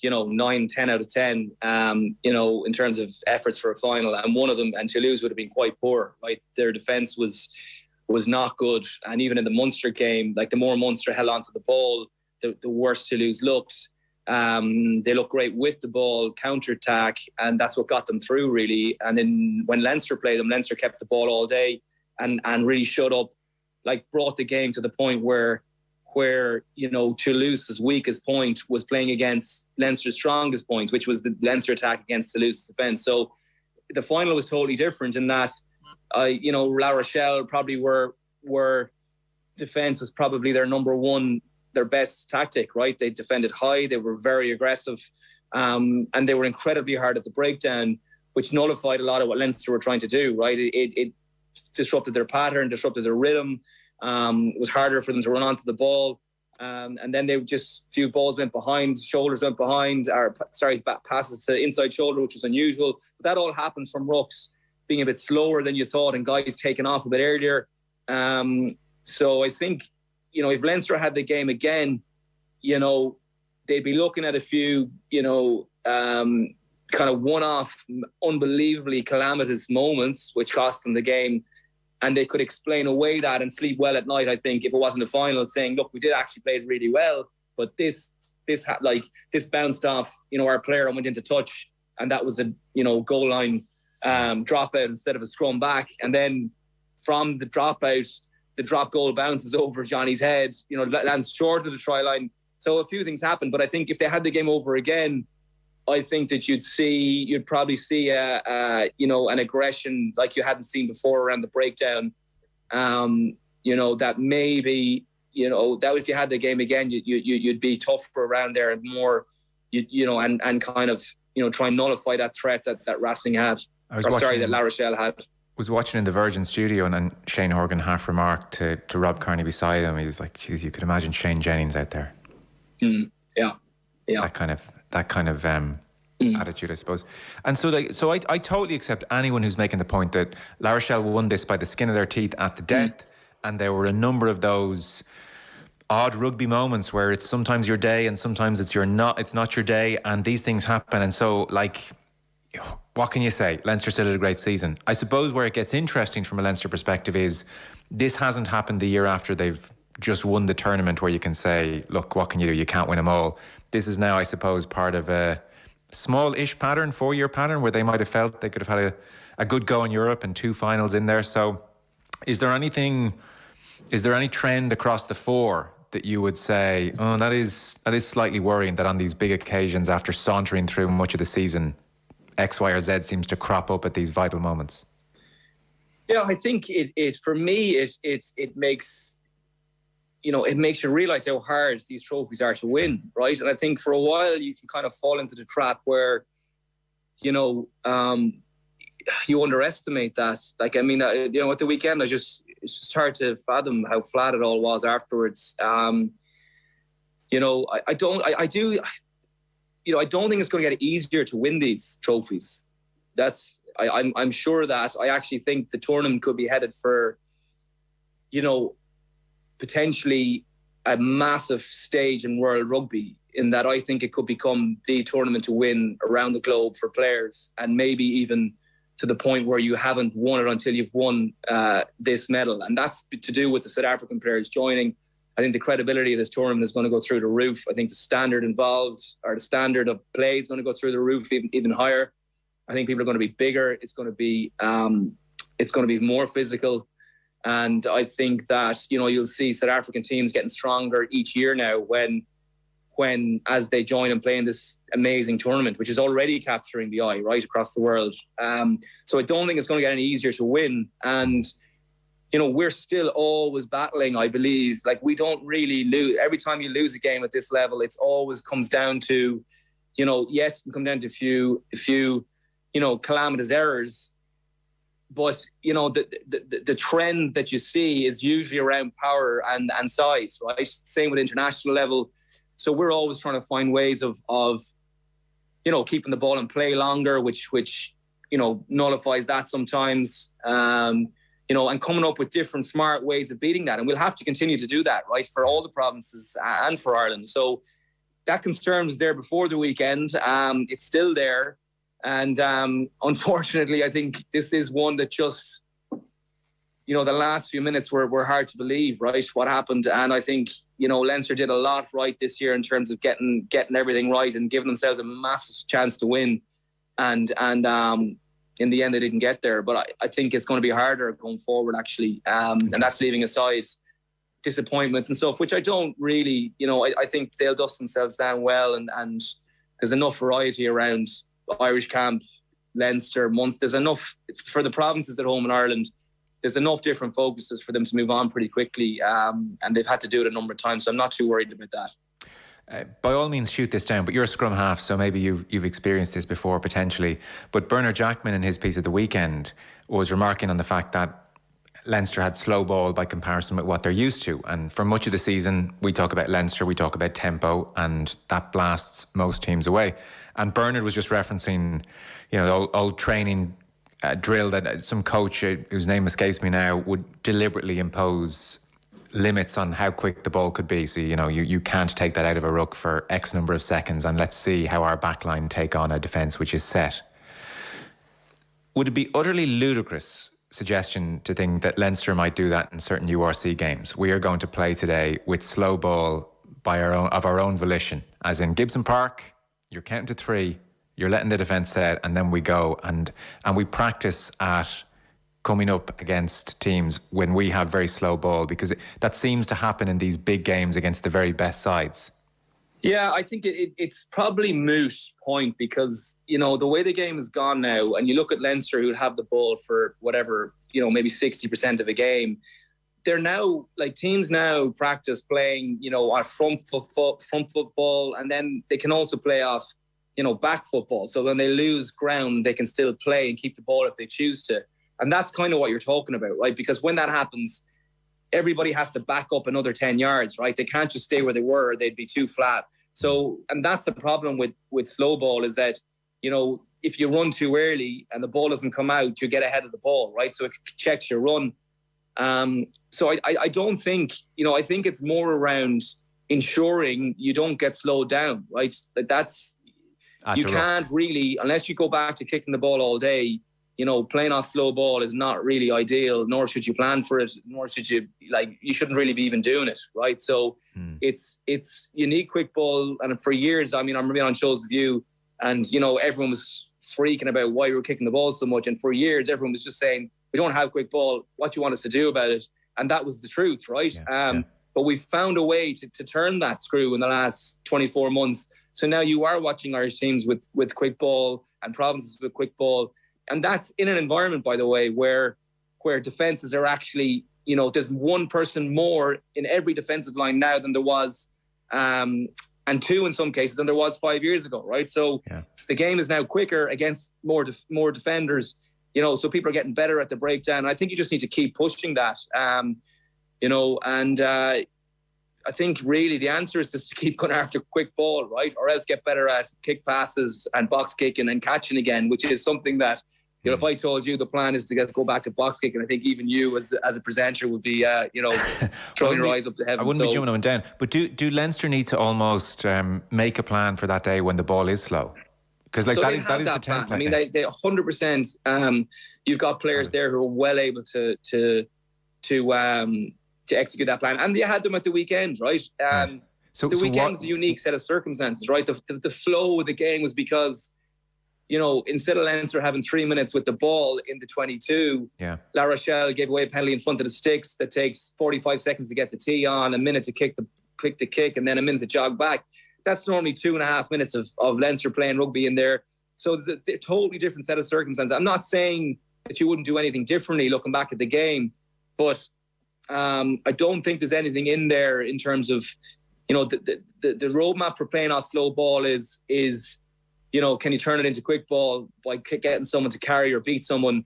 9, 10 out of 10, in terms of efforts for a final, and one of them, and Toulouse would have been quite poor, right? Their defence was not good, and even in the Munster game, like the more Munster held onto the ball, the worse Toulouse looked. They looked great with the ball, counter-attack, and that's what got them through, really. And then when Leinster played them, Leinster kept the ball all day and really shut up, brought the game to the point where Toulouse's weakest point was playing against Leinster's strongest point, which was the Leinster attack against Toulouse's defence. So the final was totally different in that, La Rochelle probably were defence was probably their number one, their best tactic, right? They defended high, they were very aggressive, and they were incredibly hard at the breakdown, which nullified a lot of what Leinster were trying to do, right? It disrupted their pattern, disrupted their rhythm. It was harder for them to run onto the ball. And then they just, few balls went behind, shoulders went behind, passes to inside shoulder, which was unusual. But that all happens from rucks being a bit slower than you thought and guys taking off a bit earlier. So I think, if Leinster had the game again, they'd be looking at a few, kind of one-off, unbelievably calamitous moments, which cost them the game. And they could explain away that and sleep well at night, I think, if it wasn't a final, saying, look, we did actually play it really well, but this bounced off, our player and went into touch, and that was a, goal line dropout instead of a scrum back. And then from the dropout, the drop goal bounces over Johnny's head, lands short of the try line. So a few things happened, but I think if they had the game over again, I think that you'd probably see an aggression like you hadn't seen before around the breakdown. That maybe, that if you had the game again, you'd be tougher around there and more, and kind of, try and nullify that threat that Racing had. That La Rochelle had. Was watching in the Virgin studio, and Shane Horgan half remarked to Rob Kearney beside him. He was like, "Geez, you could imagine Shane Jennings out there." Yeah. That kind of attitude, I suppose. And so I totally accept anyone who's making the point that La Rochelle won this by the skin of their teeth at the death, and there were a number of those odd rugby moments where it's sometimes your day and sometimes it's not your day, and these things happen. And so, what can you say? Leinster still had a great season. I suppose where it gets interesting from a Leinster perspective is this hasn't happened the year after they've just won the tournament, where you can say, look, what can you do? You can't win them all. This is now, I suppose, part of a small-ish pattern, 4-year pattern, where they might have felt they could have had a good go in Europe and 2 finals in there. So is there any trend across the 4 that you would say, that is slightly worrying, that on these big occasions, after sauntering through much of the season, X, Y, or Z seems to crop up at these vital moments? Yeah, I think for me, it makes you realise how hard these trophies are to win, right? And I think for a while you can kind of fall into the trap where, you underestimate that. At the weekend, it's just hard to fathom how flat it all was afterwards. I don't think it's going to get easier to win these trophies. I'm sure that I actually think the tournament could be headed for, potentially a massive stage in world rugby, in that I think it could become the tournament to win around the globe for players, and maybe even to the point where you haven't won it until you've won this medal. And that's to do with the South African players joining. I think the credibility of this tournament is going to go through the roof. I think the standard involved, or the standard of play, is going to go through the roof even higher. I think people are going to be bigger. It's going to be more physical. And I think that, you'll see South African teams getting stronger each year now when as they join and play in this amazing tournament, which is already capturing the eye right across the world. So I don't think it's going to get any easier to win. And, we're still always battling, I believe. Like, we don't really lose. Every time you lose a game at this level, it's always comes down to, yes, it can come down to a few, calamitous errors. But, the trend that you see is usually around power and size, right? Same with international level. So we're always trying to find ways of keeping the ball in play longer, which nullifies that sometimes, and coming up with different smart ways of beating that. And we'll have to continue to do that, right, for all the provinces and for Ireland. So that concern was there before the weekend. It's still there. And unfortunately, I think this is one that just, the last few minutes were hard to believe, right, what happened. And I think, Leinster did a lot right this year in terms of getting everything right and giving themselves a massive chance to win. And in the end, they didn't get there. But I think it's going to be harder going forward, actually. And that's leaving aside disappointments and stuff, which I don't really, I think they'll dust themselves down well. And there's enough variety around Irish camp, Leinster, Munster. There's enough for the provinces at home in Ireland. There's enough different focuses for them to move on pretty quickly. And they've had to do it a number of times. So I'm not too worried about that. By all means, shoot this down, but you're a scrum half, so maybe you've experienced this before, potentially. But Bernard Jackman, in his piece at the weekend, was remarking on the fact that Leinster had slow ball by comparison with what they're used to. And for much of the season, we talk about Leinster, we talk about tempo, and that blasts most teams away. And Bernard was just referencing, the old training drill that some coach, whose name escapes me now, would deliberately impose limits on how quick the ball could be. So, you can't take that out of a ruck for X number of seconds, and let's see how our backline take on a defence which is set. Would it be utterly ludicrous suggestion to think that Leinster might do that in certain URC games? We are going to play today with slow ball of our own volition, as in Gibson Park, you're counting to 3, you're letting the defence set, and then we go and we practice at coming up against teams when we have very slow ball, because that seems to happen in these big games against the very best sides. Yeah, I think it's probably moot point, because, the way the game has gone now, and you look at Leinster, who have the ball for whatever, maybe 60% of a game. They're now, teams now practice playing, on front football, and then they can also play off, back football. So when they lose ground, they can still play and keep the ball if they choose to. And that's kind of what you're talking about, right? Because when that happens, everybody has to back up another 10 yards, right? They can't just stay where they were. They'd be too flat. So, and that's the problem with slow ball, is that, if you run too early and the ball doesn't come out, you get ahead of the ball, right? So it checks your run. So I don't think, I think it's more around ensuring you don't get slowed down, right? You can't really, unless you go back to kicking the ball all day, playing off slow ball is not really ideal, nor should you plan for it, nor should you, you shouldn't really be even doing it, right? So it's unique quick ball. And for years, I remember being on shows with you, and, everyone was freaking about why we were kicking the ball so much. And for years, everyone was just saying, we don't have quick ball. What do you want us to do about it? And that was the truth, right? But we found a way to turn that screw in the last 24 months. So now you are watching Irish teams with quick ball and provinces with quick ball. And that's in an environment, by the way, where defences are actually, there's one person more in every defensive line now than there was, and 2 in some cases than there was 5 years ago, right? So the game is now quicker against more defenders, so people are getting better at the breakdown. I think you just need to keep pushing that, and I think really the answer is just to keep going after quick ball, right? Or else get better at kick passes and box kicking and catching again, which is something that, you know, if I told you the plan is to go back to box kicking, I think even you as a presenter would be, throwing your eyes up to heaven. I wouldn't be jumping up and down. But do Leinster need to almost make a plan for that day when the ball is slow? Because that is the template. I mean, they 100%. You've got players there who are well able to execute that plan, and you had them at the weekend, right? So the weekend was a unique set of circumstances, right? The flow of the game was because, you know, instead of Leinster having 3 minutes with the ball in the 22, La Rochelle gave away a penalty in front of the sticks that takes 45 seconds to get the tee on, a minute to kick the kick, and then a minute to jog back. That's normally 2.5 minutes of Leinster playing rugby in there. So there's a totally different set of circumstances. I'm not saying that you wouldn't do anything differently looking back at the game, but I don't think there's anything in there in terms of, you know, the roadmap for playing off slow ball is, you know, can you turn it into quick ball by getting someone to carry or beat someone,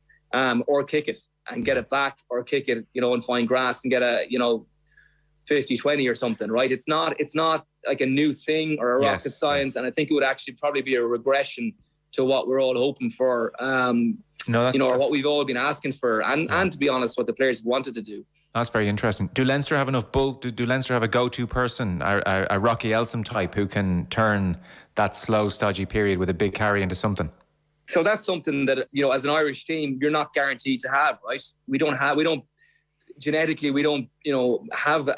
or kick it and get it back, or kick it, you know, and find grass and get a, you know, 50-20 or something, right? It's not like a new thing or a rocket science, and I think it would actually probably be a regression to what we're all hoping for, or what we've all been asking for, and to be honest, what the players wanted to do. That's very interesting. Do Leinster have enough do Leinster have a go-to person, a Rocky Elsom type who can turn that slow, stodgy period with a big carry into something? So that's something that, you know, as an Irish team, you're not guaranteed to have, right? Genetically, we don't, you know, have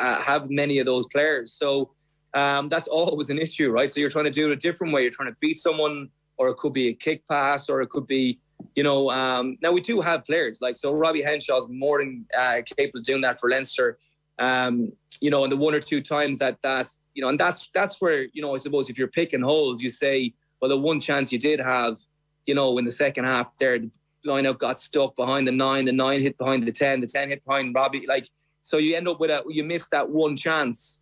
many of those players. So that's always an issue, right? So you're trying to do it a different way. You're trying to beat someone, or it could be a kick pass, or it could be, you know, now we do have players so Robbie Henshaw's more than capable of doing that for Leinster. You know, and the one or two times that you know, and that's where, you know, I suppose if you're picking holes, you say, well, the one chance you did have, you know, in the second half there, the line-out got stuck behind the 9 hit behind the 10 hit behind Robbie. So you end up with you miss that one chance,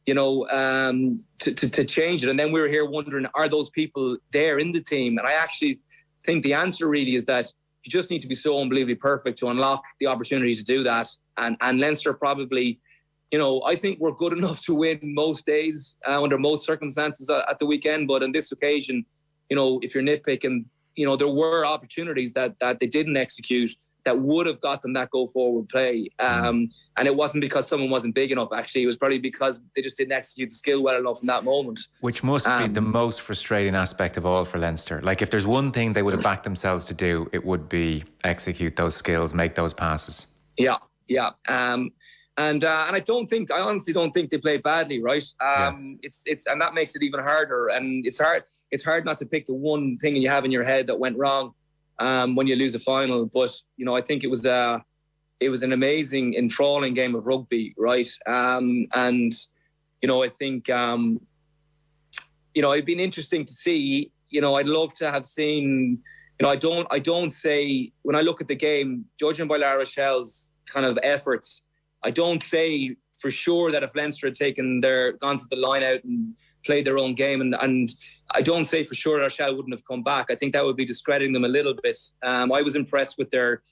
you know, to change it. And then we were here wondering, are those people there in the team? And I actually think the answer really is that you just need to be so unbelievably perfect to unlock the opportunity to do that. And Leinster probably, you know, I think we're good enough to win most days under most circumstances at the weekend. But on this occasion, you know, if you're nitpicking, you know, there were opportunities that they didn't execute that would have got them that go-forward play. And it wasn't because someone wasn't big enough, actually. It was probably because they just didn't execute the skill well enough in that moment. Which must be the most frustrating aspect of all for Leinster. Like, if there's one thing they would have backed themselves to do, it would be execute those skills, make those passes. Yeah. And I honestly don't think they played badly, right? It's and that makes it even harder. And it's hard not to pick the one thing you have in your head that went wrong when you lose a final. But, you know, I think it was an amazing, enthralling game of rugby, right? And, you know, I think, you know, it'd been interesting to see. You know, I'd love to have seen, you know, I don't say, when I look at the game, judging by La Rochelle's kind of efforts, I don't say for sure that if Leinster had gone to the line out and played their own game, and I don't say for sure Rochelle wouldn't have come back. I think that would be discrediting them a little bit. I was impressed with their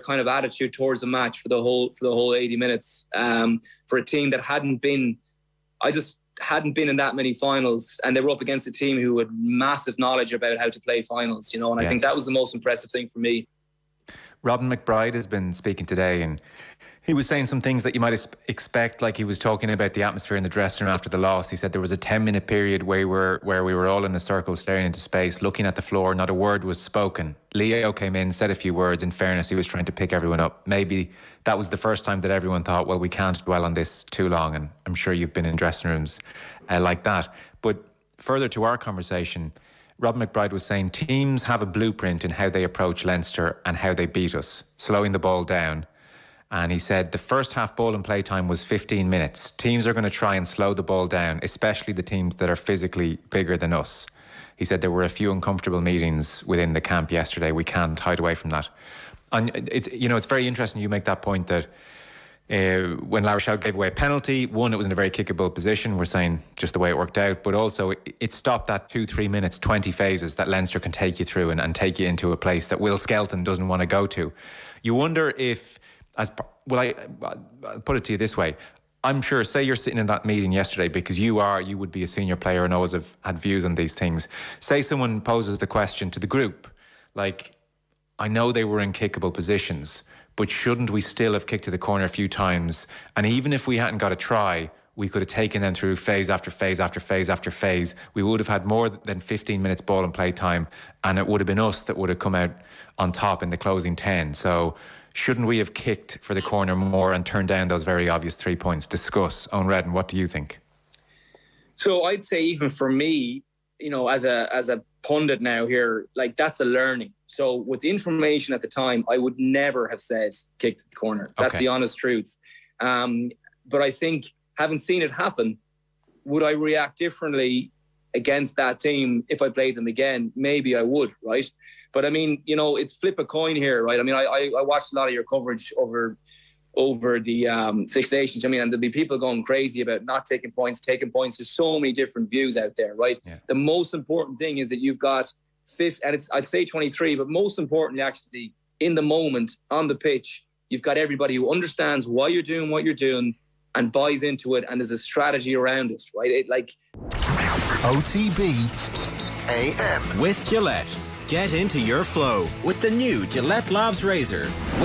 kind of attitude towards the match for the whole 80 minutes. For a team that hadn't been in that many finals, and they were up against a team who had massive knowledge about how to play finals, you know, and I think that was the most impressive thing for me. Robin McBride has been speaking today, and he was saying some things that you might expect. Like, he was talking about the atmosphere in the dressing room after the loss. He said there was a 10-minute period where we were all in a circle staring into space, looking at the floor. Not a word was spoken. Leo came in, said a few words. In fairness, he was trying to pick everyone up. Maybe that was the first time that everyone thought, well, we can't dwell on this too long. And I'm sure you've been in dressing rooms like that. But further to our conversation, Rob McBride was saying teams have a blueprint in how they approach Leinster and how they beat us, slowing the ball down. And he said the first half ball and play time was 15 minutes. Teams are going to try and slow the ball down, especially the teams that are physically bigger than us. He said there were a few uncomfortable meetings within the camp yesterday. We can't hide away from that. And it's very interesting you make that point that when La Rochelle gave away a penalty, one, it was in a very kickable position. We're saying just the way it worked out, but also it stopped that 2-3 minutes, 20 phases that Leinster can take you through and take you into a place that Will Skelton doesn't want to go to. You wonder if, I'll put it to you this way, I'm sure, say you're sitting in that meeting yesterday, because you would be a senior player and always have had views on these things. Say someone poses the question to the group, like, I know they were in kickable positions, but shouldn't we still have kicked to the corner a few times? And even if we hadn't got a try, we could have taken them through phase after phase after phase after phase. We would have had more than 15 minutes ball and play time, and it would have been us that would have come out on top in the closing 10. So shouldn't we have kicked for the corner more and turned down those very obvious 3 points? Discuss. Owen Redden, what do you think? So I'd say, even for me, you know, as a pundit now here, like, that's a learning. So with the information at the time, I would never have said kick to the corner. That's the honest truth. But I think, having seen it happen, would I react differently against that team if I played them again? Maybe I would, right? But I mean, you know, it's flip a coin here, right? I mean, I watched a lot of your coverage over the Six Nations. I mean, and there'll be people going crazy about not taking points, taking points. There's so many different views out there, right? Yeah. The most important thing is that you've got and I'd say 23, but most importantly, actually, in the moment, on the pitch, you've got everybody who understands why you're doing what you're doing and buys into it, and there's a strategy around it, right? OTB AM. With Gillette. Get into your flow with the new Gillette Labs Razor with